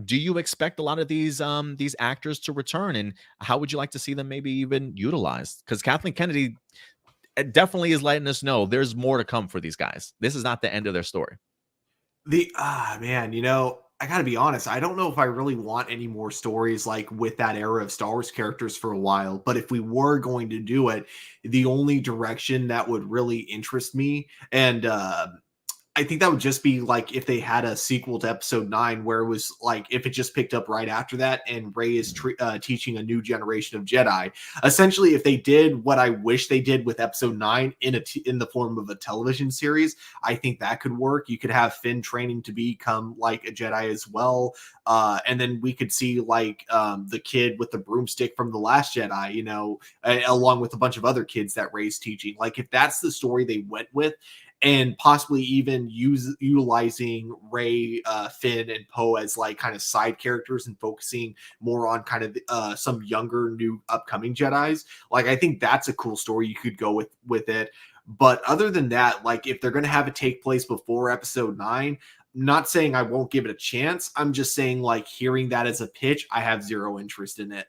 do you expect a lot of these actors to return, and how would you like to see them maybe even utilized? Because Kathleen Kennedy definitely is letting us know there's more to come for these guys. This is not the end of their story. Man, I gotta be honest, I don't know if I really want any more stories like with that era of Star Wars characters for a while. But if we were going to do it, the only direction that would really interest me, and I think that would just be like if they had a sequel to Episode 9, where it was like if it just picked up right after that, and Rey is teaching a new generation of Jedi. Essentially, if they did what I wish they did with Episode 9 in the form of a television series, I think that could work. You could have Finn training to become like a Jedi as well, and then we could see like the kid with the broomstick from The Last Jedi, you know, along with a bunch of other kids that Rey's teaching. Like if that's the story they went with, and possibly even utilizing Rey, Finn, and Poe as like kind of side characters and focusing more on kind of some younger, new upcoming Jedis. Like I think that's a cool story you could go with it. But other than that, like if they're going to have it take place before Episode 9, not saying I won't give it a chance. I'm just saying like hearing that as a pitch, I have zero interest in it.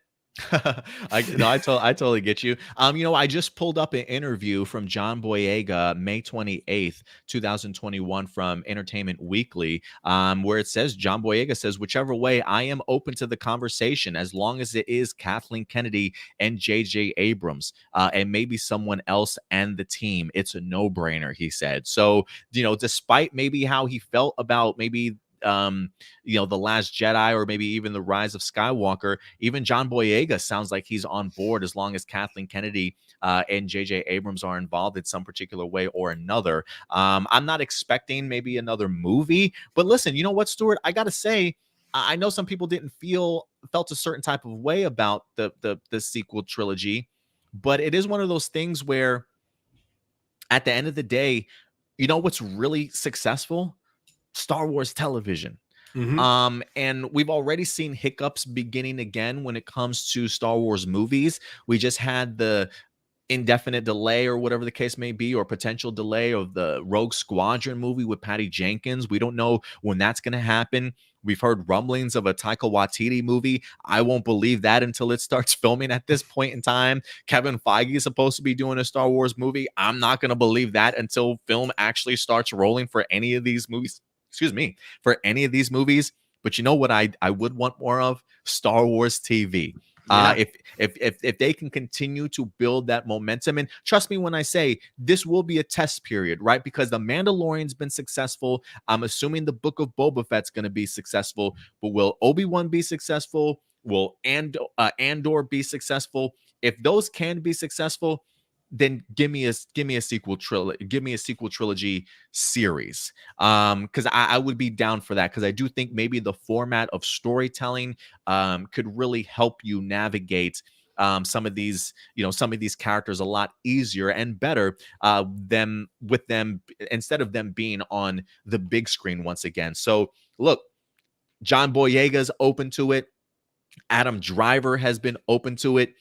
I totally get you. You know, I just pulled up an interview from John Boyega, May 28th, 2021, from Entertainment Weekly, where it says, John Boyega says, whichever way, I am open to the conversation as long as it is Kathleen Kennedy and J.J. Abrams, and maybe someone else and the team. It's a no-brainer, he said. So, you know, despite maybe how he felt about maybe you know, The Last Jedi or maybe even The Rise of Skywalker, even John Boyega sounds like he's on board as long as Kathleen Kennedy and J.J. Abrams are involved in some particular way or another. I'm not expecting maybe another movie, but listen, you know what, Stuart? I got to say, I know some people felt a certain type of way about the sequel trilogy, but it is one of those things where at the end of the day, you know what's really successful? Star Wars television. Mm-hmm. And we've already seen hiccups beginning again when it comes to Star Wars movies. We just had the indefinite delay or whatever the case may be, or potential delay of the Rogue Squadron movie with Patty Jenkins. We don't know when that's going to happen. We've heard rumblings of a Taika Waititi movie. I won't believe that until it starts filming at this point in time. Kevin Feige is supposed to be doing a Star Wars movie. I'm not going to believe that until film actually starts rolling for any of these movies. Excuse me, for any of these movies. But you know what I would want more of? Star Wars TV. Yeah. If they can continue to build that momentum, and trust me when I say this will be a test period, right? Because the Mandalorian's been successful. I'm assuming the Book of Boba Fett's going to be successful, but will Obi-Wan be successful? Will Andor be successful? If those can be successful, then give me a sequel trilogy series. Because I would be down for that, because I do think maybe the format of storytelling could really help you navigate some of these characters a lot easier and better instead of them being on the big screen once again. So look, John Boyega's open to it. Adam Driver has been open to it.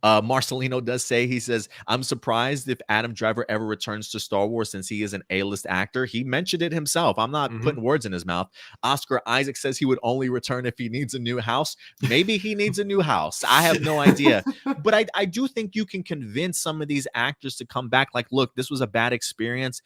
Marcelino does say, he says, I'm surprised if Adam Driver ever returns to Star Wars since he is an A-list actor. He mentioned it himself. I'm not putting words in his mouth. Oscar Isaac says he would only return if he needs a new house. Maybe he needs a new house. I have no idea. But I do think you can convince some of these actors to come back. Like, look, this was a bad experience.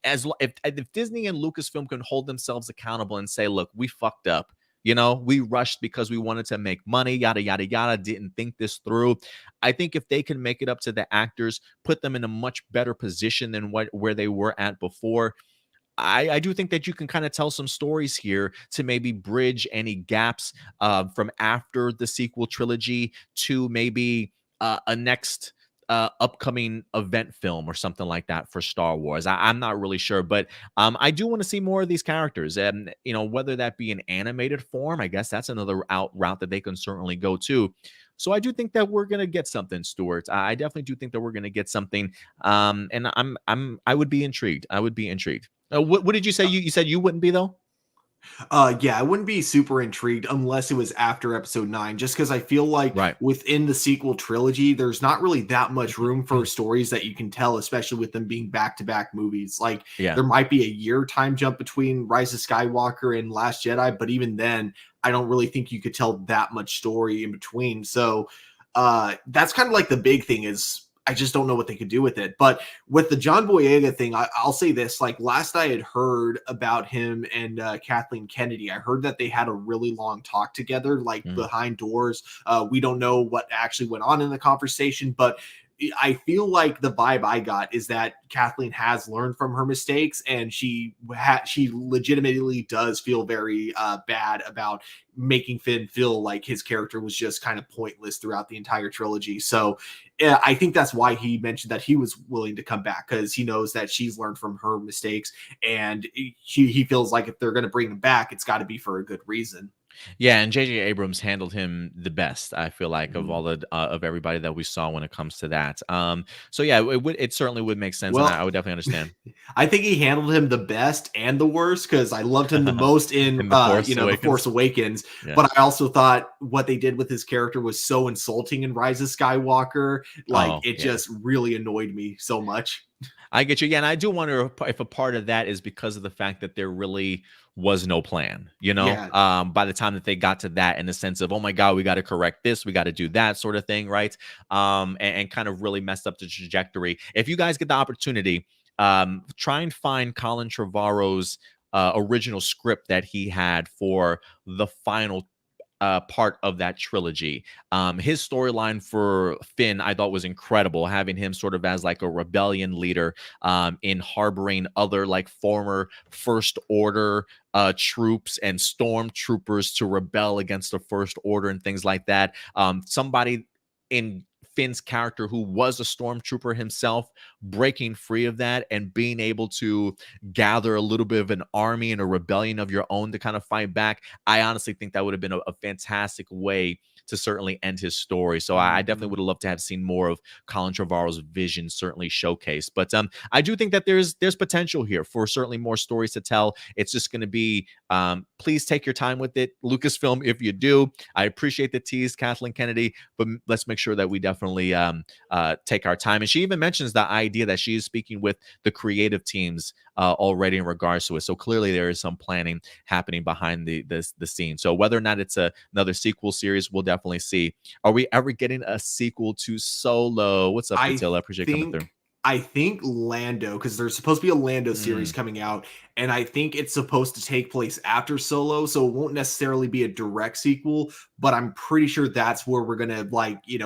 If Disney and Lucasfilm can hold themselves accountable and say, look, we fucked up. You know, we rushed because we wanted to make money, yada, yada, yada, didn't think this through. I think if they can make it up to the actors, put them in a much better position than where they were at before, I do think that you can kind of tell some stories here to maybe bridge any gaps from after the sequel trilogy to maybe a next upcoming event film or something like that for Star Wars. I'm not really sure, but I do want to see more of these characters, and you know, whether that be in animated form, I guess that's another route that they can certainly go to. So I do think that we're gonna get something, Stuart. I definitely do think that we're gonna get something, and I would be intrigued. I would be intrigued. What did you say? You said you wouldn't be though? Yeah, I wouldn't be super intrigued unless it was after Episode 9, just because I feel like Right. within the sequel trilogy, there's not really that much room for stories that you can tell, especially with them being back-to-back movies. Like, Yeah. there might be a year time jump between Rise of Skywalker and Last Jedi, but even then, I don't really think you could tell that much story in between. So that's kind of like the big thing is I just don't know what they could do with it. But with the John Boyega thing, I'll say this: like last I had heard about him and Kathleen Kennedy, I heard that they had a really long talk together, like behind doors. We don't know what actually went on in the conversation, but I feel like the vibe I got is that Kathleen has learned from her mistakes, and she legitimately does feel very bad about making Finn feel like his character was just kind of pointless throughout the entire trilogy. So I think that's why he mentioned that he was willing to come back, because he knows that she's learned from her mistakes, and he feels like if they're going to bring him back, it's got to be for a good reason. Yeah, and J.J. Abrams handled him the best, I feel like, of all the of everybody that we saw when it comes to that. So yeah, it certainly would make sense, and I Well, would definitely understand. I think he handled him the best and the worst, because I loved him the most in In The Force The Force Awakens. Awakens. Yeah. But I also thought what they did with his character was so insulting in Rise of Skywalker. Like it just really annoyed me so much. I get you. Yeah, and I do wonder if a part of that is because of the fact that there really was no plan, you know, Yeah. by the time that they got to that, in the sense of, oh my God, we got to correct this, we got to do that sort of thing, right? And kind of really messed up the trajectory. If you guys get the opportunity, try and find Colin Trevorrow's original script that he had for the final part of that trilogy. His storyline for Finn, I thought, was incredible, having him sort of as like a rebellion leader, in harboring other like former First Order troops and stormtroopers to rebel against the First Order and things like that. Somebody in Finn's character who was a stormtrooper himself, breaking free of that and being able to gather a little bit of an army and a rebellion of your own to kind of fight back. I honestly think that would have been a fantastic way to certainly end his story. So I definitely would have loved to have seen more of Colin Trevorrow's vision certainly showcased. But I do think that there's potential here for certainly more stories to tell. It's just going to be, please take your time with it, Lucasfilm. If you do, I appreciate the tease, Kathleen Kennedy, but let's make sure that we definitely take our time. And she even mentions the idea that she is speaking with the creative teams already in regards to it. So clearly there is some planning happening behind the scene. So whether or not it's another sequel series, we'll definitely see. Are we ever getting a sequel to Solo? What's up, Patil? I appreciate coming through. I think Lando, because there's supposed to be a Lando series coming out, and I think it's supposed to take place after Solo, so it won't necessarily be a direct sequel, but I'm pretty sure that's where we're gonna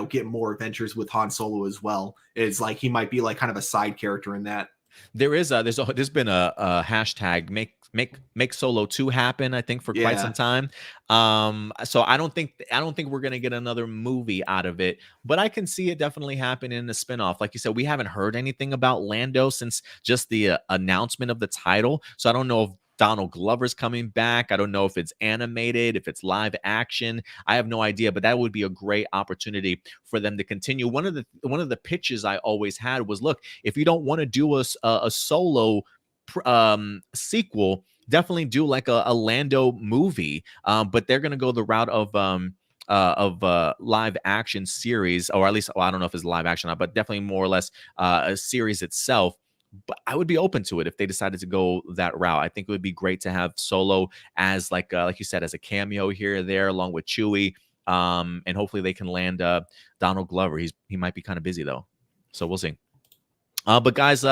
get more adventures with Han Solo as well. It's like he might be like kind of a side character in that. There's been a hashtag make Solo 2 happen, I think, for quite some time. So I don't think we're gonna get another movie out of it, but I can see it definitely happen in a spinoff. Like you said, we haven't heard anything about Lando since just the announcement of the title. So I don't know if Donald Glover's coming back. I don't know if it's animated, if it's live action. I have no idea, but that would be a great opportunity for them to continue. One of the pitches I always had was, look, if you don't want to do a Solo sequel, definitely do like a Lando movie. But they're gonna go the route of live action series, or at least, well, I don't know if it's live action, but definitely more or less a series itself. But I would be open to it if they decided to go that route. I think it would be great to have Solo as like you said, as a cameo here or there, along with Chewie. And hopefully they can land Donald Glover. He might be kind of busy though, so we'll see. But guys,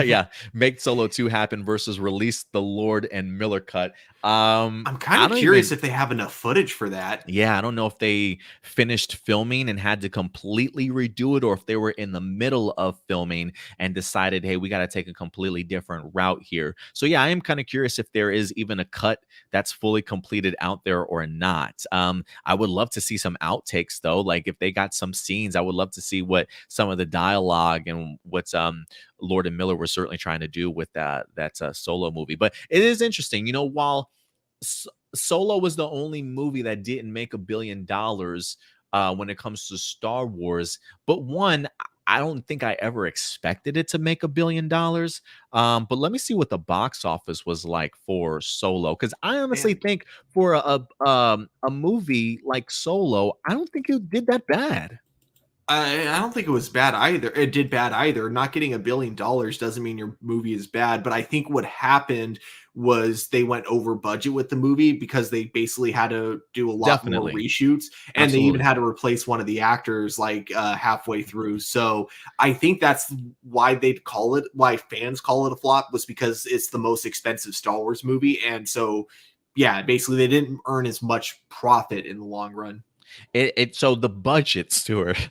yeah, make Solo 2 happen versus release the Lord and Miller cut. I'm kind of curious if they have enough footage for that. Yeah, I don't know if they finished filming and had to completely redo it, or if they were in the middle of filming and decided, hey, we got to take a completely different route here. So yeah, I am kind of curious if there is even a cut that's fully completed out there or not. I would love to see some outtakes though. Like if they got some scenes, I would love to see what some of the dialogue and what's Lord and Miller were certainly trying to do with that Solo movie. But it is interesting, you know, while Solo was the only movie that didn't make $1 billion when it comes to Star Wars, but one, I don't think I ever expected it to make $1 billion. But let me see what the box office was like for Solo, because I honestly think for a movie like Solo, I don't think it did that bad. I don't think it was bad either. It did bad either. Not getting $1 billion doesn't mean your movie is bad. But I think what happened was they went over budget with the movie because they basically had to do a lot more Definitely. reshoots, and they even Absolutely. had to replace one of the actors like halfway through. So I think that's why fans call it a flop, was because it's the most expensive Star Wars movie, and so yeah, basically they didn't earn as much profit in the long run. So the budget, Stuart,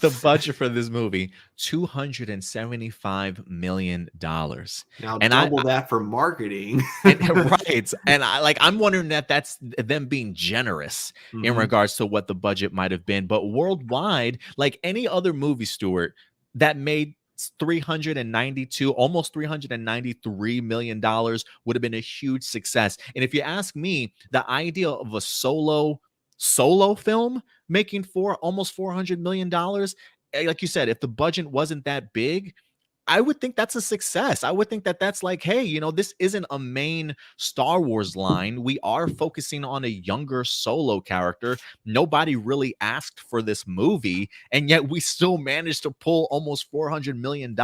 the budget for this movie, $275 million, Now and I double that for marketing. and right, and I'm wondering that that's them being generous in Hmm. regards to what the budget might have been, but worldwide, like any other movie, Stuart, that made 392 almost 393 million dollars would have been a huge success. And if you ask me, the idea of a solo film making almost 400 million dollars, like you said, if the budget wasn't that big, I would think that's a success. I would think that that's like, hey, this isn't a main Star Wars line. We are focusing on a younger solo character. Nobody really asked for this movie, and yet we still managed to pull almost $400 million.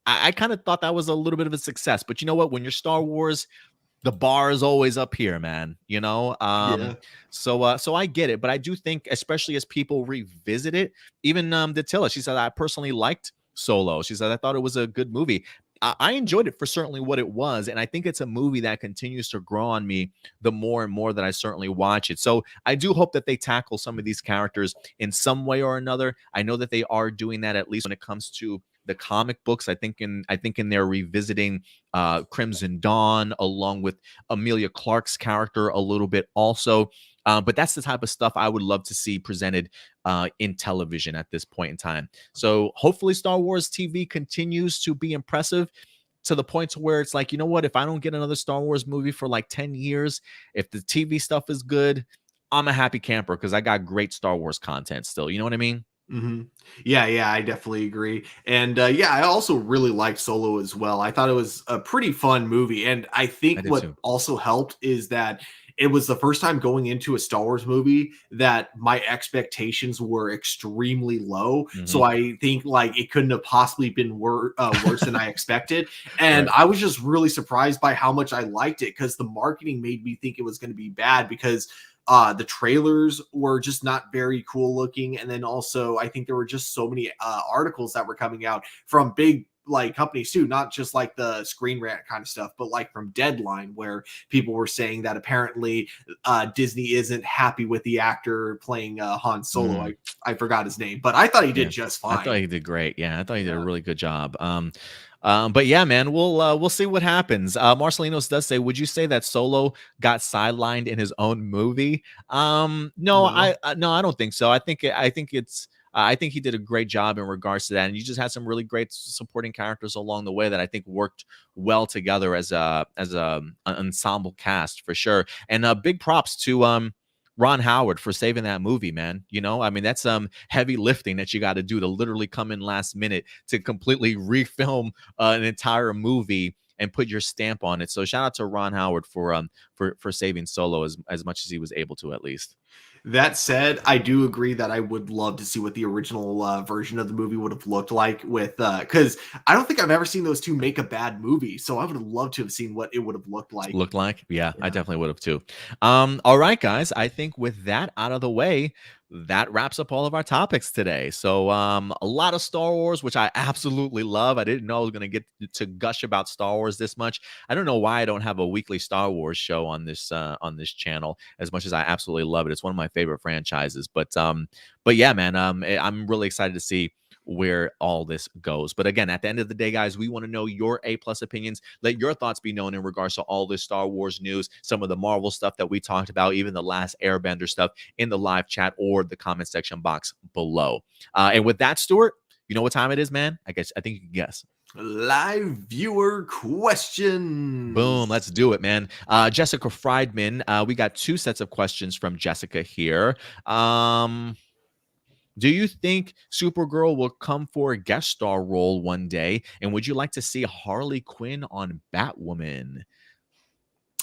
I kind of thought that was a little bit of a success. But you know what? When you're Star Wars, the bar is always up here, man. Yeah. So I get it, but I do think, especially as people revisit it, even Datilla, she said, I personally liked Solo. She said, I thought it was a good movie. I enjoyed it for certainly what it was, and I think it's a movie that continues to grow on me the more and more that I certainly watch it. So I do hope that they tackle some of these characters in some way or another. I know that they are doing that, at least when it comes to the comic books. I think in their revisiting Crimson Dawn, along with Amelia Clark's character a little bit also. But that's the type of stuff I would love to see presented in television at this point in time. So hopefully Star Wars TV continues to be impressive to the point to where it's like, you know what, if I don't get another Star Wars movie for like 10 years, if the TV stuff is good, I'm a happy camper because I got great Star Wars content still. You know what I mean? Hmm. Yeah, I definitely agree. And yeah, I also really liked Solo as well. I thought it was a pretty fun movie. And I I think did what too. also helped is that it was the first time going into a Star Wars movie that my expectations were extremely low. So Hmm. I think like it couldn't have possibly been worse than I expected. And Right. I was just really surprised by how much I liked it, because the marketing made me think it was going to be bad, because the trailers were just not very cool looking, and then also I think there were just so many articles that were coming out from big like companies too, not just like the Screen Rant kind of stuff, but like from Deadline, where people were saying that apparently Disney isn't happy with the actor playing Han Solo. Mm. I forgot his name, but I thought he did Yeah. just I thought fine. he did great. Yeah, I thought he did a Yeah. really good job. But yeah, man, we'll see what happens. Marcelinos does say, would you say that Solo got sidelined in his own movie? No, No. no, I don't think so. I think he did a great job in regards to that, and you just had some really great supporting characters along the way that I think worked well together as a an ensemble cast for sure. And big props to Ron Howard for saving that movie, man. I mean, that's some heavy lifting that you got to do to literally come in last minute to completely refilm an entire movie and put your stamp on it. So shout out to Ron Howard for saving Solo as much as he was able to, at least. That said, I do agree that I would love to see what the original version of the movie would have looked like, with because I don't think I've ever seen those two make a bad movie. So I would have loved to have seen what it would have looked like. Looked like, yeah, I Yeah. definitely would have too. All right, guys, I think with that out of the way, that wraps up all of our topics today. So a lot of Star Wars, which I absolutely love. I didn't know I was going to get to gush about Star Wars this much. I don't know why I don't have a weekly Star Wars show on this channel, as much as I absolutely love it. It's one of my favorite franchises. But yeah, man, I'm really excited to see where all this goes. But again, at the end of the day, guys, we want to know your A+ opinions. Let your thoughts be known in regards to all this Star Wars news, some of the Marvel stuff that we talked about, even the last Airbender stuff, in the live chat or the comment section box below. And with that, Stuart, you know what time it is, man? I think you can guess. Live viewer Boom, let's questions. do it, man. Jessica Friedman, we got two sets of questions from Jessica here. Do you think Supergirl will come for a guest star role one day? And would you like to see Harley Quinn on Batwoman?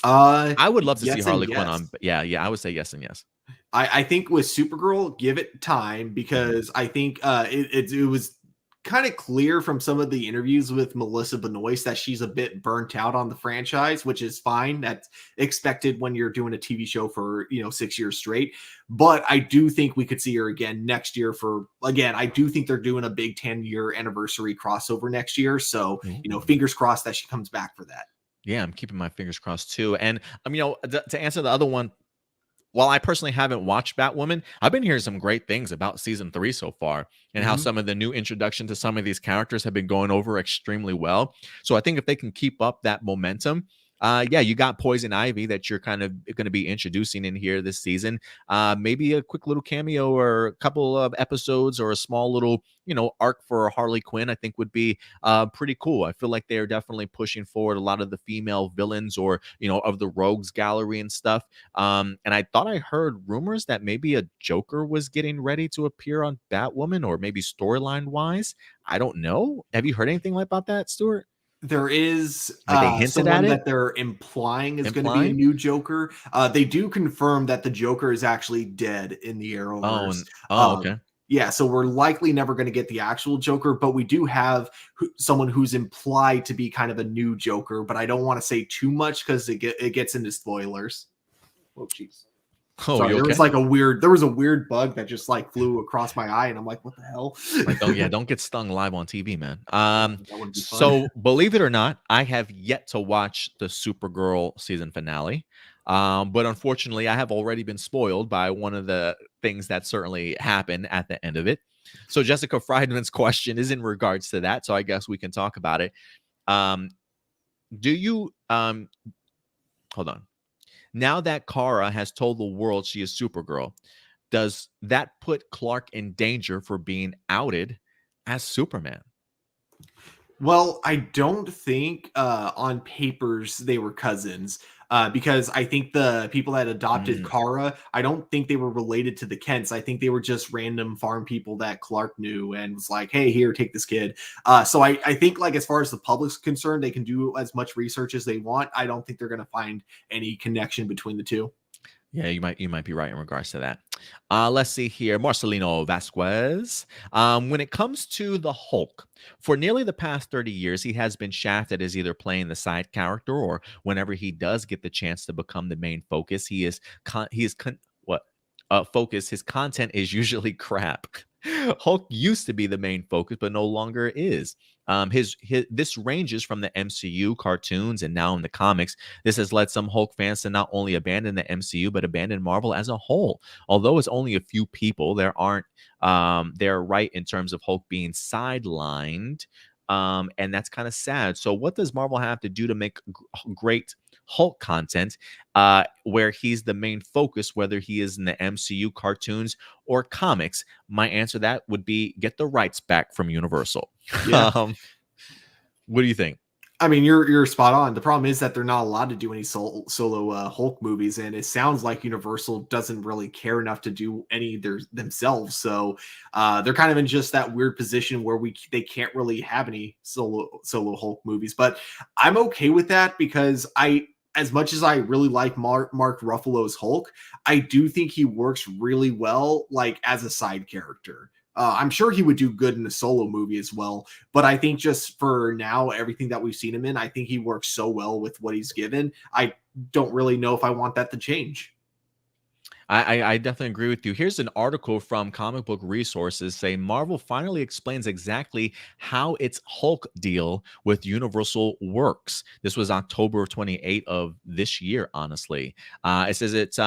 I would love to see Yes and Harley Quinn yes. on, yeah, I would say yes and yes. I think with Supergirl, give it time, because I think it was kind of clear from some of the interviews with Melissa Benoist that she's a bit burnt out on the franchise, which is fine. That's expected when you're doing a TV show for 6 years straight. But I do think we could see her again next year I do think they're doing a big 10-year anniversary crossover next year. So, fingers crossed that she comes back for that. Yeah, I'm keeping my fingers crossed too. And to answer the other one, while I personally haven't watched Batwoman, I've been hearing some great things about season 3 so far, and how some of the new introduction to some of these characters have been going over extremely well. So I think if they can keep up that momentum, you got Poison Ivy that you're kind of going to be introducing in here this season. Maybe a quick little cameo or a couple of episodes or a small little, arc for Harley Quinn, I think would be pretty cool. I feel like they're definitely pushing forward a lot of the female villains or, of the rogues gallery and stuff. And I thought I heard rumors that maybe a Joker was getting ready to appear on Batwoman, or maybe storyline wise. I don't know. Have you heard anything about that, Stuart? There is like they hinted someone at it? that they're implying is going to be a new Joker. They do confirm that the Joker is actually dead in the Arrowverse. Okay. Yeah, so we're likely never going to get the actual Joker, but we do have someone who's implied to be kind of a new Joker, but I don't want to say too much because it gets into spoilers. Oh, jeez. Oh, sorry, there was a weird bug that just like flew across my eye, and I'm like, what the hell? Don't get stung live on TV, man. So believe it or not, I have yet to watch the Supergirl season finale. But unfortunately, I have already been spoiled by one of the things that certainly happened at the end of it. So Jessica Friedman's question is in regards to that. So I guess we can talk about it. Do you hold on? Now that Kara has told the world she is Supergirl, does that put Clark in danger for being outed as Superman? Well, I don't think on papers they were cousins, because I think the people that adopted Kara, I don't think they were related to the Kents. I think they were just random farm people that Clark knew and was like, hey, here, take this kid. So I think, like, as far as the public's concerned, they can do as much research as they want. I don't think they're going to find any connection between the two. Yeah, you might be right in regards to that. Let's see here. Marcelino Vasquez. When it comes to the Hulk, for nearly the past 30 years, he has been shafted as either playing the side character, or whenever he does get the chance to become the main focus, focus. His content is usually crap. Hulk used to be the main focus, but no longer is. This ranges from the MCU cartoons and now in the comics. This has led some Hulk fans to not only abandon the MCU but abandon Marvel as a whole. Although it's only a few people, they're right in terms of Hulk being sidelined, and that's kind of sad. So, what does Marvel have to do to make great Hulk content where he's the main focus, whether he is in the MCU cartoons or comics? My answer to that would be get the rights back from Universal. Yeah. What do you think? I mean, you're spot on. The problem is that they're not allowed to do any solo Hulk movies, and it sounds like Universal doesn't really care enough to do any themselves. So they're kind of in just that weird position where they can't really have any solo Hulk movies. But I'm okay with that, because as much as I really like Mark Ruffalo's Hulk, I do think he works really well, like, as a side character. I'm sure he would do good in a solo movie as well, but I think just for now, everything that we've seen him in, I think he works so well with what he's given. I don't really know if I want that to change. I definitely agree with you. Here's an article from Comic Book Resources saying Marvel finally explains exactly how its Hulk deal with Universal works. This was October 28th of this year, honestly. It says it's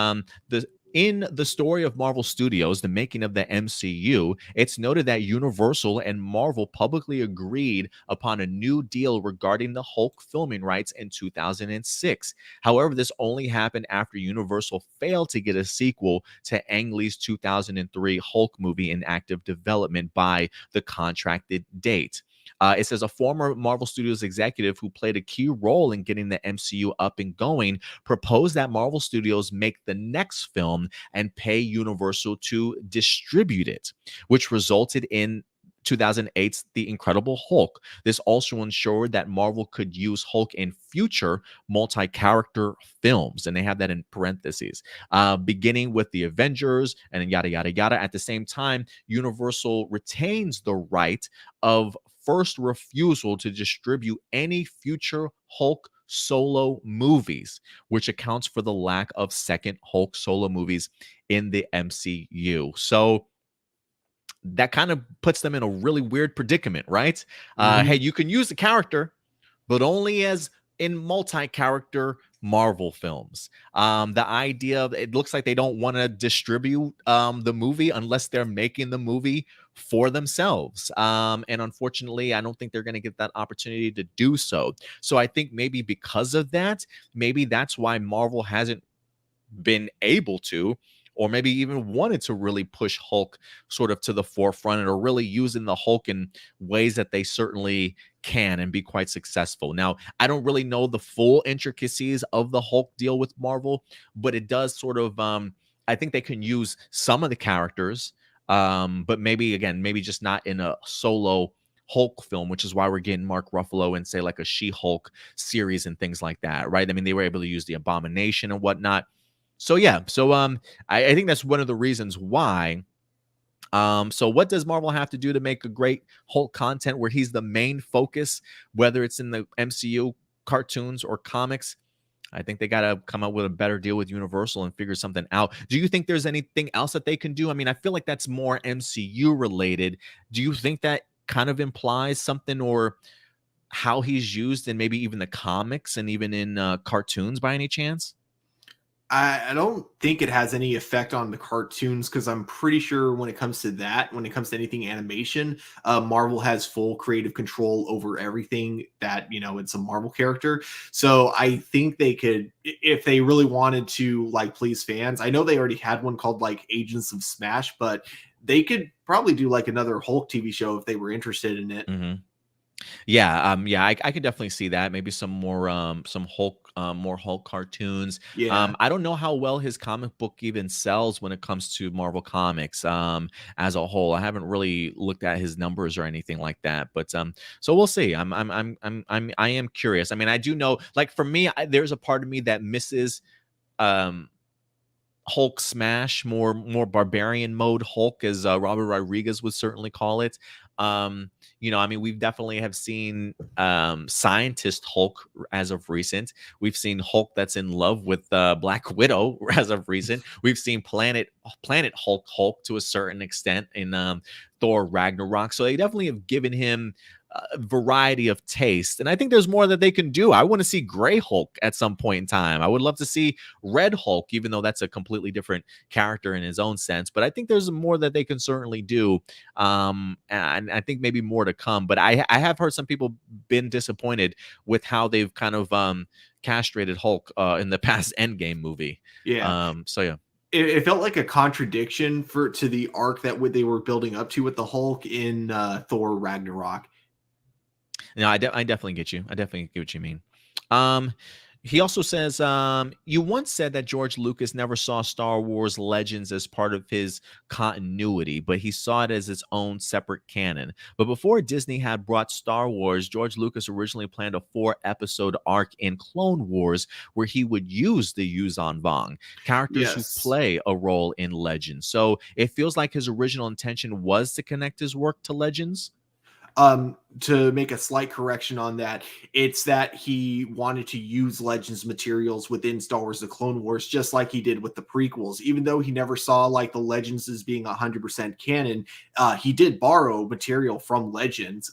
in the story of Marvel Studios, the making of the MCU, it's noted that Universal and Marvel publicly agreed upon a new deal regarding the Hulk filming rights in 2006. However, this only happened after Universal failed to get a sequel to Ang Lee's 2003 Hulk movie in active development by the contracted date. It says a former Marvel Studios executive who played a key role in getting the MCU up and going proposed that Marvel Studios make the next film and pay Universal to distribute it, which resulted in 2008's The Incredible Hulk. This also ensured that Marvel could use Hulk in future multi-character films, and they have that in parentheses, beginning with the Avengers and yada, yada, yada. At the same time, Universal retains the right of first refusal to distribute any future Hulk solo movies, which accounts for the lack of second Hulk solo movies in the MCU. So that kind of puts them in a really weird predicament, right? Hey, you can use the character, but only as in multi-character Marvel films. The idea of it looks like they don't want to distribute the movie unless they're making the movie for themselves. And unfortunately, I don't think they're going to get that opportunity to do so. So I think maybe because of that, maybe that's why Marvel hasn't been able to, or maybe even wanted to really push Hulk sort of to the forefront, or really using the Hulk in ways that they certainly can and be quite successful. Now, I don't really know the full intricacies of the Hulk deal with Marvel, but it does sort of, I think they can use some of the characters, but maybe, again, maybe just not in a solo Hulk film, which is why we're getting Mark Ruffalo and say like a She-Hulk series and things like that, right? I mean, they were able to use the Abomination and whatnot. So yeah, so I think that's one of the reasons why. So what does Marvel have to do to make a great Hulk content where he's the main focus, whether it's in the MCU cartoons or comics? I think they got to come up with a better deal with Universal and figure something out. Do you think there's anything else that they can do? I mean, I feel like that's more MCU related. Do you think that kind of implies something, or how he's used in maybe even the comics and even in cartoons by any chance? I don't think it has any effect on the cartoons, because I'm pretty sure when it comes to that, when it comes to anything animation, Marvel has full creative control over everything that, it's a Marvel character. So I think they could, if they really wanted to like please fans, I know they already had one called like Agents of Smash, but they could probably do like another Hulk TV show if they were interested in it. Mm-hmm. Yeah, I could definitely see that. Maybe some more more Hulk cartoons. Yeah. I don't know how well his comic book even sells when it comes to Marvel Comics as a whole. I haven't really looked at his numbers or anything like that, but so we'll see. I am curious. I mean, I do know, like for me, there's a part of me that misses Hulk smash, more barbarian mode Hulk, as Robert Rodriguez would certainly call it. I mean, we've definitely have seen scientist Hulk as of recent. We've seen Hulk that's in love with Black Widow as of recent. We've seen Planet Hulk to a certain extent in Thor Ragnarok. So they definitely have given him a variety of taste, and I think there's more that they can do. I want to see Gray Hulk at some point in time. I would love to see Red Hulk, even though that's a completely different character in his own sense. But I think there's more that they can certainly do, and I think maybe more to come. But I have heard some people been disappointed with how they've kind of castrated Hulk in the past Endgame movie. Yeah. So yeah. It felt like a contradiction to the arc that they were building up to with the Hulk in Thor Ragnarok. No, I definitely get you. I definitely get what you mean. He also says, you once said that George Lucas never saw Star Wars Legends as part of his continuity, but he saw it as its own separate canon. But before Disney had brought Star Wars, George Lucas originally planned a 4-episode arc in Clone Wars where he would use the Yuuzhan Vong, characters who play a role in Legends. So it feels like his original intention was to connect his work to Legends. To make a slight correction on that, it's that he wanted to use Legends materials within Star Wars The Clone Wars, just like he did with the prequels. Even though he never saw like the Legends as being 100% canon, he did borrow material from Legends,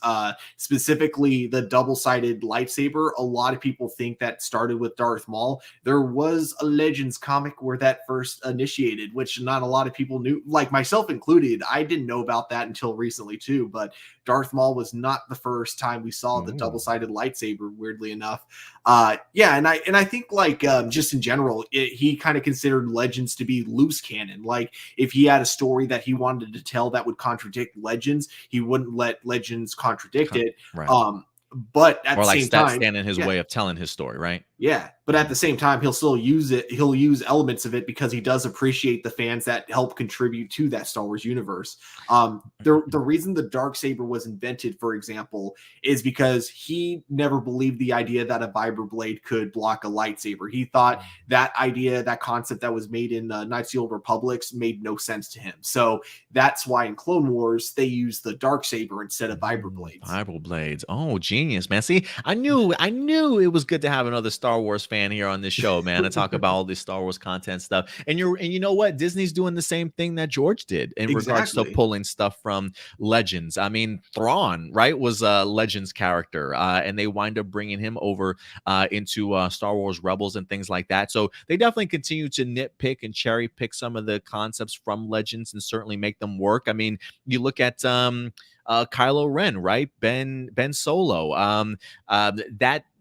specifically the double-sided lightsaber. A lot of people think that started with Darth Maul. There was a Legends comic where that first initiated, which not a lot of people knew, like myself included. I didn't know about that until recently too, but Darth Maul was not the first time we saw the double-sided lightsaber, weirdly enough. And I think like just in general, he kind of considered Legends to be loose canon. Like if he had a story that he wanted to tell that would contradict Legends, he wouldn't let Legends contradict it. Right. But at the same time, stand in his way of telling his story, right? Yeah, but at the same time, he'll still use it. He'll use elements of it because he does appreciate the fans that help contribute to that Star Wars universe. The reason the Darksaber was invented, for example, is because he never believed the idea that a vibra blade could block a lightsaber. He thought that idea, that concept that was made in Knights of the Old Republics, made no sense to him. So that's why in Clone Wars they use the Darksaber instead of vibra blades. Vibra blades. Oh, genius, man. See, I knew it was good to have another Star Wars fan here on this show, man, to talk about all this Star Wars content stuff. And you know what? Disney's doing the same thing that George did in regards to pulling stuff from Legends. I mean, Thrawn, right, was a Legends character, and they wind up bringing him over into Star Wars Rebels and things like that. So they definitely continue to nitpick and cherry pick some of the concepts from Legends and certainly make them work. I mean, you look at Kylo Ren, right? Ben Solo.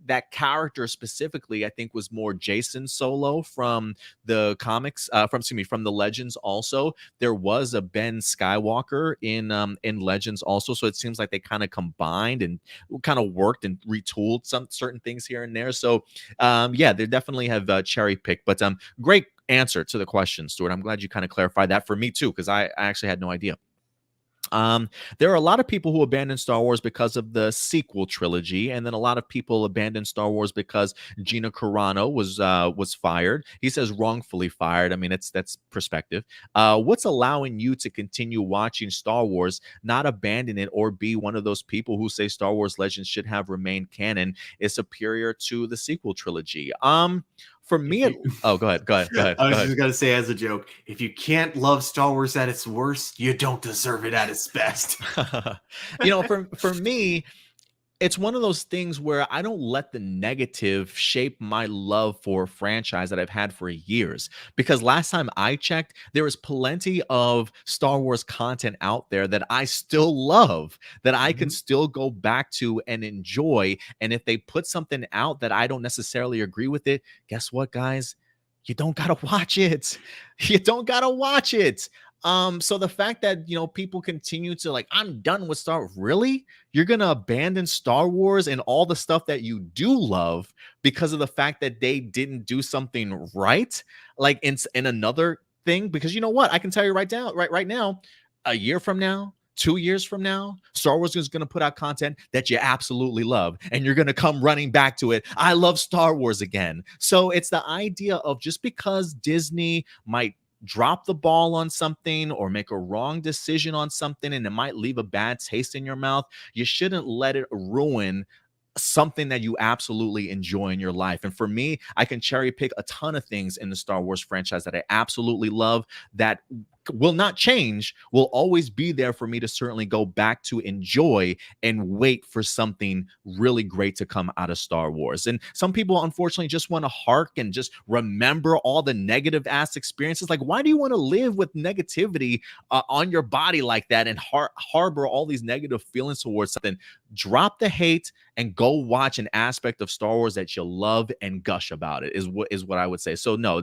That character specifically, I think, was more Jason Solo from the comics, from the Legends. Also, there was a Ben Skywalker in Legends also. So it seems like they kind of combined and kind of worked and retooled some certain things here and there. So yeah, they definitely have cherry picked. But great answer to the question, Stuart. I'm glad you kind of clarified that for me too, because I actually had no idea. There are a lot of people who abandoned Star Wars because of the sequel trilogy, and then a lot of people abandoned Star Wars because Gina Carano was fired. He says wrongfully fired. I mean, that's perspective. What's allowing you to continue watching Star Wars, not abandon it, or be one of those people who say Star Wars Legends should have remained canon, is superior to the sequel trilogy? For me, oh, go ahead. I was just gonna say as a joke, if you can't love Star Wars at its worst, you don't deserve it at its best. For me, it's one of those things where I don't let the negative shape my love for a franchise that I've had for years. Because last time I checked, there was plenty of Star Wars content out there that I still love, that I can still go back to and enjoy. And if they put something out that I don't necessarily agree with it, guess what, guys? You don't gotta watch it. You don't gotta watch it. So the fact that, people continue to like, I'm done with Star Wars. Really? You're going to abandon Star Wars and all the stuff that you do love because of the fact that they didn't do something right? Like in another thing? Because you know what? I can tell you right now, a year from now, 2 years from now, Star Wars is going to put out content that you absolutely love, and you're going to come running back to it. I love Star Wars again. So it's the idea of just because Disney might drop the ball on something or make a wrong decision on something and it might leave a bad taste in your mouth, you shouldn't let it ruin something that you absolutely enjoy in your life. And for me, I can cherry pick a ton of things in the Star Wars franchise that I absolutely love that will not change, will always be there for me to certainly go back to enjoy and wait for something really great to come out of Star Wars. And some people, unfortunately, just want to hark and just remember all the negative ass experiences. Like, why do you want to live with negativity on your body like that and harbor all these negative feelings towards something? Drop the hate and go watch an aspect of Star Wars that you love and gush about it, is what I would say. So no,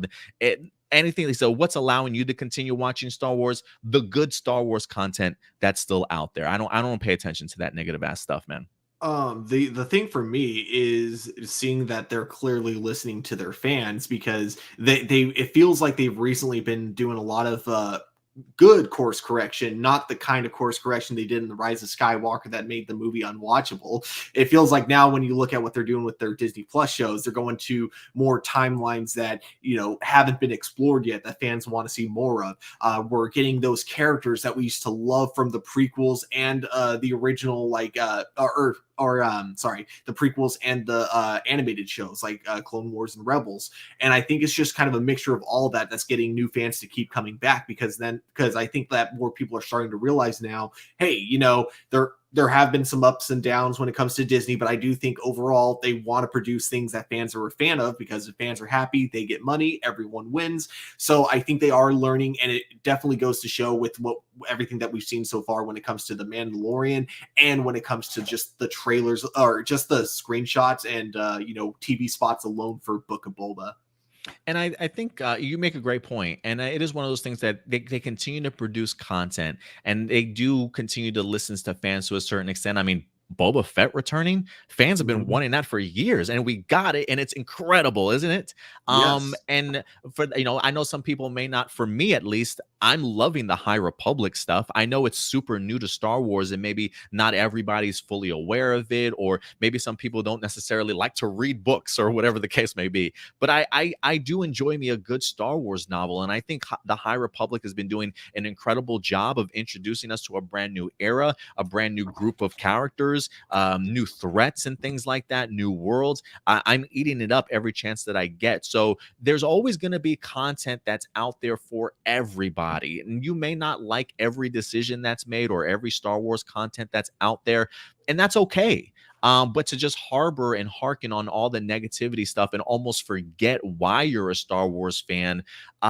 anything. So what's allowing you to continue watching Star Wars? The good Star Wars content that's still out there. I don't pay attention to that negative ass stuff, man. The thing for me is seeing that they're clearly listening to their fans, because they it feels like they've recently been doing a lot of good course correction, not the kind of course correction they did in The Rise of Skywalker that made the movie unwatchable. It feels like now when you look at what they're doing with their Disney Plus shows, they're going to more timelines that, haven't been explored yet, that fans want to see more of. We're getting those characters that we used to love from the prequels and the original, the prequels and the animated shows like Clone Wars and Rebels. And I think it's just kind of a mixture of all that that's getting new fans to keep coming back, because I think that more people are starting to realize now, hey, there have been some ups and downs when it comes to Disney, but I do think overall they want to produce things that fans are a fan of, because if fans are happy, they get money, everyone wins. So I think they are learning, and it definitely goes to show with everything that we've seen so far when it comes to The Mandalorian and when it comes to just the trailers or just the screenshots and TV spots alone for Book of Boba. And I think you make a great point. And it is one of those things that they continue to produce content, and they do continue to listen to fans to a certain extent. I mean, Boba Fett returning. Fans have been Mhm. wanting that for years, and we got it, and it's incredible, isn't it? Yes. And for I know some people may not. For me, at least, I'm loving the High Republic stuff. I know it's super new to Star Wars, and maybe not everybody's fully aware of it, or maybe some people don't necessarily like to read books or whatever the case may be. But I do enjoy me a good Star Wars novel, and I think the High Republic has been doing an incredible job of introducing us to a brand new era, a brand new group of characters, new threats and things like that, new worlds. I'm eating it up every chance that I get. So there's always going to be content that's out there for everybody, and you may not like every decision that's made or every Star Wars content that's out there, and that's okay. But to just harbor and hearken on all the negativity stuff and almost forget why you're a Star Wars fan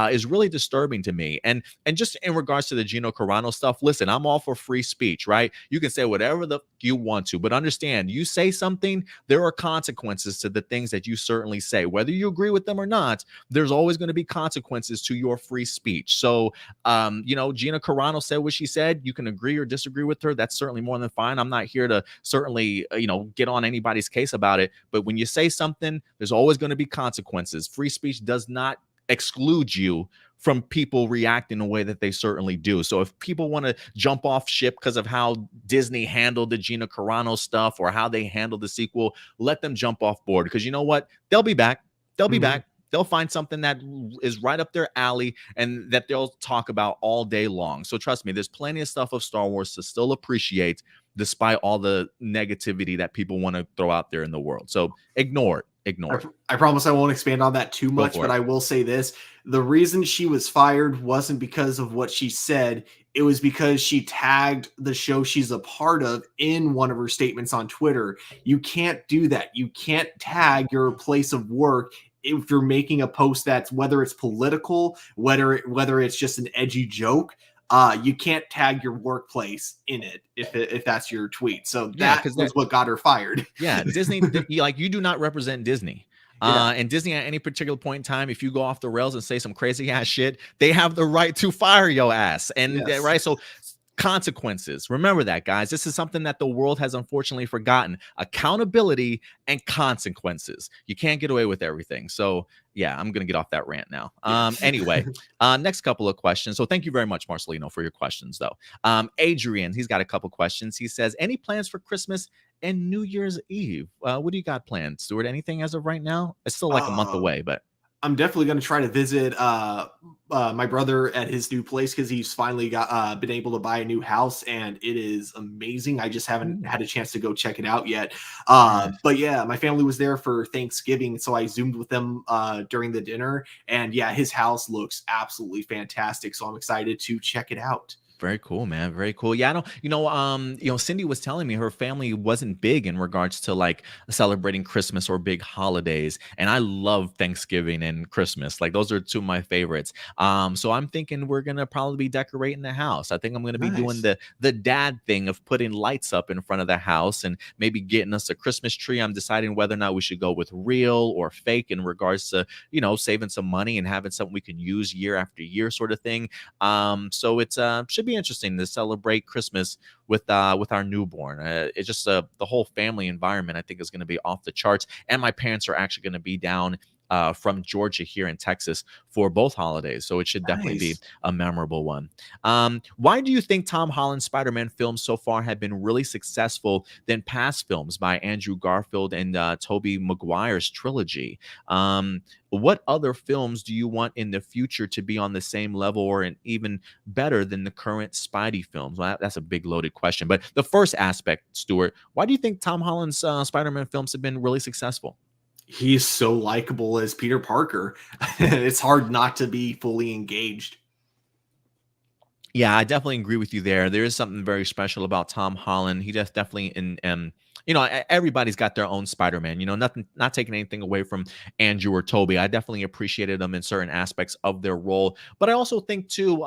is really disturbing to me. And just in regards to the Gino Carano stuff, listen, I'm all for free speech, right? You can say whatever the you want to, but understand, you say something, there are consequences to the things that you certainly say, whether you agree with them or not. There's always going to be consequences to your free speech. So, Gina Carano said what she said. You can agree or disagree with her. That's certainly more than fine. I'm not here to certainly, get on anybody's case about it. But when you say something, there's always going to be consequences. Free speech does not exclude you from people reacting the way that they certainly do. So if people want to jump off ship because of how Disney handled the Gina Carano stuff or how they handled the sequel, let them jump off board, because you know what? They'll be back. They'll be Mhm. back. They'll find something that is right up their alley and that they'll talk about all day long. So trust me, there's plenty of stuff of Star Wars to still appreciate despite all the negativity that people want to throw out there in the world. So ignore it. I, Ignore it. I promise I won't expand on that too Go much, for but it. I will say this. The reason she was fired wasn't because of what she said. It was because she tagged the show she's a part of in one of her statements on Twitter. You can't do that. You can't tag your place of work if you're making a post that's, whether it's political, whether it's just an edgy joke. You can't tag your workplace in it if that's your tweet. So Yeah, that because was what got her fired. yeah, Disney, you do not represent Disney. Yeah. And Disney at any particular point in time, if you go off the rails and say some crazy ass shit, they have the right to fire your ass. And Yes. right, so consequences. Remember that, guys. This is something that the world has unfortunately forgotten: accountability and consequences. You can't get away with everything. So yeah, I'm gonna get off that rant now. Yeah. Anyway, next couple of questions. So thank you very much, Marcelino, for your questions, though. Adrian, he's got a couple questions. He says, any plans for Christmas and New Year's Eve? What do you got planned, Stuart? Anything as of right now? It's still like a month uh, away, but I'm definitely going to try to visit my brother at his new place because he's finally got been able to buy a new house and it is amazing. I just haven't ooh, had a chance to go check it out yet. nice. But yeah, my family was there for Thanksgiving, so I zoomed with them during the dinner. And yeah, his house looks absolutely fantastic, so I'm excited to check it out. Very cool, man. Very cool. Yeah, I don't, Cindy was telling me her family wasn't big in regards to like celebrating Christmas or big holidays. And I love Thanksgiving and Christmas. Like those are two of my favorites. So I'm thinking we're gonna probably be decorating the house. I think I'm gonna be doing Nice. the dad thing of putting lights up in front of the house and maybe getting us a Christmas tree. I'm deciding whether or not we should go with real or fake in regards to, saving some money and having something we can use year after year, sort of thing. So it's should be interesting to celebrate Christmas with our newborn. It's just the whole family environment I think is going to be off the charts. And my parents are actually going to be down from Georgia here in Texas for both holidays. So it should definitely be Nice. a memorable one. Why do you think Tom Holland's Spider-Man films so far have been really successful than past films by Andrew Garfield and Tobey Maguire's trilogy? What other films do you want in the future to be on the same level or even better than the current Spidey films? Well, that's a big loaded question. But the first aspect, Stuart, why do you think Tom Holland's Spider-Man films have been really successful? He's so likable as Peter Parker. It's hard not to be fully engaged. Yeah, I definitely agree with you there. There is something very special about Tom Holland. He just definitely everybody's got their own Spider-Man. Nothing, not taking anything away from Andrew or Toby. I definitely appreciated them in certain aspects of their role, but I also think too.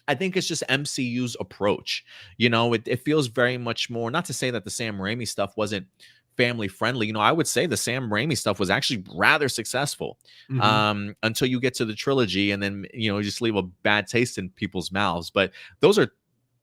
I think it's just MCU's approach. It feels very much more. Not to say that the Sam Raimi stuff wasn't family friendly. I would say the Sam Raimi stuff was actually rather successful Mhm. until you get to the trilogy, and then just leave a bad taste in people's mouths. But those are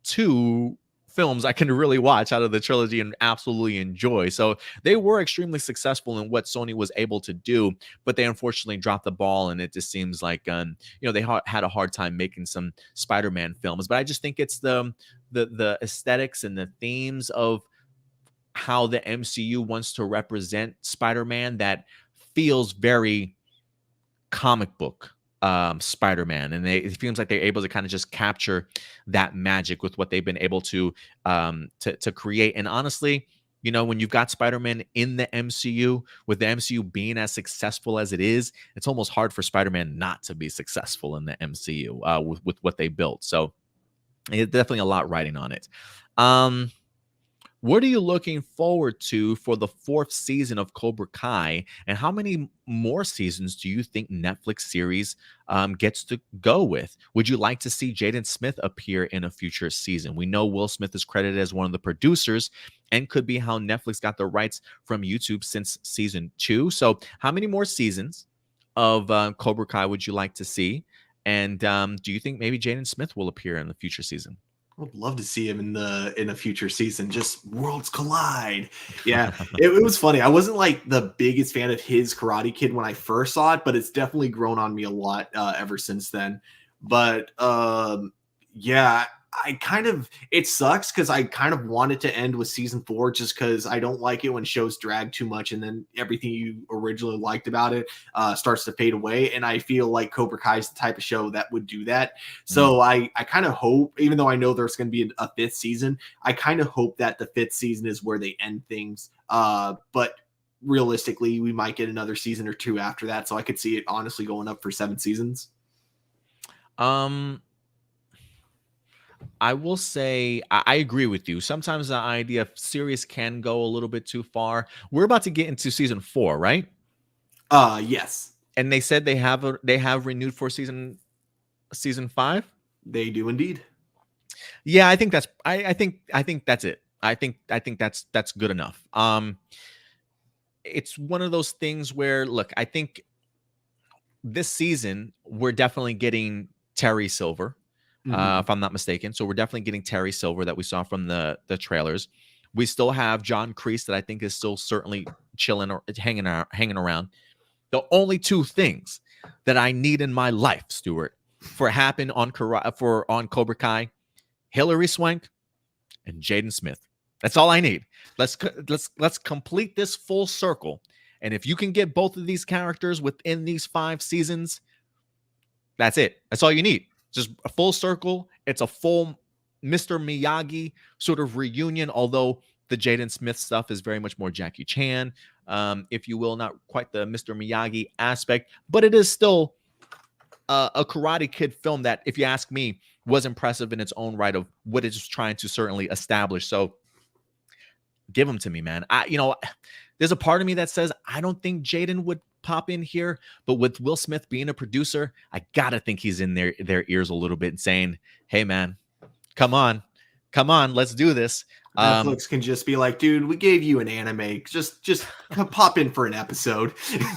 two films I can really watch out of the trilogy and absolutely enjoy. So they were extremely successful in what Sony was able to do, but they unfortunately dropped the ball, and it just seems like they had a hard time making some Spider-Man films. But I just think it's the aesthetics and the themes of how the MCU wants to represent Spider-Man that feels very comic book Spider-Man, and it seems like they're able to kind of just capture that magic with what they've been able to create. And honestly, when you've got Spider-Man in the MCU, with the MCU being as successful as it is, it's almost hard for Spider-Man not to be successful in the MCU with what they built. So it's definitely a lot riding on it. What are you looking forward to for the 4th season of Cobra Kai? And how many more seasons do you think Netflix series gets to go with? Would you like to see Jaden Smith appear in a future season? We know Will Smith is credited as one of the producers, and could be how Netflix got the rights from YouTube since season 2. So how many more seasons of Cobra Kai would you like to see? And do you think maybe Jaden Smith will appear in the future season? I would love to see him in a future season. Just worlds collide. Yeah, it was funny. I wasn't like the biggest fan of his Karate Kid when I first saw it, but it's definitely grown on me a lot ever since then. But yeah, it sucks because I kind of wanted to end with season 4, just because I don't like it when shows drag too much and then everything you originally liked about it starts to fade away. And I feel like Cobra Kai is the type of show that would do that. So I kind of hope, even though I know there's going to be a 5th season, I kind of hope that the 5th season is where they end things. But realistically, we might get another season or 2 after that. So I could see it honestly going up for 7 seasons. I will say I agree with you. Sometimes the idea of series can go a little bit too far. We're about to get into season 4, right? Yes. And they said they have renewed for season 5. They do indeed. Yeah, I think that's I think that's it. I think that's good enough. It's one of those things where, look, I think this season we're definitely getting Terry Silver. If I'm not mistaken. So we're definitely getting Terry Silver that we saw from the trailers. We still have John Kreese that I think is still certainly chilling or hanging around. The only 2 things that I need in my life, Stuart, for happen on Cobra Kai, Hilary Swank and Jaden Smith. That's all I need. Let's complete this full circle. And if you can get both of these characters within these 5 seasons, that's it. That's all you need. Just a full circle. It's a full Mr. Miyagi sort of reunion, although the Jaden Smith stuff is very much more Jackie Chan, if you will, not quite the Mr. Miyagi aspect, but it is still a Karate Kid film that, if you ask me, was impressive in its own right of what it's trying to certainly establish. So give them to me, man. There's a part of me that says I don't think Jaden would pop in here, but with Will Smith being a producer, I gotta think he's in their ears a little bit and saying, hey man, come on, let's do this. Netflix can just be like, dude, we gave you an anime, just pop in for an episode.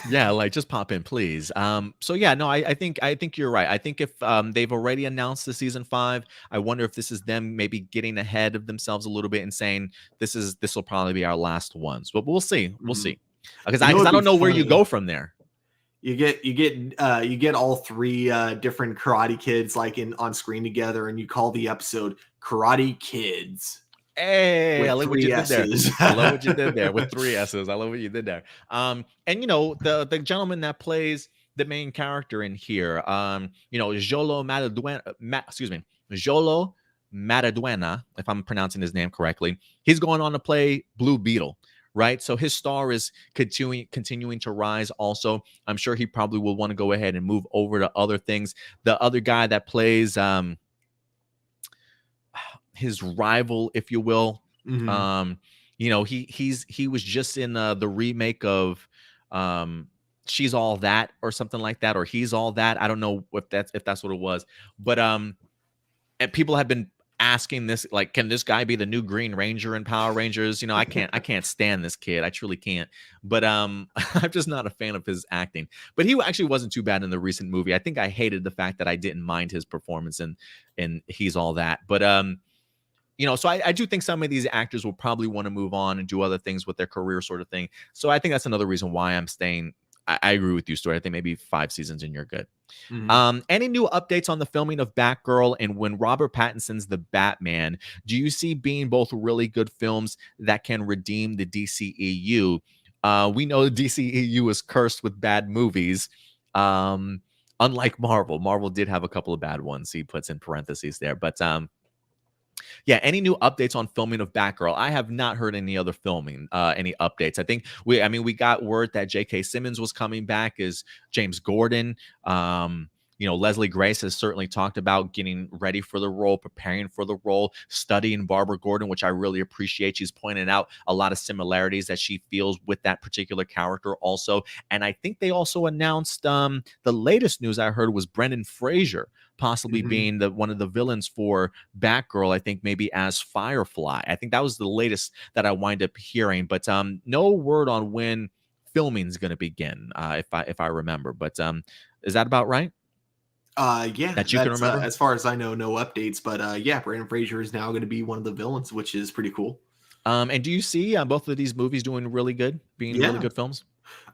Yeah, like just pop in, please. So yeah, no, I think you're right. I think if they've already announced the season 5, I wonder if this is them maybe getting ahead of themselves a little bit and saying this will probably be our last ones, but we'll see. Because I don't know where you go from there. You get all 3 different Karate Kids like on screen together, and you call the episode Karate Kids. Hey, I love what you did there. I love what you did there with 3 S's. I love what you did there. And the gentleman that plays the main character in here, Jolo Maraduena, if I'm pronouncing his name correctly, he's going on to play Blue Beetle. Right. So his star is continuing to rise. Also, I'm sure he probably will want to go ahead and move over to other things. The other guy that plays his rival, if you will, he was just in the remake of She's All That or something like that, or He's All That. I don't know if that's what it was. But and people have been asking this, like, can this guy be the new Green Ranger in Power Rangers? I can't stand this kid. I truly can't. But I'm just not a fan of his acting. But he actually wasn't too bad in the recent movie. I think I hated the fact that I didn't mind his performance in He's All That. But so I do think some of these actors will probably want to move on and do other things with their career, sort of thing. So I think that's another reason why I'm staying. I agree with you, Stuart. I think maybe 5 seasons and you're good. Mhm. Any new updates on the filming of Batgirl and when Robert Pattinson's The Batman? Do you see being both really good films that can redeem the DCEU? We know the DCEU is cursed with bad movies. Unlike Marvel. Marvel did have a couple of bad ones. He puts in parentheses there. But yeah, any new updates on filming of Batgirl? I have not heard any other filming, any updates. We got word that J.K. Simmons was coming back as James Gordon. Leslie Grace has certainly talked about getting ready for the role, preparing for the role, studying Barbara Gordon, which I really appreciate. She's pointed out a lot of similarities that she feels with that particular character also. And I think they also announced the latest news I heard was Brendan Fraser possibly Mhm. being one of the villains for Batgirl, I think maybe as Firefly. I think that was the latest that I wind up hearing, but no word on when filming is going to begin, if I remember. But is that about right? Yeah, That you can that's remember? as far as I know, no updates. But yeah, Brandon Fraser is now going to be one of the villains, which is pretty cool. And do you see both of these movies doing really good, being really Yeah, good films?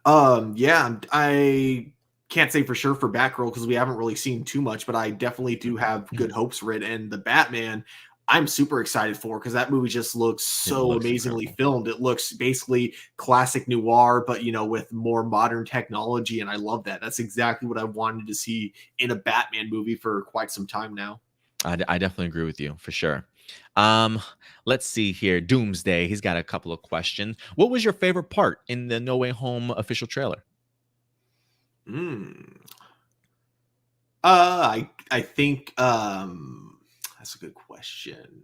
yeah, I can't say for sure for Batgirl because we haven't really seen too much, but I definitely do have good hopes for it. And the Batman, I'm super excited for because that movie just looks It so looks amazingly incredible. filmed. It looks basically classic noir, but with more modern technology, and I love that. That's exactly what I wanted to see in a Batman movie for quite some time now. I definitely agree with you for sure. Um, let's see here. Doomsday. He's got a couple of questions. What was your favorite part in the No Way Home official trailer? Mm. I think that's a good question.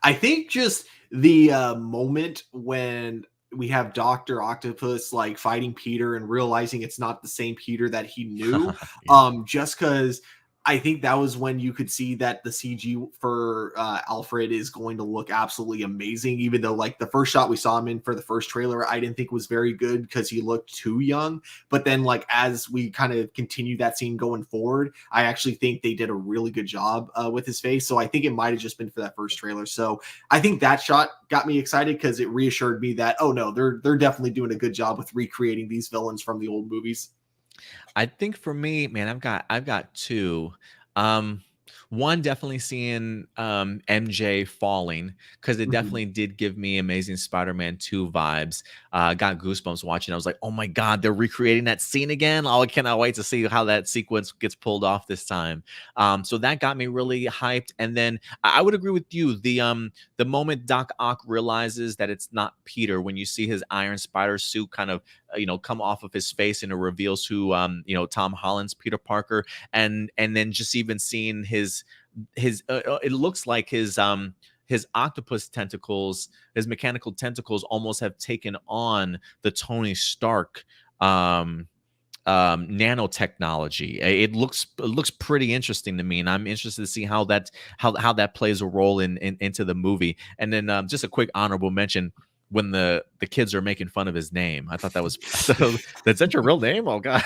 I think just the moment when we have Doctor Octopus like fighting Peter and realizing it's not the same Peter that he knew. Yeah. Just because I think that was when you could see that the CG for Alfred is going to look absolutely amazing. Even though like the first shot we saw him in for the first trailer, I didn't think was very good because he looked too young. But then like as we kind of continue that scene going forward, I actually think they did a really good job with his face. So I think it might have just been for that first trailer. So I think that shot got me excited because it reassured me that oh no, they're definitely doing a good job with recreating these villains from the old movies. I think for me, man, I've got two. Um, One definitely seeing MJ falling because it Mhm. definitely did give me Amazing Spider-Man 2 vibes. Got goosebumps watching. I was like, oh my god, they're recreating that scene again. Oh, I cannot wait to see how that sequence gets pulled off this time. So that got me really hyped. And then I would agree with you. The moment Doc Ock realizes that it's not Peter, when you see his Iron Spider suit kind of come off of his face and it reveals who Tom Holland's Peter Parker, and then just even seeing his it looks like his octopus tentacles, his mechanical tentacles almost have taken on the Tony Stark nanotechnology. It looks pretty interesting to me, and I'm interested to see how that plays a role into the movie. And then just a quick honorable mention when the kids are making fun of his name. I thought that was that's that your real name? Oh god.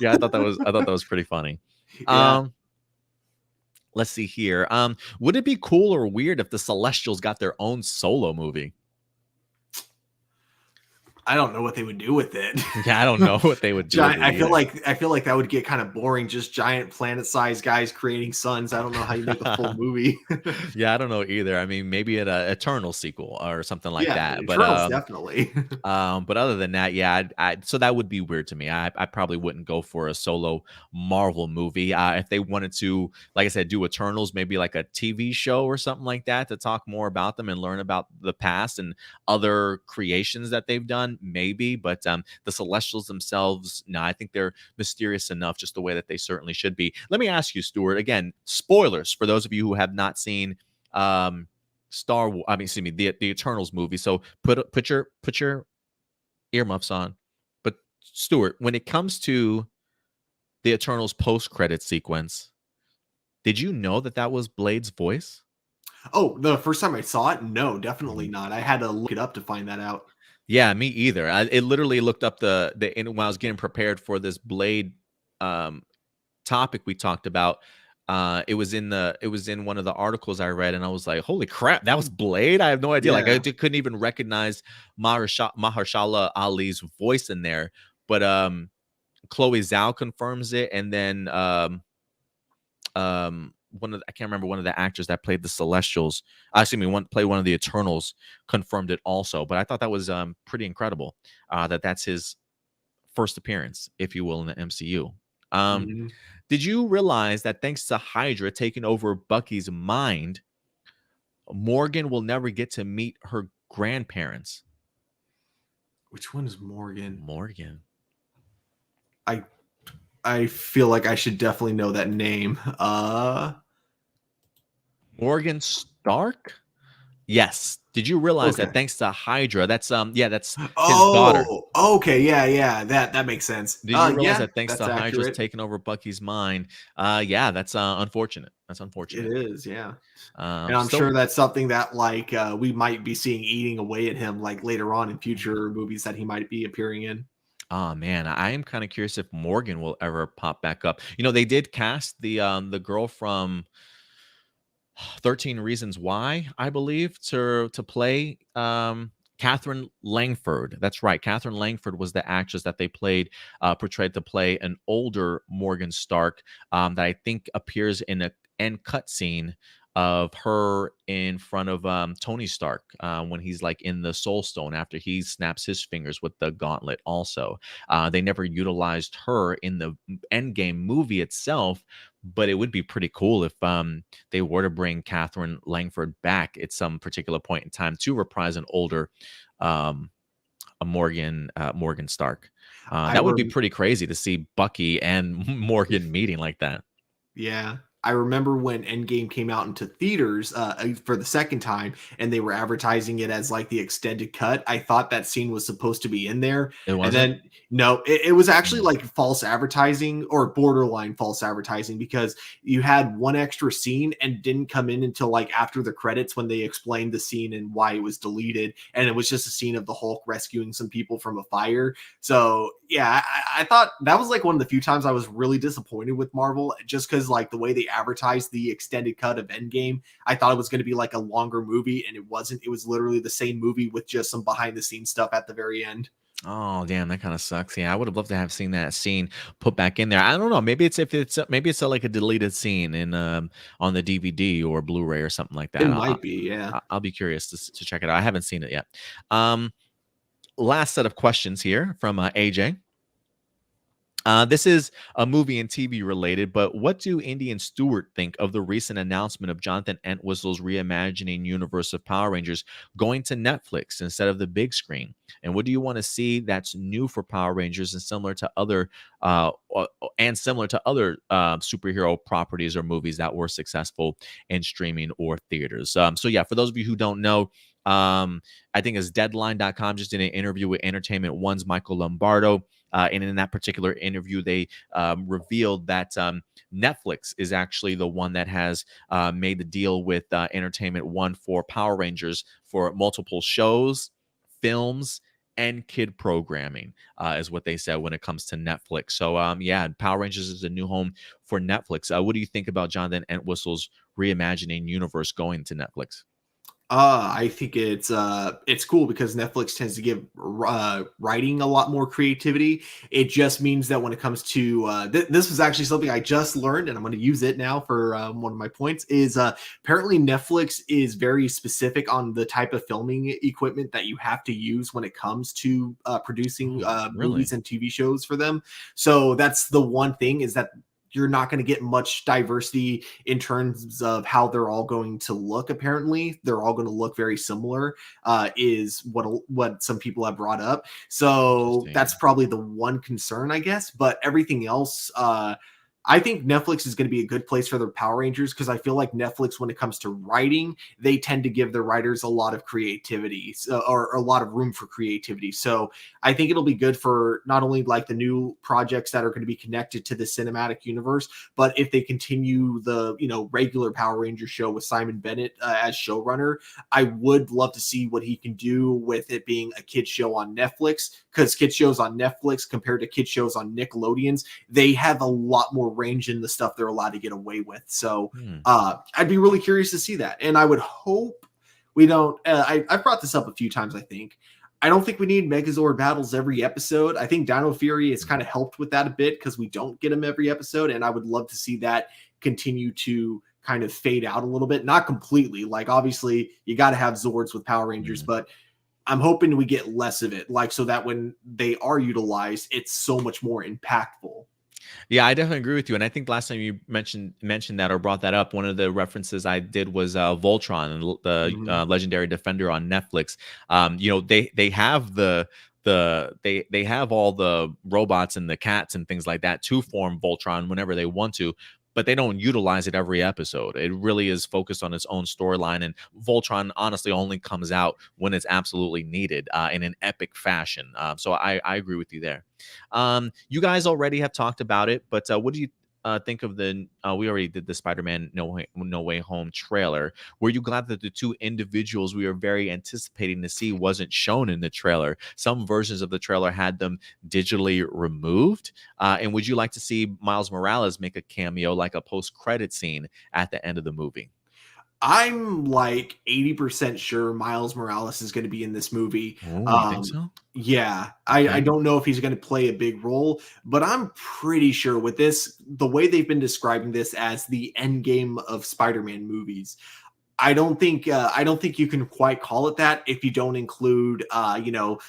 Yeah, I thought that was pretty funny. Yeah. Um let's see here. Would it be cool or weird if the Celestials got their own solo movie? I don't know what they would do with it. Yeah, I don't know what they would do with Giant. it either. I feel like that would get kind of boring. Just giant planet-sized guys creating suns. I don't know how you make a full movie. Yeah, I don't know either. I mean, maybe an Eternal sequel or something like Yeah, that. But Eternals definitely. but other than that, yeah, so that would be weird to me. I probably wouldn't go for a solo Marvel movie. If they wanted to, like I said, do Eternals, maybe like a TV show or something like that to talk more about them and learn about the past and other creations that they've done, maybe. But the Celestials themselves, no, I think they're mysterious enough, just the way that they certainly should be. Let me ask you, Stuart, again, spoilers for those of you who have not seen Star Wars. I mean, excuse me, the Eternals movie. So put your earmuffs on. But Stuart, when it comes to the Eternals post credit sequence, did you know that that was Blade's voice? Oh, the first time I saw it, no, definitely Mhm. not. I had to look it up to find that out. Yeah, me either. It literally looked up when I was getting prepared for this Blade um, topic we talked about. It was in one of the articles I read, and I was like, "Holy crap, that was Blade!" I have no idea. Like, I Yeah. couldn't even recognize Mahershala Ali's voice in there. But Chloe Zhao confirms it, and then I can't remember, one of the actors that played the Celestials, excuse me, play one of the Eternals, confirmed it also. But I thought that was pretty incredible, that's his first appearance, if you will, in the MCU. Um, Mhm. did you realize that thanks to Hydra taking over Bucky's mind, Morgan will never get to meet her grandparents? Which one is Morgan? Morgan. I I feel like I should definitely know that name. Morgan Stark? Yes. Did you realize that Okay. thanks to Hydra, that's his daughter. Oh, okay, yeah. That makes sense. Did you realize Yeah, that thanks that's to Hydra's accurate. taking over Bucky's mind? Yeah, that's unfortunate. That's It unfortunate. is, yeah. And I'm Still, sure that's something that like we might be seeing eating away at him like later on in future movies that he might be appearing in. oh man, I am kind of curious if Morgan will ever pop back up. They did cast the girl from 13 Reasons Why, I believe, to play Catherine Langford. That's right. Catherine Langford was the actress that they portrayed to play an older Morgan Stark, that I think appears in a end cut scene of her in front of Tony Stark, when he's like in the Soul Stone after he snaps his fingers with the gauntlet. Also, they never utilized her in the Endgame movie itself, but it would be pretty cool if they were to bring Catherine Langford back at some particular point in time to reprise an older um, Morgan Stark. I That would be rem- pretty crazy to see Bucky and Morgan meeting like that. Yeah. I remember when Endgame came out into theaters for the second time and they were advertising it as like the extended cut. I thought that scene was supposed to be in there. It And wasn't. then, no, it was actually Mm. like false advertising or borderline false advertising because you had one extra scene and didn't come in until like after the credits when they explained the scene and why it was deleted. And it was just a scene of the Hulk rescuing some people from a fire. So, yeah, I thought that was like one of the few times I was really disappointed with Marvel just because like the way they advertised the extended cut of Endgame. I thought it was going to be like a longer movie, and it wasn't. It was literally the same movie with just some behind the scenes stuff at the very end. Oh, damn, that kind of sucks. Yeah, I would have loved to have seen that scene put back in there. I don't know. Maybe it's like a deleted scene in on the DVD or Blu-ray or something like It that. might be, yeah. I'll be curious to check it out. I haven't seen it yet. Um, Last set of questions here from AJ. This is a movie and TV related, but what do Indy and Stewart think of the recent announcement of Jonathan Entwistle's reimagining universe of Power Rangers going to Netflix instead of the big screen? And what do you want to see that's new for Power Rangers and similar to other superhero properties or movies that were successful in streaming or theaters? So yeah, for those of you who don't know, I think it's Deadline.com just did an interview with Entertainment One's Michael Lombardo. And in that particular interview, they revealed that Netflix is actually the one that has made the deal with Entertainment One for Power Rangers for multiple shows, films, and kid programming, is what they said when it comes to Netflix. So, yeah, Power Rangers is a new home for Netflix. What do you think about Jonathan Entwistle's reimagining universe going to Netflix? I think it's cool because Netflix tends to give writing a lot more creativity. It just means that when it comes to this was actually something I just learned, and I'm going to use it now for one of my points. Is apparently Netflix is very specific on the type of filming equipment that you have to use when it comes to producing Oh, really? movies and TV shows for them. So that's the one thing is that you're not going to get much diversity in terms of how they're all going to look. Apparently, they're all going to look very similar. Is what some people have brought up. So that's Interesting. probably the one concern, I guess. But everything else, I think Netflix is going to be a good place for their Power Rangers because I feel like Netflix, when it comes to writing, they tend to give their writers a lot of creativity or a lot of room for creativity. So I think it'll be good for not only like the new projects that are going to be connected to the cinematic universe, but if they continue the regular Power Ranger show with Simon Bennett as showrunner, I would love to see what he can do with it being a kid show on Netflix because kid shows on Netflix compared to kid shows on Nickelodeon's, they have a lot more range in the stuff they're allowed to get away with. So Hmm. I'd be really curious to see that. And I would hope we don't. I've brought this up a few times, I think. I don't think we need Megazord battles every episode. I think Dino Fury has kind of helped with that a bit because we don't get them every episode. And I would love to see that continue to kind of fade out a little bit. Not completely. Like, obviously, you got to have Zords with Power Rangers, but I'm hoping we get less of it. Like, so that when they are utilized, it's so much more impactful. Yeah, I definitely agree with you. And I think last time you mentioned that or brought that up, one of the references I did was Voltron, the legendary defender on Netflix. They have they have all the robots and the cats and things like that to form Voltron whenever they want to, but they don't utilize it every episode. It really is focused on its own storyline, and Voltron honestly only comes out when it's absolutely needed in an epic fashion. So I agree with you there. You guys already have talked about it, but what do you think of the? We already did the Spider-Man No Way Home trailer. Were you glad that the two individuals we were very anticipating to see wasn't shown in the trailer? Some versions of the trailer had them digitally removed. And would you like to see Miles Morales make a cameo, like a post-credit scene at the end of the movie? I'm like 80% sure Miles Morales is going to be in this movie. Oh, you think so? Yeah, Okay. I don't know if he's going to play a big role, but I'm pretty sure with this, the way they've been describing this as the end game of Spider-Man movies, I don't think you can quite call it that if you don't include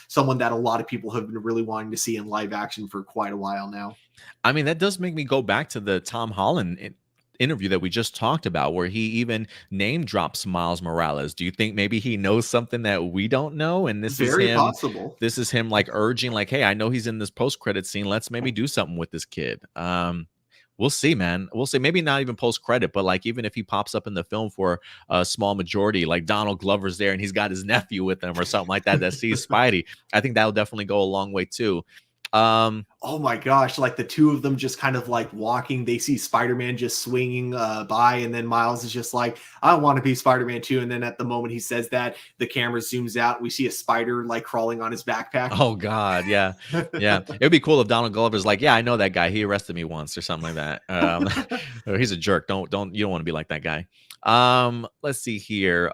someone that a lot of people have been really wanting to see in live action for quite a while now. I mean, that does make me go back to the Tom Holland interview that we just talked about, where he even name drops Miles Morales. Do you think maybe he knows something that we don't know? And Very possible. this is him like urging, like, hey, I know he's in this post-credit scene. Let's maybe do something with this kid. We'll see, man. We'll see. Maybe not even post-credit, but like even if he pops up in the film for a small majority, like Donald Glover's there and he's got his nephew with him or something like that that sees Spidey, I think that'll definitely go a long way too. Oh my gosh, like the two of them just kind of like walking, they see Spider-Man just swinging by, and then Miles is just like, I want to be Spider-Man too. And then at the moment he says that, the camera zooms out, we see a spider like crawling on his backpack. Oh God, yeah, yeah. It'd be cool if Donald Glover's like, yeah, I know that guy. He arrested me once or something like that. Or he's a jerk. You don't want to be like that guy. Let's see here.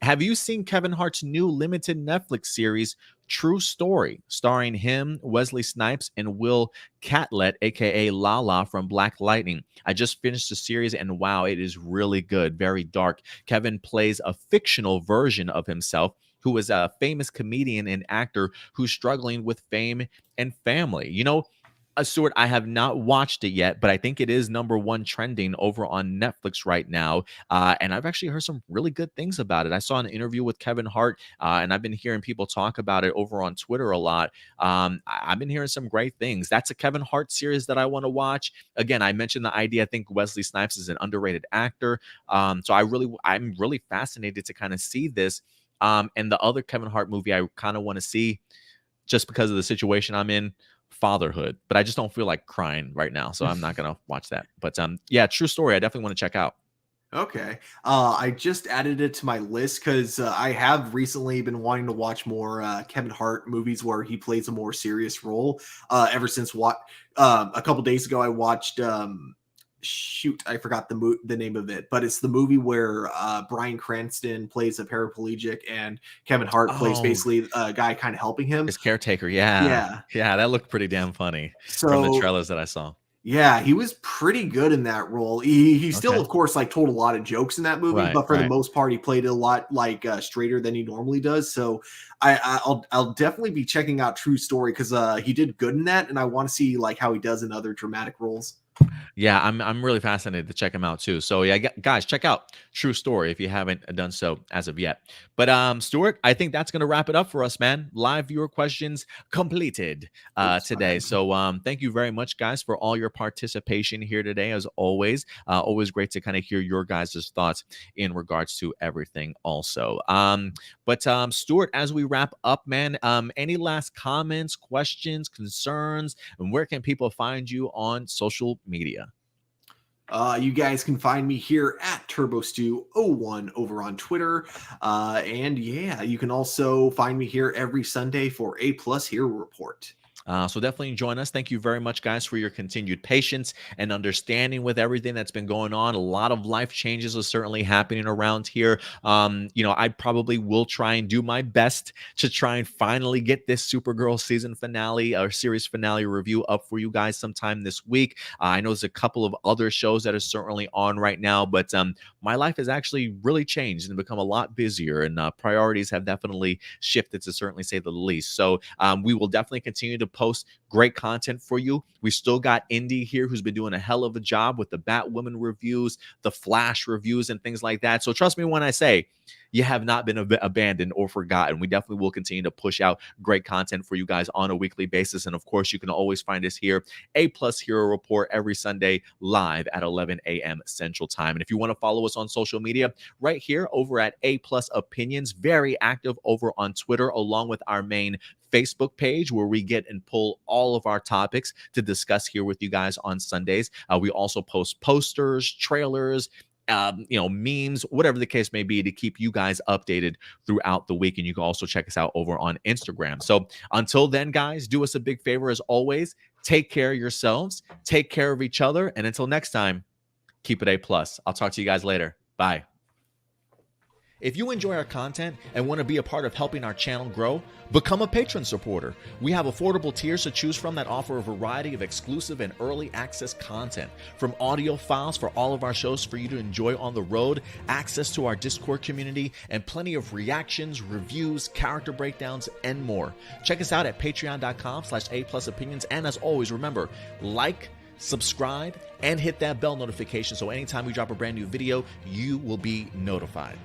Have you seen Kevin Hart's new limited Netflix series, True Story, starring him, Wesley Snipes, and Will Catlett, aka Lala from Black Lightning? I just finished the series, and wow, it is really good, very dark. Kevin plays a fictional version of himself, who is a famous comedian and actor who's struggling with fame and family. Stuart, I have not watched it yet, but I think it is #1 trending over on Netflix right now. And I've actually heard some really good things about it. I saw an interview with Kevin Hart, and I've been hearing people talk about it over on Twitter a lot. I've been hearing some great things. That's a Kevin Hart series that I want to watch. Again, I mentioned the idea. I think Wesley Snipes is an underrated actor. So I'm really fascinated to kind of see this. And the other Kevin Hart movie I kind of want to see, just because of the situation I'm in, Fatherhood, but I just don't feel like crying right now, so I'm not gonna watch that. But yeah, True Story, I definitely want to check out. Okay. I just added it to my list because I have recently been wanting to watch more Kevin Hart movies where he plays a more serious role. Ever since a couple days ago, I watched shoot, I forgot the name of it, but it's the movie where Bryan Cranston plays a paraplegic and Kevin Hart plays Oh, basically a guy kind of helping him. his caretaker, yeah, Yeah. yeah, that looked pretty damn funny from the So trailers that I saw. yeah, he was pretty good in that role. He still, Okay, of course, like told a lot of jokes in that movie, right, but for the right. most part, he played it a lot like straighter than he normally does. So I'll definitely be checking out True Story because he did good in that, and I want to see like how he does in other dramatic roles. Yeah, I'm really fascinated to check him out too. So yeah, guys, check out True Story if you haven't done so as of yet. But Stuart, I think that's gonna wrap it up for us, man. Live viewer questions completed Oops, my today. bad. So thank you very much, guys, for all your participation here today. As always, always great to kind of hear your guys' thoughts in regards to everything. Also, but Stuart, as we wrap up, man, any last comments, questions, concerns, and where can people find you on social media? You guys can find me here at TurboStew01 over on Twitter. And yeah, you can also find me here every Sunday for A Plus Hero Report. So definitely join us. Thank you very much, guys, for your continued patience and understanding with everything that's been going on. A lot of life changes are certainly happening around here. I probably will try and do my best to try and finally get this Supergirl season finale or series finale review up for you guys sometime this week. I know there's a couple of other shows that are certainly on right now, but my life has actually really changed and become a lot busier, and priorities have definitely shifted, to certainly say the least. So we will definitely continue to post great content for you. We still got Indy here, who's been doing a hell of a job with the Batwoman reviews, the Flash reviews, and things like that. So trust me when I say you have not been abandoned or forgotten. We definitely will continue to push out great content for you guys on a weekly basis. And of course, you can always find us here, A Plus Hero Report, every Sunday live at 11 a.m. Central Time. And if you want to follow us on social media, right here over at A Plus Opinions, very active over on Twitter, along with our main Facebook page, where we get and pull all of our topics to discuss here with you guys on Sundays. We also post posters, trailers, memes, whatever the case may be, to keep you guys updated throughout the week. And you can also check us out over on Instagram. So until then, guys, do us a big favor as always. Take care of yourselves, take care of each other, and until next time, keep it A+. I'll talk to you guys later. Bye. If you enjoy our content and want to be a part of helping our channel grow, become a patron supporter. We have affordable tiers to choose from that offer a variety of exclusive and early access content, from audio files for all of our shows for you to enjoy on the road, access to our Discord community, and plenty of reactions, reviews, character breakdowns, and more. Check us out at patreon.com/A+opinions. And as always, remember, like, subscribe, and hit that bell notification so anytime we drop a brand new video, you will be notified.